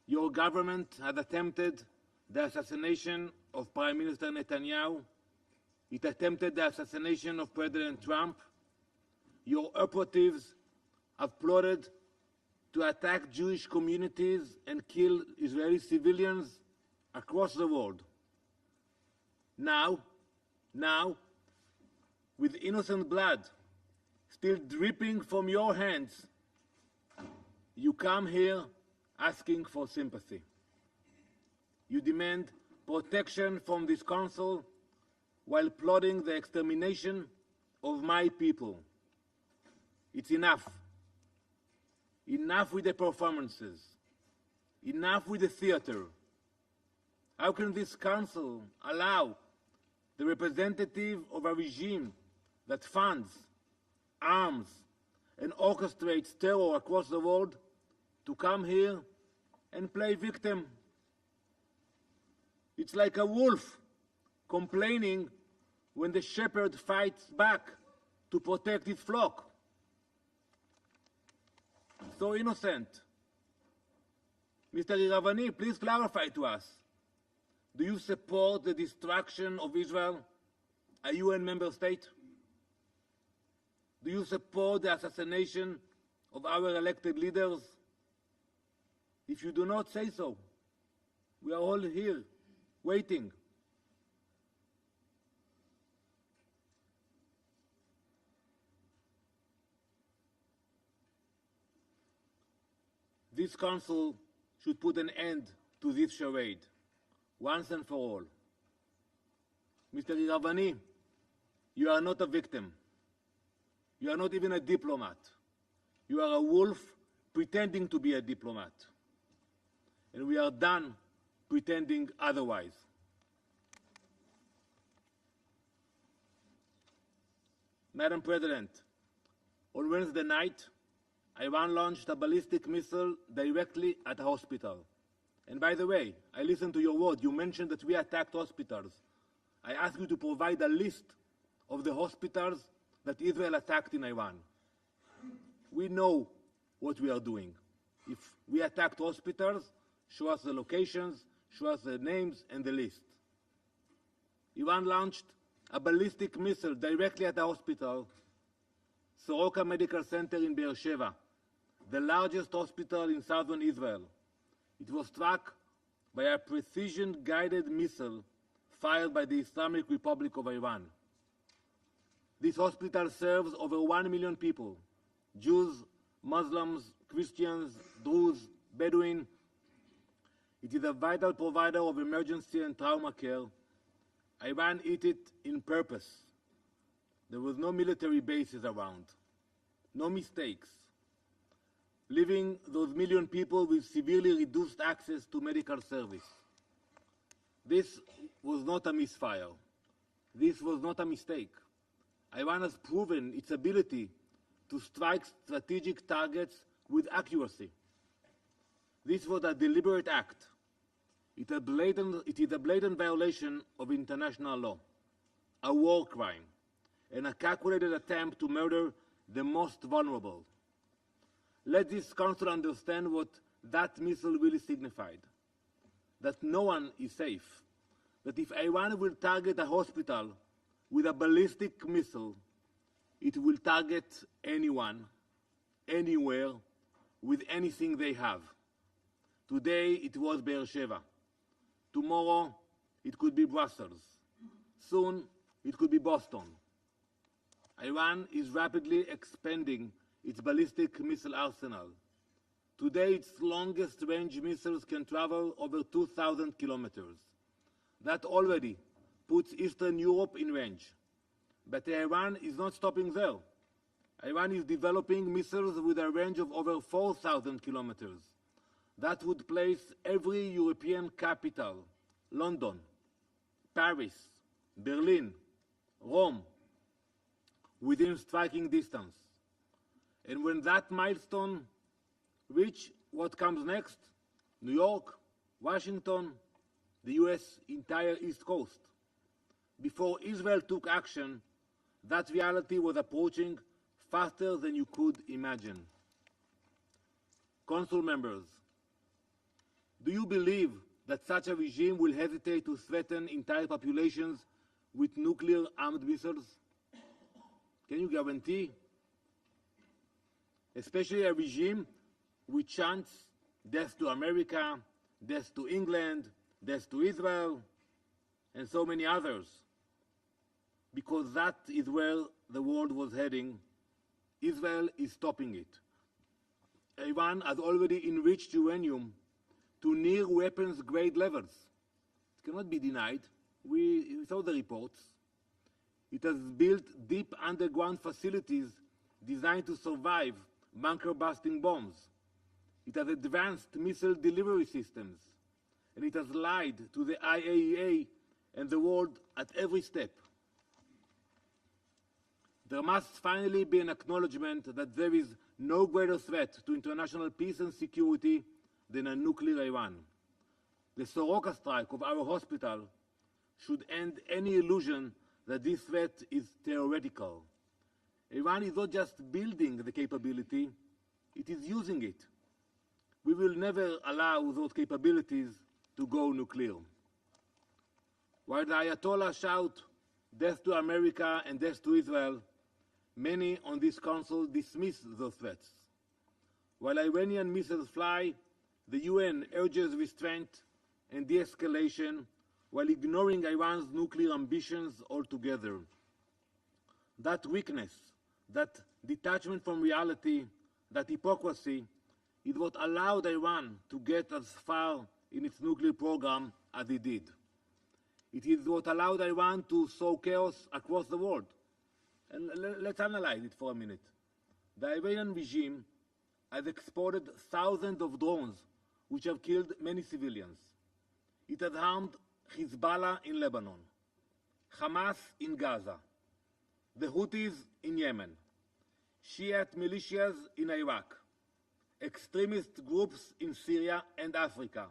Your government has attempted the assassination of Prime Minister Netanyahu. It attempted the assassination of President Trump. Your operatives have plotted to attack Jewish communities and kill Israeli civilians across the world. Now, with innocent blood still dripping from your hands, you come here asking for sympathy. You demand protection from this Council while plotting the extermination of my people. It's enough. Enough with the performances. Enough with the theater. How can this Council allow the representative of a regime that funds, arms, and orchestrates terror across the world to come here and play victim? It's like a wolf complaining when the shepherd fights back to protect his flock. So innocent. Mr. Iravani, please clarify to us. Do you support the destruction of Israel, a UN member state? Do you support the assassination of our elected leaders? If you do not, say so. We are all here, waiting. This Council should put an end to this charade, once and for all. Mr. Iravani, you are not a victim. You are not even a diplomat. You are a wolf pretending to be a diplomat. And we are done pretending otherwise. Madam President, on Wednesday night, Iran launched a ballistic missile directly at a hospital. And by the way, I listened to your word. You mentioned that we attacked hospitals. I ask you to provide a list of the hospitals that Israel attacked in Iran. We know what we are doing. If we attacked hospitals, show us the locations, show us the names and the list. Iran launched a ballistic missile directly at the hospital, Soroka Medical Center in Beersheba, the largest hospital in southern Israel. It was struck by a precision-guided missile fired by the Islamic Republic of Iran. This hospital serves over 1 million people, Jews, Muslims, Christians, Druze, Bedouin. It is a vital provider of emergency and trauma care. Iran hit it in purpose. There was no military bases around, no mistakes, leaving those million people with severely reduced access to medical service. This was not a misfire. This was not a mistake. Iran has proven its ability to strike strategic targets with accuracy. This was a deliberate act. It is a blatant violation of international law, a war crime, and a calculated attempt to murder the most vulnerable. Let this Council understand what that missile really signified. That no one is safe. That if Iran will target a hospital with a ballistic missile, it will target anyone, anywhere, with anything they have. Today it was Beersheba. Tomorrow it could be Brussels. Soon it could be Boston. Iran is rapidly expanding its ballistic missile arsenal. Today its longest range missiles can travel over 2,000 kilometers. That already puts Eastern Europe in range. But Iran is not stopping there. Iran is developing missiles with a range of over 4,000 kilometers. That would place every European capital, London, Paris, Berlin, Rome, within striking distance. And when that milestone reaches, what comes next? New York, Washington, the US entire East Coast. Before Israel took action, that reality was approaching faster than you could imagine. Council members, do you believe that such a regime will hesitate to threaten entire populations with nuclear-armed missiles? Can you guarantee? Especially a regime which chants death to America, death to England, death to Israel, and so many others. Because that is where the world was heading. Israel is stopping it. Iran has already enriched uranium to near weapons-grade levels. It cannot be denied. We saw the reports. It has built deep underground facilities designed to survive bunker-busting bombs. It has advanced missile delivery systems. And it has lied to the IAEA and the world at every step. There must finally be an acknowledgement that there is no greater threat to international peace and security than a nuclear Iran. The Soroka strike of our hospital should end any illusion that this threat is theoretical. Iran is not just building the capability, it is using it. We will never allow those capabilities to go nuclear. While the Ayatollah shout death to America and death to Israel, many on this council dismiss those threats. While Iranian missiles fly, the UN urges restraint and de-escalation while ignoring Iran's nuclear ambitions altogether. That weakness, that detachment from reality, that hypocrisy is what allowed Iran to get as far in its nuclear program as it did. It is what allowed Iran to sow chaos across the world. And let's analyze it for a minute. The Iranian regime has exported thousands of drones which have killed many civilians. It has harmed Hezbollah in Lebanon, Hamas in Gaza, the Houthis in Yemen, Shiite militias in Iraq, extremist groups in Syria and Africa,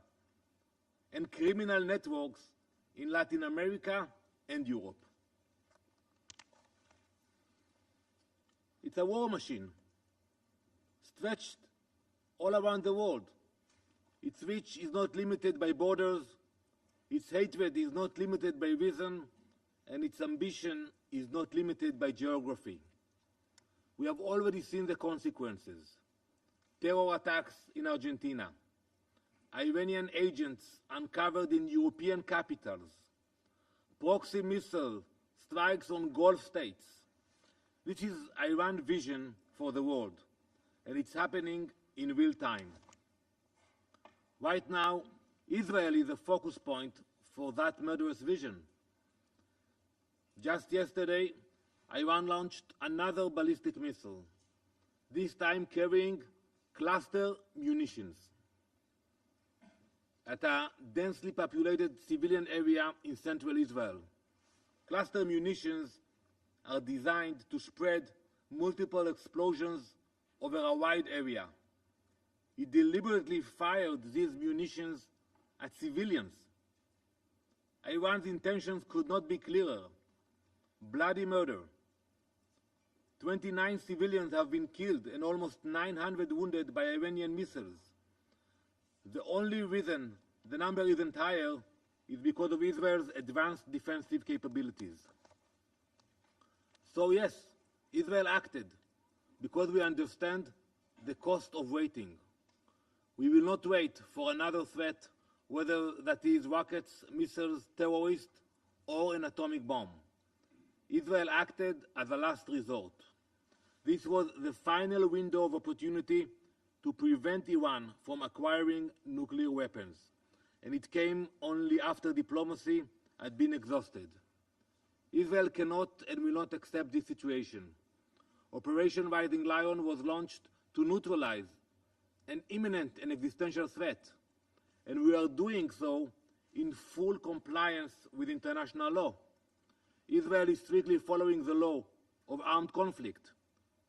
and criminal networks in Latin America and Europe. It's a war machine, stretched all around the world. Its reach is not limited by borders, its hatred is not limited by reason, and its ambition is not limited by geography. We have already seen the consequences. Terror attacks in Argentina, Iranian agents uncovered in European capitals, proxy missile strikes on Gulf states. This is Iran's vision for the world, and it's happening in real time. Right now, Israel is a focus point for that murderous vision. Just yesterday, Iran launched another ballistic missile, this time carrying cluster munitions at a densely populated civilian area in central Israel. Cluster munitions are designed to spread multiple explosions over a wide area. It deliberately fired these munitions at civilians. Iran's intentions could not be clearer. Bloody murder. 29 civilians have been killed and almost 900 wounded by Iranian missiles. The only reason the number isn't higher is because of Israel's advanced defensive capabilities. So yes, Israel acted because we understand the cost of waiting. We will not wait for another threat, whether that is rockets, missiles, terrorists, or an atomic bomb. Israel acted as a last resort. This was the final window of opportunity to prevent Iran from acquiring nuclear weapons, and it came only after diplomacy had been exhausted. Israel cannot and will not accept this situation. Operation Rising Lion was launched to neutralize an imminent and existential threat, and we are doing so in full compliance with international law. Israel is strictly following the law of armed conflict,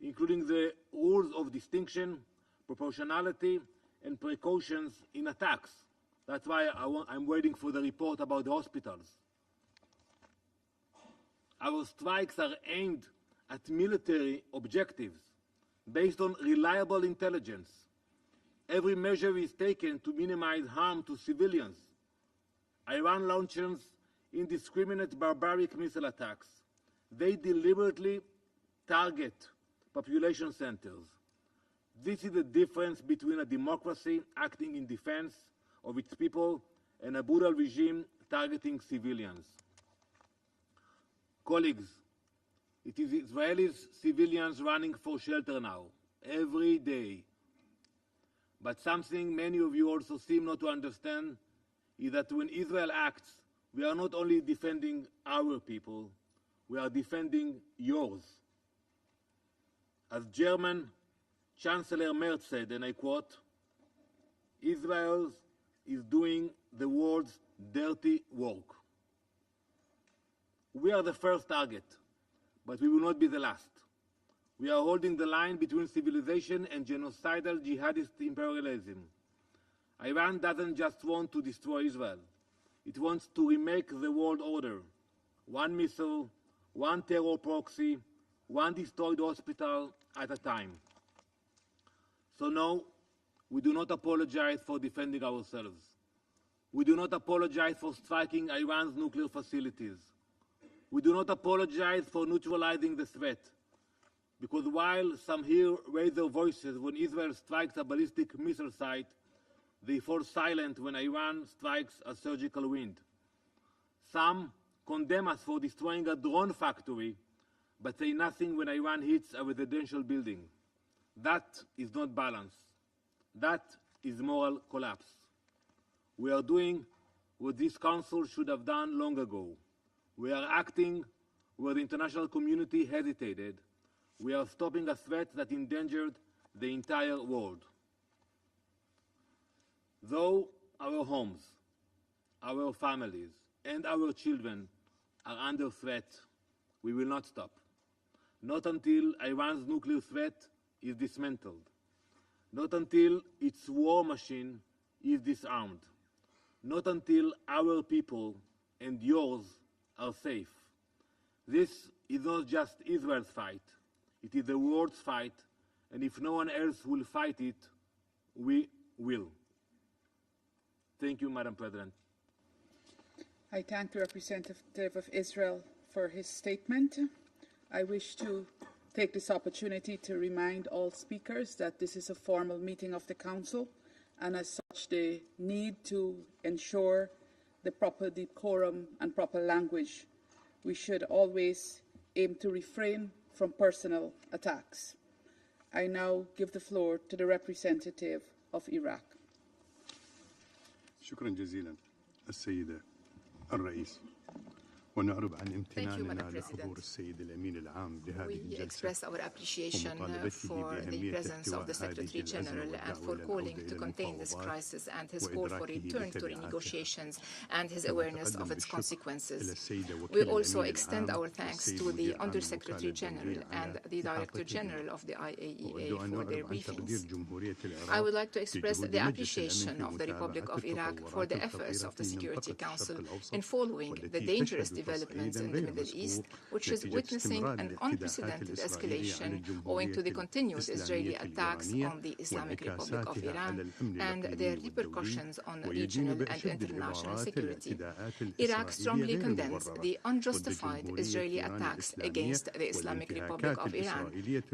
including the rules of distinction, proportionality, and precautions in attacks. That's why I'm waiting for the report about the hospitals. Our strikes are aimed at military objectives based on reliable intelligence. Every measure is taken to minimize harm to civilians. Iran launches indiscriminate barbaric missile attacks. They deliberately target population centers. This is the difference between a democracy acting in defense of its people and a brutal regime targeting civilians. Colleagues, it is Israeli civilians running for shelter now, every day. But something many of you also seem not to understand is that when Israel acts, we are not only defending our people, we are defending yours. As German Chancellor Merz said, and I quote, Israel is doing the world's dirty work. We are the first target, but we will not be the last. We are holding the line between civilization and genocidal jihadist imperialism. Iran doesn't just want to destroy Israel. It wants to remake the world order. One missile, one terror proxy, one destroyed hospital at a time. So no, we do not apologize for defending ourselves. We do not apologize for striking Iran's nuclear facilities. We do not apologize for neutralizing the threat, because while some here raise their voices when Israel strikes a ballistic missile site, they fall silent when Iran strikes a surgical wind. Some condemn us for destroying a drone factory, but say nothing when Iran hits a residential building. That is not balance. That is moral collapse. We are doing what this Council should have done long ago. We are acting where the international community hesitated. We are stopping a threat that endangered the entire world. Though our homes, our families, and our children are under threat, we will not stop. Not until Iran's nuclear threat is dismantled. Not until its war machine is disarmed. Not until our people and yours are safe. This is not just Israel's fight. It is the world's fight, and if no one else will fight it, we will. Thank you, Madam President. I thank the representative of Israel for his statement. I wish to take this opportunity to remind all speakers that this is a formal meeting of the Council, and as such they need to ensure the proper decorum and proper language. We should always aim to refrain from personal attacks. I now give the floor to the representative of Iraq. شكرا جزيلا السيدة الرئيس ونعرب عن امتناننا لحضور السيد الأمين العام لهذه We الجلسة express our appreciation for the presence of the Secretary General and for calling to contain this crisis and his call for return to renegotiations and his awareness of its consequences. We also extend our thanks to the Undersecretary General and the Director General of the IAEA for their briefings. I would like to express the appreciation of the Republic of Iraq for the efforts of the Security Council in following the dangerous developments in the Middle East, which is witnessing an unprecedented escalation owing to the continued Israeli attacks on the Islamic Republic of Iran and their repercussions on regional and international security. Iraq strongly condemns the unjustified Israeli attacks against the Islamic Republic of Iran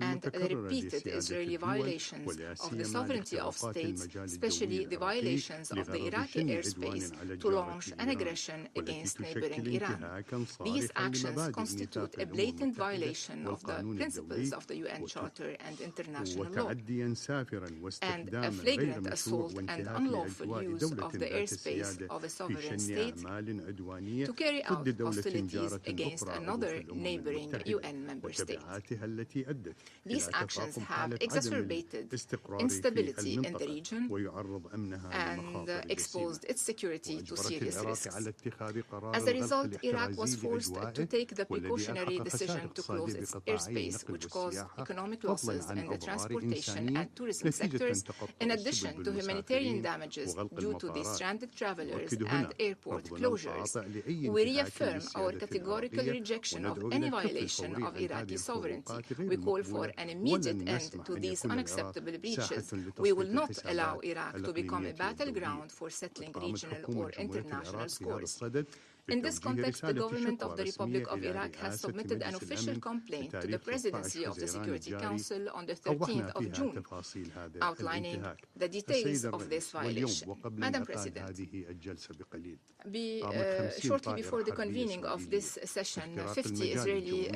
and the repeated Israeli violations of the sovereignty of states, especially the violations of the Iraqi airspace to launch an aggression against neighboring Iran. These actions constitute a blatant violation of the principles of the UN Charter and international law, and a flagrant assault and unlawful use of the airspace of a sovereign state to carry out hostilities against another neighboring UN member state. These actions have exacerbated instability in the region and exposed its security to serious risks. As a result, Iraq was forced to take the precautionary decision to close its airspace, which caused economic losses in the transportation and tourism sectors, in addition to humanitarian damages due to the stranded travelers and airport closures. We reaffirm our categorical rejection of any violation of Iraqi sovereignty. We call for an immediate end to these unacceptable breaches. We will not allow Iraq to become a battleground for settling regional or international scores. In this context, the government of the Republic of Iraq has submitted an official complaint to the Presidency of the Security Council on the 13th of June, outlining the details of this violation. Madam President, shortly before the convening of this session, 50 Israeli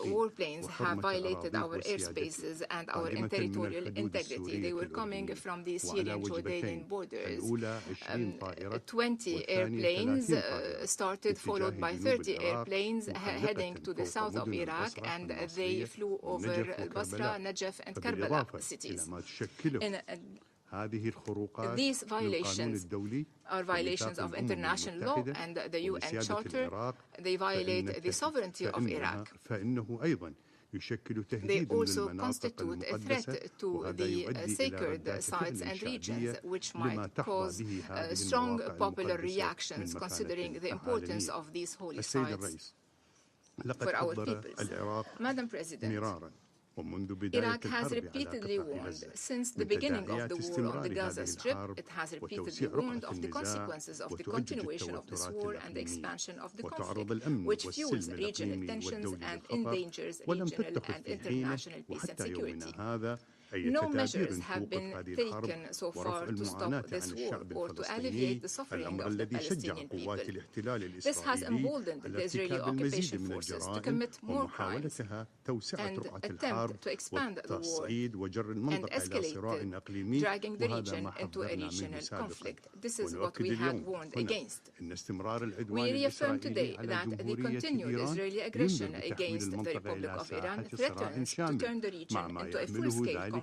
warplanes have violated our airspaces and our territorial integrity. They were coming from the Syrian-Jordanian borders. 20 airplanes started, followed by 30 airplanes heading to the south of Iraq, and they flew over Basra, Najaf, and Karbala cities. These violations are violations of international law and the UN Charter. They violate the sovereignty of Iraq. They also constitute a threat to the sacred sites and regions, which might cause strong popular reactions considering the importance of these holy sites for our peoples. Madam President, Iraq has repeatedly warned since the beginning of the war on the Gaza Strip. It has repeatedly warned of the consequences of the continuation of this war and the expansion of the conflict, which fuels regional tensions and endangers regional and international peace and security. No measures have been taken so far to stop this war or to alleviate the suffering of the Palestinian people. This has emboldened the Israeli occupation forces to commit more crimes and attempt to expand the war and escalate it, dragging the region into a regional conflict. This is what we had warned against. We reaffirm today that the continued Israeli aggression against the Republic of Iran threatens to turn the region into a full-scale conflict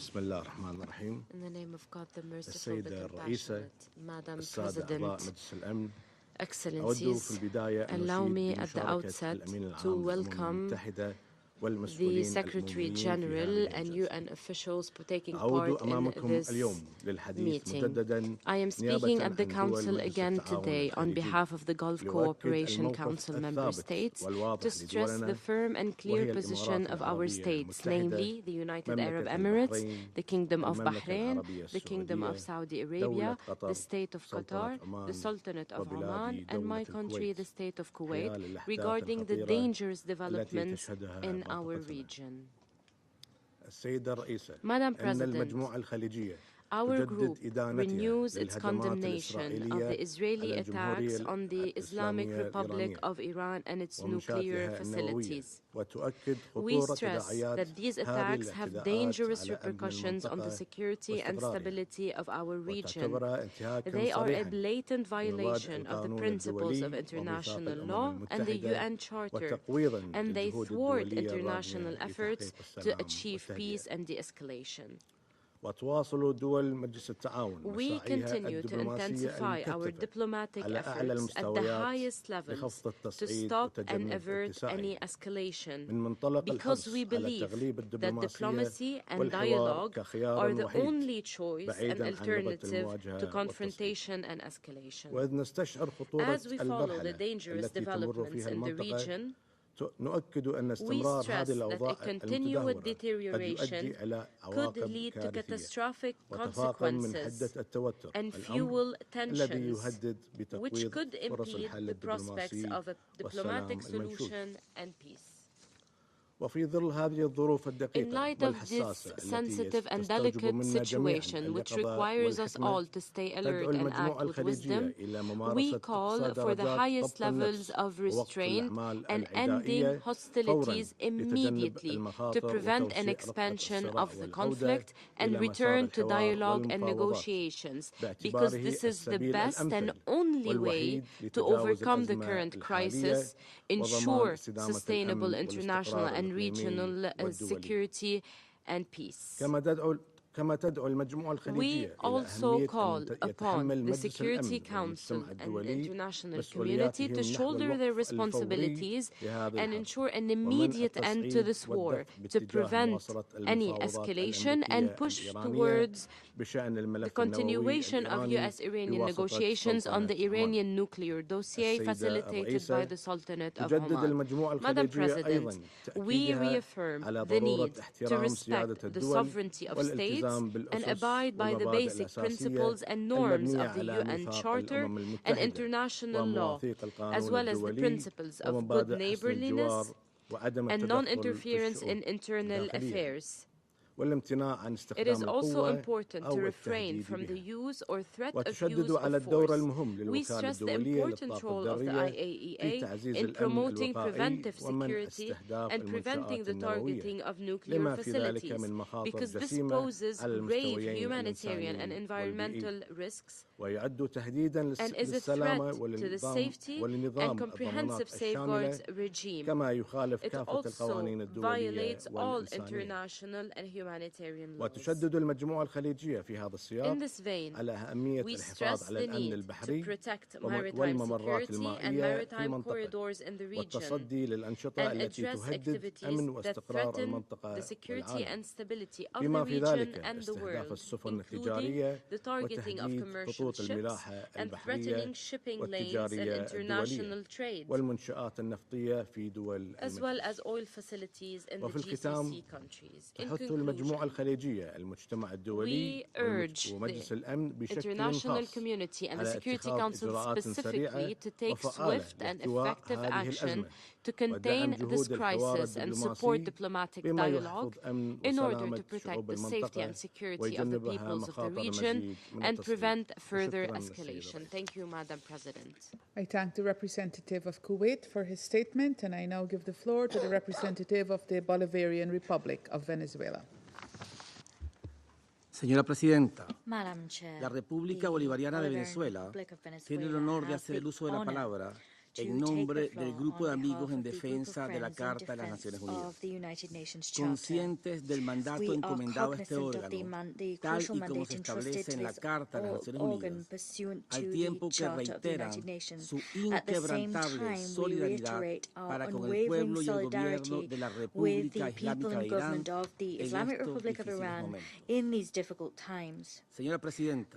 بسم الله الرحمن الرحيم. In the name of God, the merciful, the السيدة الرئيسة، compassionate, Madam السادة أعضاء President, مجلس الأمن، أود Excellencies, في البداية أن allow me نشيد at the بمشاركة outset الأمين to العام للأمم welcome المتحدة the Secretary General and UN officials for taking part in this meeting. I am speaking at the Council again today on behalf of the Gulf Cooperation Council member states to stress the firm and clear position of our states, namely the United Arab Emirates, the Kingdom of Bahrain, the Kingdom of Saudi Arabia, the State of Qatar, the Sultanate of Oman, and my country, the State of Kuwait, regarding the dangerous developments in our region. Madam President, our group renews its condemnation of the Israeli attacks on the Islamic Republic of Iran and its nuclear facilities. We stress that these attacks have dangerous repercussions on the security and stability of our region. They are a blatant violation of the principles of international law and the UN Charter, and they thwart international efforts to achieve peace and de-escalation. We continue to intensify our diplomatic efforts at the highest levels to stop and avert any escalation, because we believe that diplomacy and dialogue are the only choice and alternative to confrontation and escalation. As we follow the dangerous developments in the region, we stress that a continued deterioration could lead to catastrophic consequences and fuel tensions, which could impede the prospects of a diplomatic solution and peace. In light of this sensitive and delicate situation, which requires us all to stay alert and act with wisdom, we call for the highest levels of restraint and ending hostilities immediately to prevent an expansion of the conflict and return to dialogue and negotiations, because this is the best and only way to overcome the current crisis, ensure sustainable international and regional security and peace. We also call upon the Security Council and the international community to shoulder their responsibilities and ensure an immediate end to this war, to prevent any escalation and push towards the continuation of U.S.-Iranian negotiations on the Iranian nuclear dossier facilitated by the Sultanate of Oman. Madam President, we reaffirm the need to respect the sovereignty of states and abide by the basic principles and norms of the UN Charter and international law, as well as the principles of good neighborliness and non-interference in internal affairs. It is also important to refrain from the use or threat of use of force. We stress the important role of the IAEA in promoting preventive security and preventing the targeting of nuclear facilities, because this poses grave humanitarian and environmental risks and is a threat to the safety and comprehensive safeguards regime. It also violates all international and humanitarian laws. In this vein, we stress the need to protect maritime security and maritime corridors in the region and address activities that threaten the security and stability of the region and the world, including the targeting of commercial ships and threatening shipping lanes and international trade, as well as oil facilities in the GCC countries. In conclusion, we urge the international community and the Security Council specifically to take swift and effective action to contain this crisis and support diplomatic dialogue in order to protect the safety and security of the peoples of the region and prevent further escalation. Thank you, Madam President. I thank the representative of Kuwait for his statement, and I now give the floor to the representative of the Bolivarian Republic of Venezuela. Señora Presidenta, Madam Chair, la República Bolivariana de Venezuela tiene el honor de hacer el uso de la palabra en nombre del Grupo de Amigos en Defensa de la Carta de las Naciones Unidas, conscientes del mandato encomendado a este órgano, tal y como se establece en la Carta de las Naciones Unidas, al tiempo que reiteran su inquebrantable solidaridad para con el pueblo y el gobierno de la República Islámica de Irán en estos difíciles momentos. Señora Presidenta,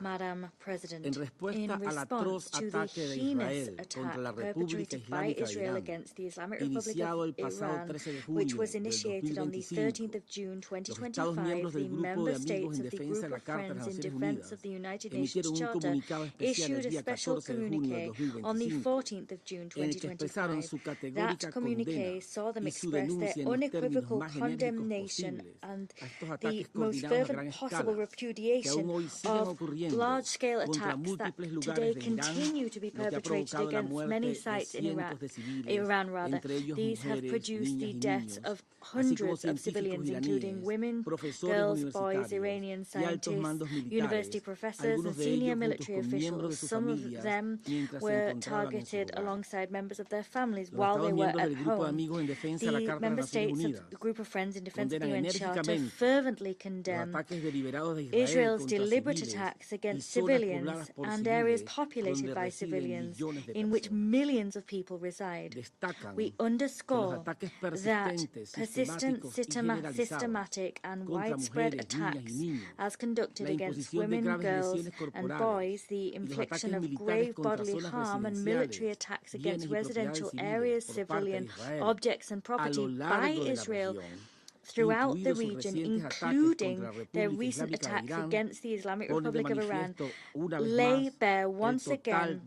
en respuesta al atroz ataque de Israel contra la República Islámica de Irán, iniciado el pasado 13 de junio del 2025, los Estados miembros del Grupo de Amigos en Defensa de la Carta de las Naciones Unidas emitieron un comunicado especial el día 14 de junio del 2025, en el que expresaron su categórica condena y su denuncia en los términos más genéricos posibles a estos ataques coordinados a gran escala que aún hoy siguen ocurriendo contra múltiples lugares de Irán, lo que ha provocado la muerte de cientos de civiles, entre ellos mujeres, niñas y niños, así como científicos iraníes, profesores universitarios y altos mandos militares, algunos de ellos juntos con miembros de sus familias mientras se encontraban en su hogar. Los Estados miembros del Grupo de Amigos en Defensa de la Carta de las Naciones Unidas condenan enérgicamente los ataques deliberados de Israel contra civiles y zonas pobladas por civiles donde residen millones de personas. Destacan que los ataques persistentes, systematic and widespread attacks as conducted against women, girls and boys, the infliction of grave bodily harm and military attacks against residential areas, civilian objects and property by Israel throughout the region, including their recent attacks against the Islamic Republic of Iran, lay bare once again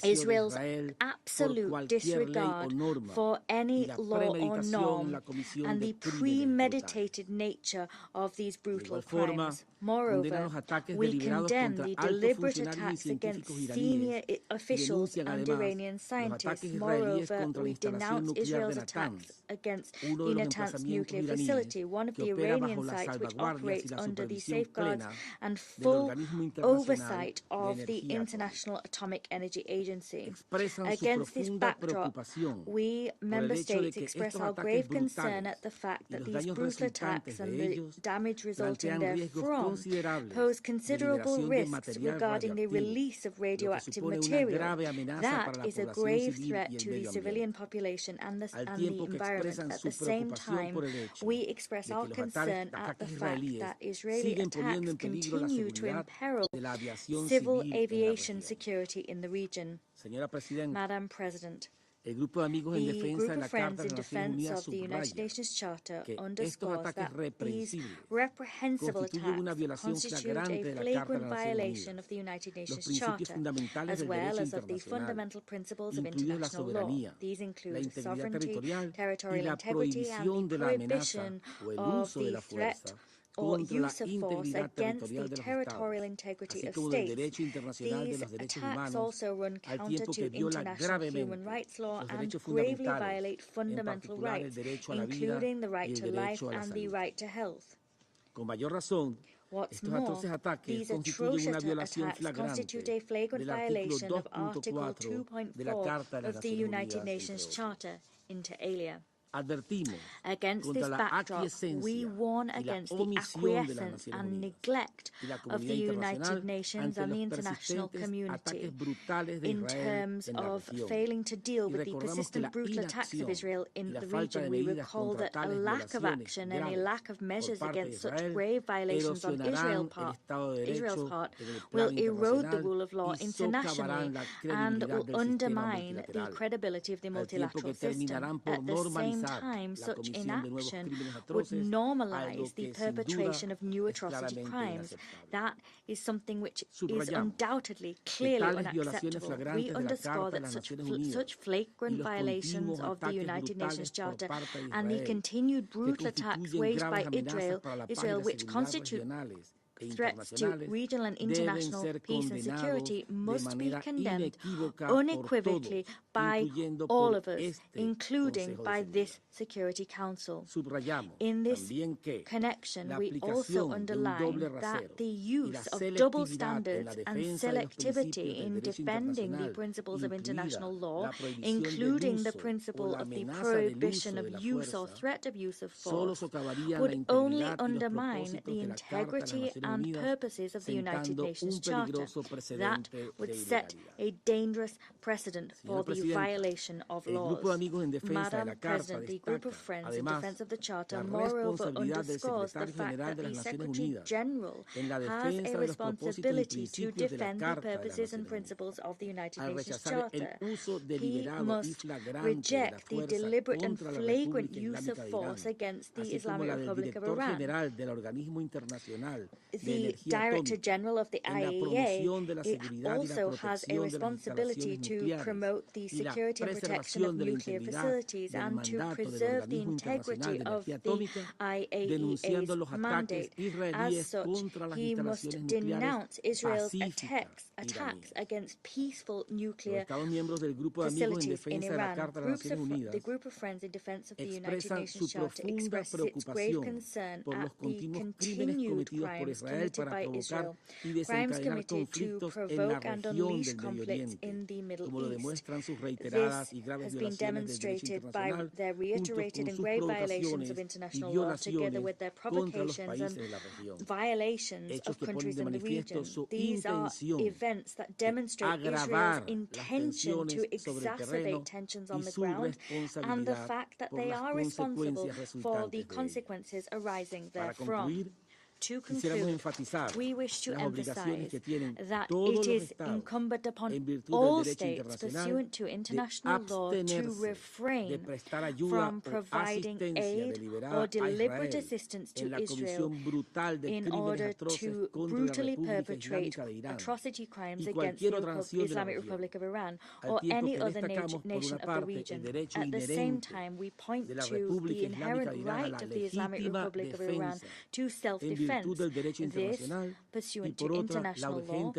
Israel's absolute disregard for any law or norm and the premeditated nature of these brutal crimes. Moreover, we condemn the deliberate attacks against senior officials and Iranian scientists. Moreover, we denounce Israel's attacks against the Natanz nuclear facility, one of the Iranian sites which operates under the safeguards and full oversight of the International Atomic Energy Agency. Against this backdrop, we member states express our grave concern at the fact that these brutal attacks and the damage resulting therefrom pose considerable risks regarding the release of radioactive material. That is a grave threat to the civilian population and the environment. At the same time, we express our concern at the fact that Israeli attacks continue to imperil civil aviation security in the region. Madam President, el Grupo de Amigos en Defensa de la Carta de las Naciones Unidas subraya que estos ataques reprensibles constituyen una violación flagrante de la Carta de las Naciones Unidas, los principios fundamentales del derecho internacional, incluidos la soberanía, la integridad territorial y la prohibición de la amenaza o el uso de la fuerza contra la integridad territorial de los Estados, así como del derecho internacional de los derechos humanos, al tiempo que viola gravemente los derechos fundamentales, en particular el derecho a la vida y el derecho a la salud. Con mayor razón, estos atroces ataques constituyen una violación flagrante del artículo 2.4 de la Carta de las Naciones Unidas. Advertimos contra la aquiescencia y la omisión de las Naciones Unidas y la comunidad internacional ante los persistentes ataques brutales de Israel en la región. Y recordamos que la inacción y la falta de medidas contra tales violaciones graves por parte de Israel erosionarán el Estado de Derecho en el plano internacional y socavarán la credibilidad del sistema multilateral, al tiempo que terminarán por normalizar such inaction would normalize the perpetration of new atrocity crimes. That is something which is undoubtedly clearly unacceptable. We underscore that such flagrant violations of the United Nations Charter and the continued brutal attacks waged by Israel which constitute threats to regional and international peace and security must be condemned unequivocally by all of us, including by this Security Council. In this connection, we also underline that the use of double standards and selectivity in defending the principles of international law, including the principle of the prohibition of use or threat of use of force, would only undermine the integrity and purposes of the United Nations Charter. That would set a dangerous precedent for the violation of laws. Madam President, the Group of Friends in Defense of the Charter moreover underscores the fact that the Secretary General has a responsibility to defend the purposes and principles of the United Nations Charter. He must reject the deliberate and flagrant use of force against the Islamic Republic of Iran. The Director General of the IAEA also has a responsibility to promote the security and protection of nuclear facilities and to preserve the integrity of the IAEA's mandate. As such, he must denounce Israel's attacks against peaceful nuclear facilities in Iran. The Group of Friends in Defense of the United Nations Charter expresses its grave concern at the continued crimes committed by Israel, crimes committed to provoke and unleash conflicts in the Middle East. This has been demonstrated by their reiterated and grave violations of international law, together with their provocations and violations of countries in the region. These are events that demonstrate Israel's intention to exacerbate tensions on the ground and the fact that they are responsible for the consequences arising therefrom. To conclude, we wish to emphasize that it is incumbent upon all states pursuant to international law to refrain from providing aid or deliberate assistance to Israel in order to brutally perpetrate atrocity crimes against the Islamic Republic of Iran or any other nation of the region. At the same time, we point to the inherent right of the Islamic Republic of Iran to self-defense. This pursuant to international law,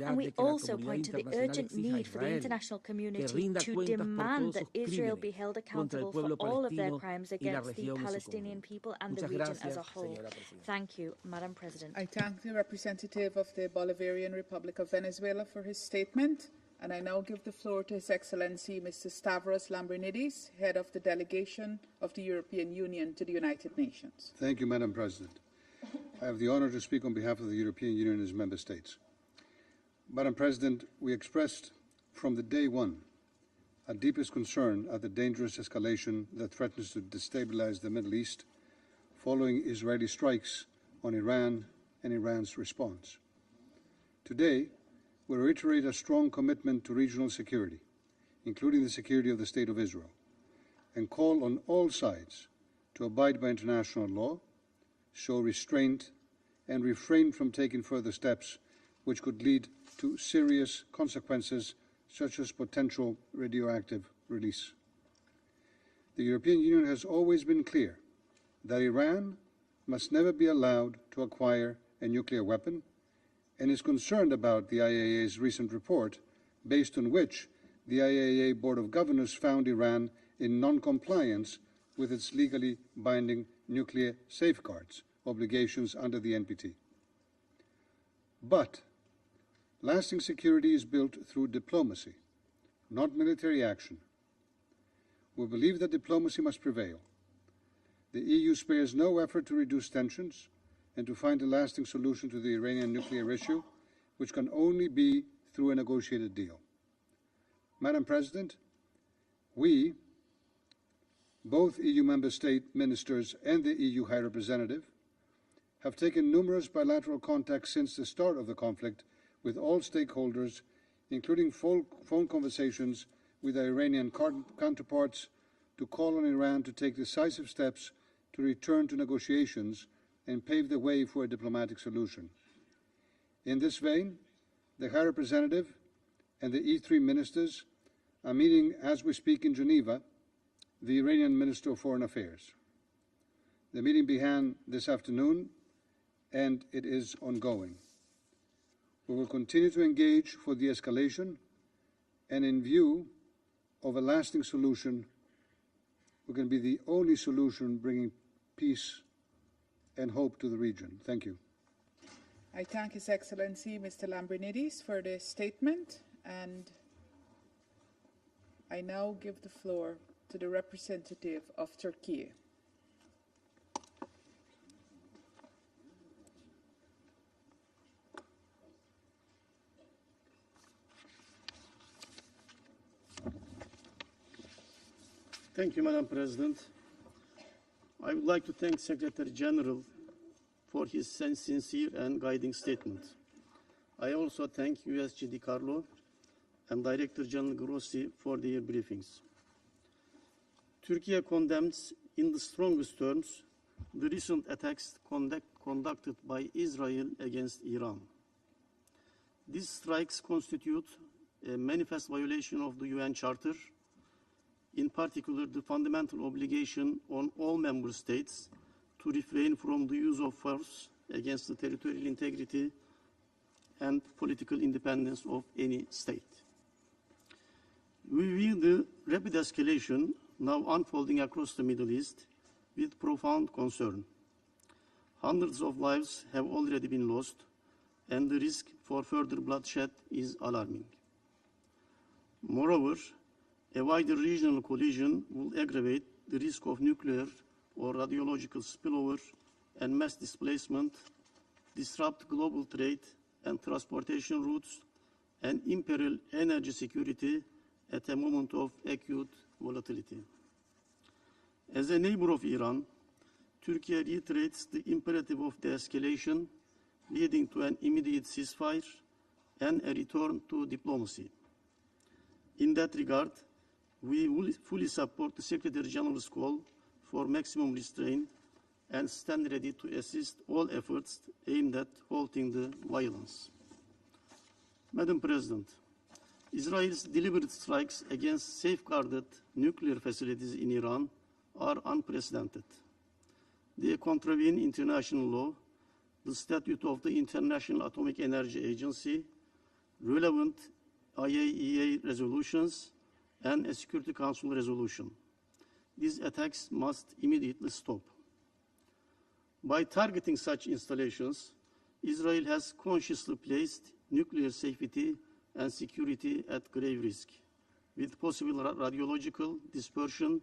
and we also point to the urgent need for the international community to demand that Israel be held accountable for all of their crimes against the Palestinian people and the region as a whole. Thank you, Madam President. I thank the representative of the Bolivarian Republic of Venezuela for his statement, and I now give the floor to His Excellency Mr. Stavros Lambrinidis, head of the delegation of the European Union to the United Nations. Thank you, Madam President. I have the honor to speak on behalf of the European Union and its member states. Madam President, we expressed from the day one our deepest concern at the dangerous escalation that threatens to destabilize the Middle East following Israeli strikes on Iran and Iran's response. Today, we reiterate a strong commitment to regional security, including the security of the State of Israel, and call on all sides to abide by international law, show restraint, and refrain from taking further steps which could lead to serious consequences such as potential radioactive release. The European Union has always been clear that Iran must never be allowed to acquire a nuclear weapon and is concerned about the IAEA's recent report, based on which the IAEA Board of Governors found Iran in non-compliance with its legally binding nuclear safeguards obligations under the NPT. But lasting security is built through diplomacy, not military action. We believe that diplomacy must prevail. The EU spares no effort to reduce tensions and to find a lasting solution to the Iranian nuclear issue, which can only be through a negotiated deal. Madam President, we, both EU member state ministers and the EU High Representative, have taken numerous bilateral contacts since the start of the conflict with all stakeholders, including phone conversations with our Iranian counterparts, to call on Iran to take decisive steps to return to negotiations and pave the way for a diplomatic solution. In this vein, the High Representative and the E3 ministers are meeting as we speak in Geneva the Iranian Minister of Foreign Affairs. The meeting began this afternoon and it is ongoing. We will continue to engage for de-escalation, and in view of a lasting solution, we're going to be the only solution bringing peace and hope to the region. Thank you. I thank His Excellency Mr. Lambrinidis for the statement, and I now give the floor to the representative of Turkey. Thank you, Madam President. I would like to thank Secretary General for his sincere and guiding statement. I also thank USG DiCarlo and Director General Grossi for their briefings. Turkey condemns in the strongest terms the recent attacks conducted by Israel against Iran. These strikes constitute a manifest violation of the UN Charter, in particular the fundamental obligation on all member states to refrain from the use of force against the territorial integrity and political independence of any state. We view the rapid escalation now unfolding across the Middle East with profound concern. Hundreds of lives have already been lost, and the risk for further bloodshed is alarming. Moreover, a wider regional collision will aggravate the risk of nuclear or radiological spillover and mass displacement, disrupt global trade and transportation routes, and imperil energy security at a moment of acute volatility. As a neighbor of Iran, Turkey reiterates the imperative of de-escalation, leading to an immediate ceasefire and a return to diplomacy. In that regard, we will fully support the Secretary General's call for maximum restraint and stand ready to assist all efforts aimed at halting the violence. Madam President, Israel's deliberate strikes against safeguarded nuclear facilities in Iran are unprecedented. They contravene international law, the statute of the International Atomic Energy Agency, relevant IAEA resolutions, and a Security Council resolution. These attacks must immediately stop. By targeting such installations, Israel has consciously placed nuclear safety and security at grave risk, with possible radiological dispersion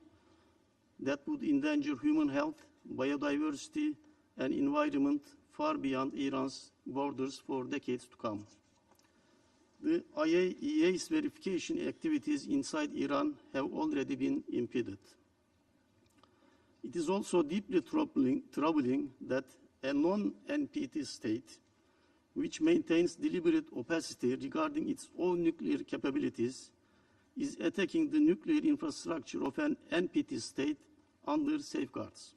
that would endanger human health, biodiversity, and environment far beyond Iran's borders for decades to come. The IAEA's verification activities inside Iran have already been impeded. It is also deeply troubling that a non-NPT state, which maintains deliberate opacity regarding its own nuclear capabilities, is attacking the nuclear infrastructure of an NPT state under safeguards.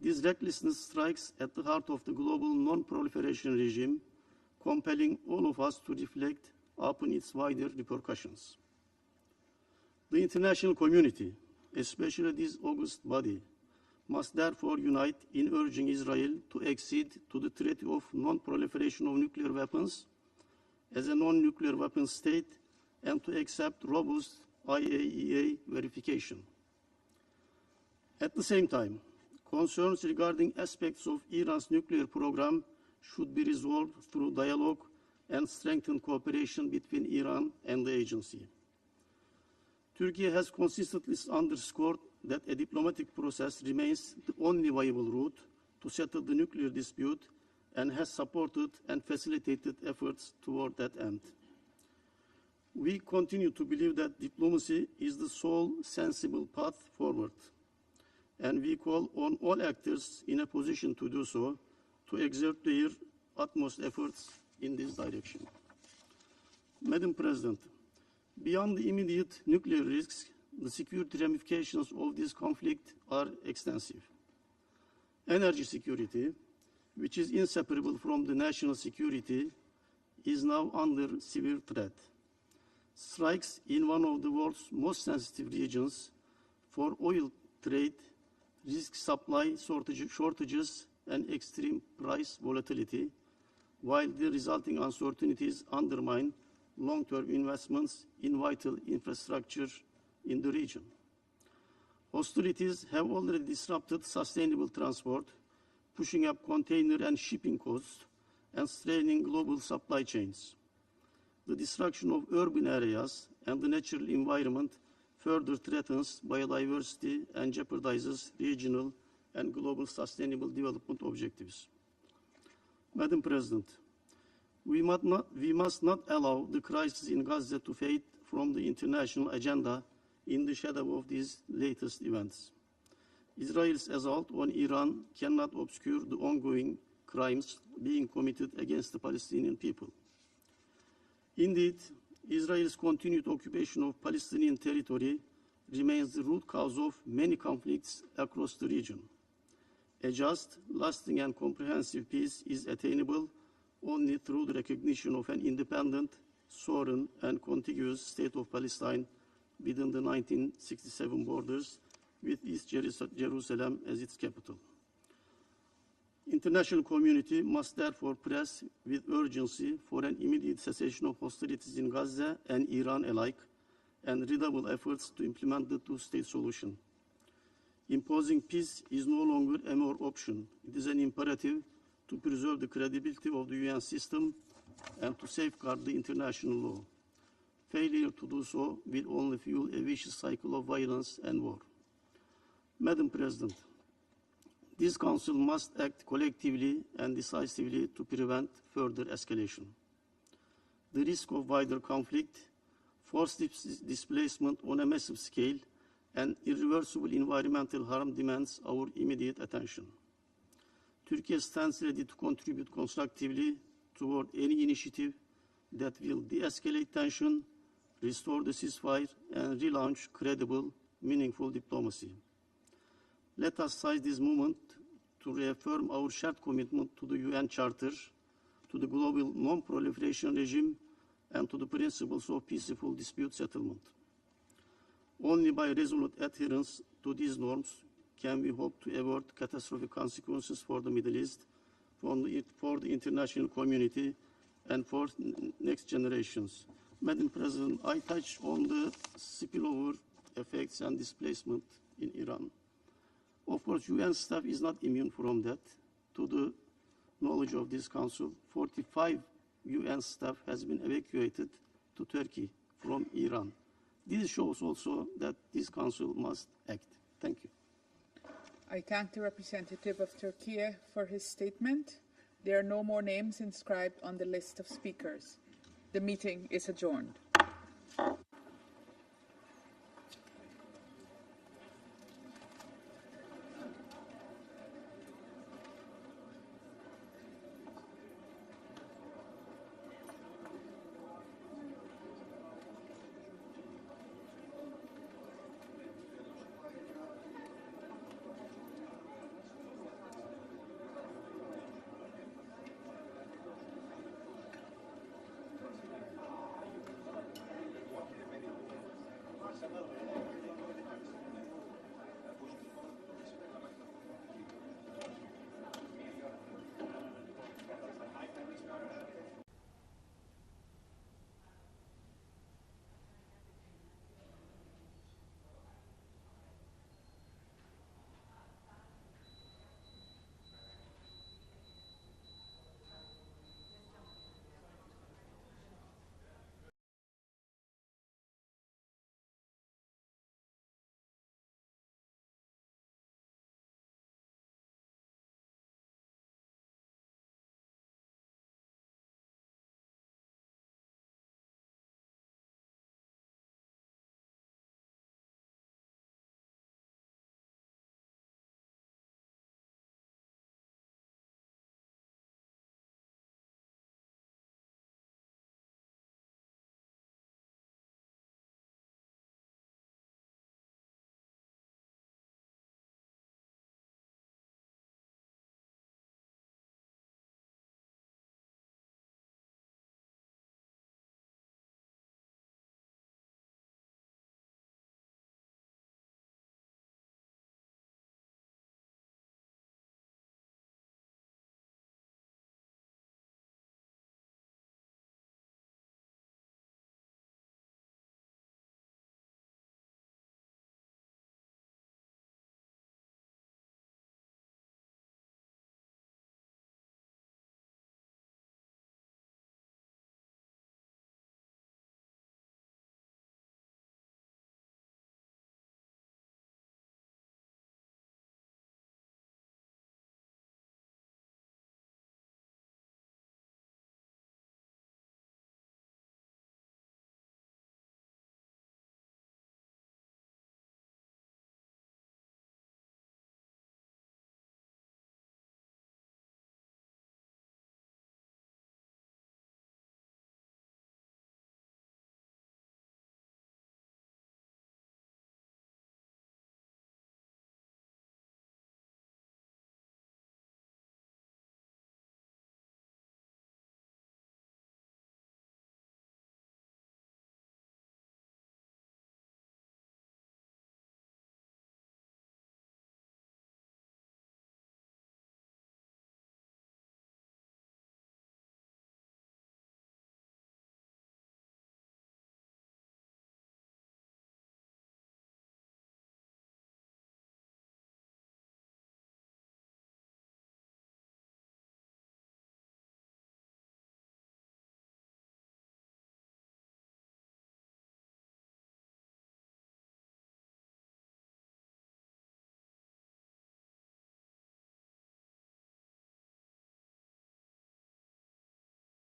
This recklessness strikes at the heart of the global non-proliferation regime, compelling all of us to reflect upon its wider repercussions. The international community, especially this august body, must therefore unite in urging Israel to accede to the Treaty of Non-Proliferation of Nuclear Weapons as a non-nuclear weapons state and to accept robust IAEA verification. At the same time, concerns regarding aspects of Iran's nuclear program should be resolved through dialogue and strengthened cooperation between Iran and the agency. Turkey has consistently underscored that a diplomatic process remains the only viable route to settle the nuclear dispute and has supported and facilitated efforts toward that end. We continue to believe that diplomacy is the sole sensible path forward, and we call on all actors in a position to do so to exert their utmost efforts in this direction. Madam President, beyond the immediate nuclear risks, the security ramifications of this conflict are extensive. Energy security, which is inseparable from the national security, is now under severe threat. Strikes in one of the world's most sensitive regions for oil trade risk supply shortages and extreme price volatility, while the resulting uncertainties undermine long-term investments in vital infrastructure in the region. Hostilities have already disrupted sustainable transport, pushing up container and shipping costs and straining global supply chains. The destruction of urban areas and the natural environment further threatens biodiversity and jeopardizes regional and global sustainable development objectives. Madam President, we must not allow the crisis in Gaza to fade from the international agenda in the shadow of these latest events. Israel's assault on Iran cannot obscure the ongoing crimes being committed against the Palestinian people. Indeed, Israel's continued occupation of Palestinian territory remains the root cause of many conflicts across the region. A just, lasting, and comprehensive peace is attainable only through the recognition of an independent, sovereign, and contiguous state of Palestine within the 1967 borders, with East Jerusalem as its capital. International community must therefore press with urgency for an immediate cessation of hostilities in Gaza and Iran alike, and redouble efforts to implement the two-state solution. Imposing peace is no longer a mere option. It is an imperative to preserve the credibility of the UN system and to safeguard the international law. Failure to do so will only fuel a vicious cycle of violence and war. Madam President, this Council must act collectively and decisively to prevent further escalation. The risk of wider conflict, forced displacement on a massive scale, and irreversible environmental harm demands our immediate attention. Turkey stands ready to contribute constructively toward any initiative that will de-escalate tension, restore the ceasefire, and relaunch credible, meaningful diplomacy. Let us seize this moment to reaffirm our shared commitment to the UN Charter, to the global non-proliferation regime, and to the principles of peaceful dispute settlement. Only by resolute adherence to these norms can we hope to avert catastrophic consequences for the Middle East, for the international community, and for next generations. Madam President, I touched on the spillover effects and displacement in Iran. Of course, UN staff is not immune from that. To the knowledge of this Council, 45 UN staff has been evacuated to Turkey from Iran. This shows also that this Council must act. Thank you. I thank the representative of Turkey for his statement. There are no more names inscribed on the list of speakers. The meeting is adjourned.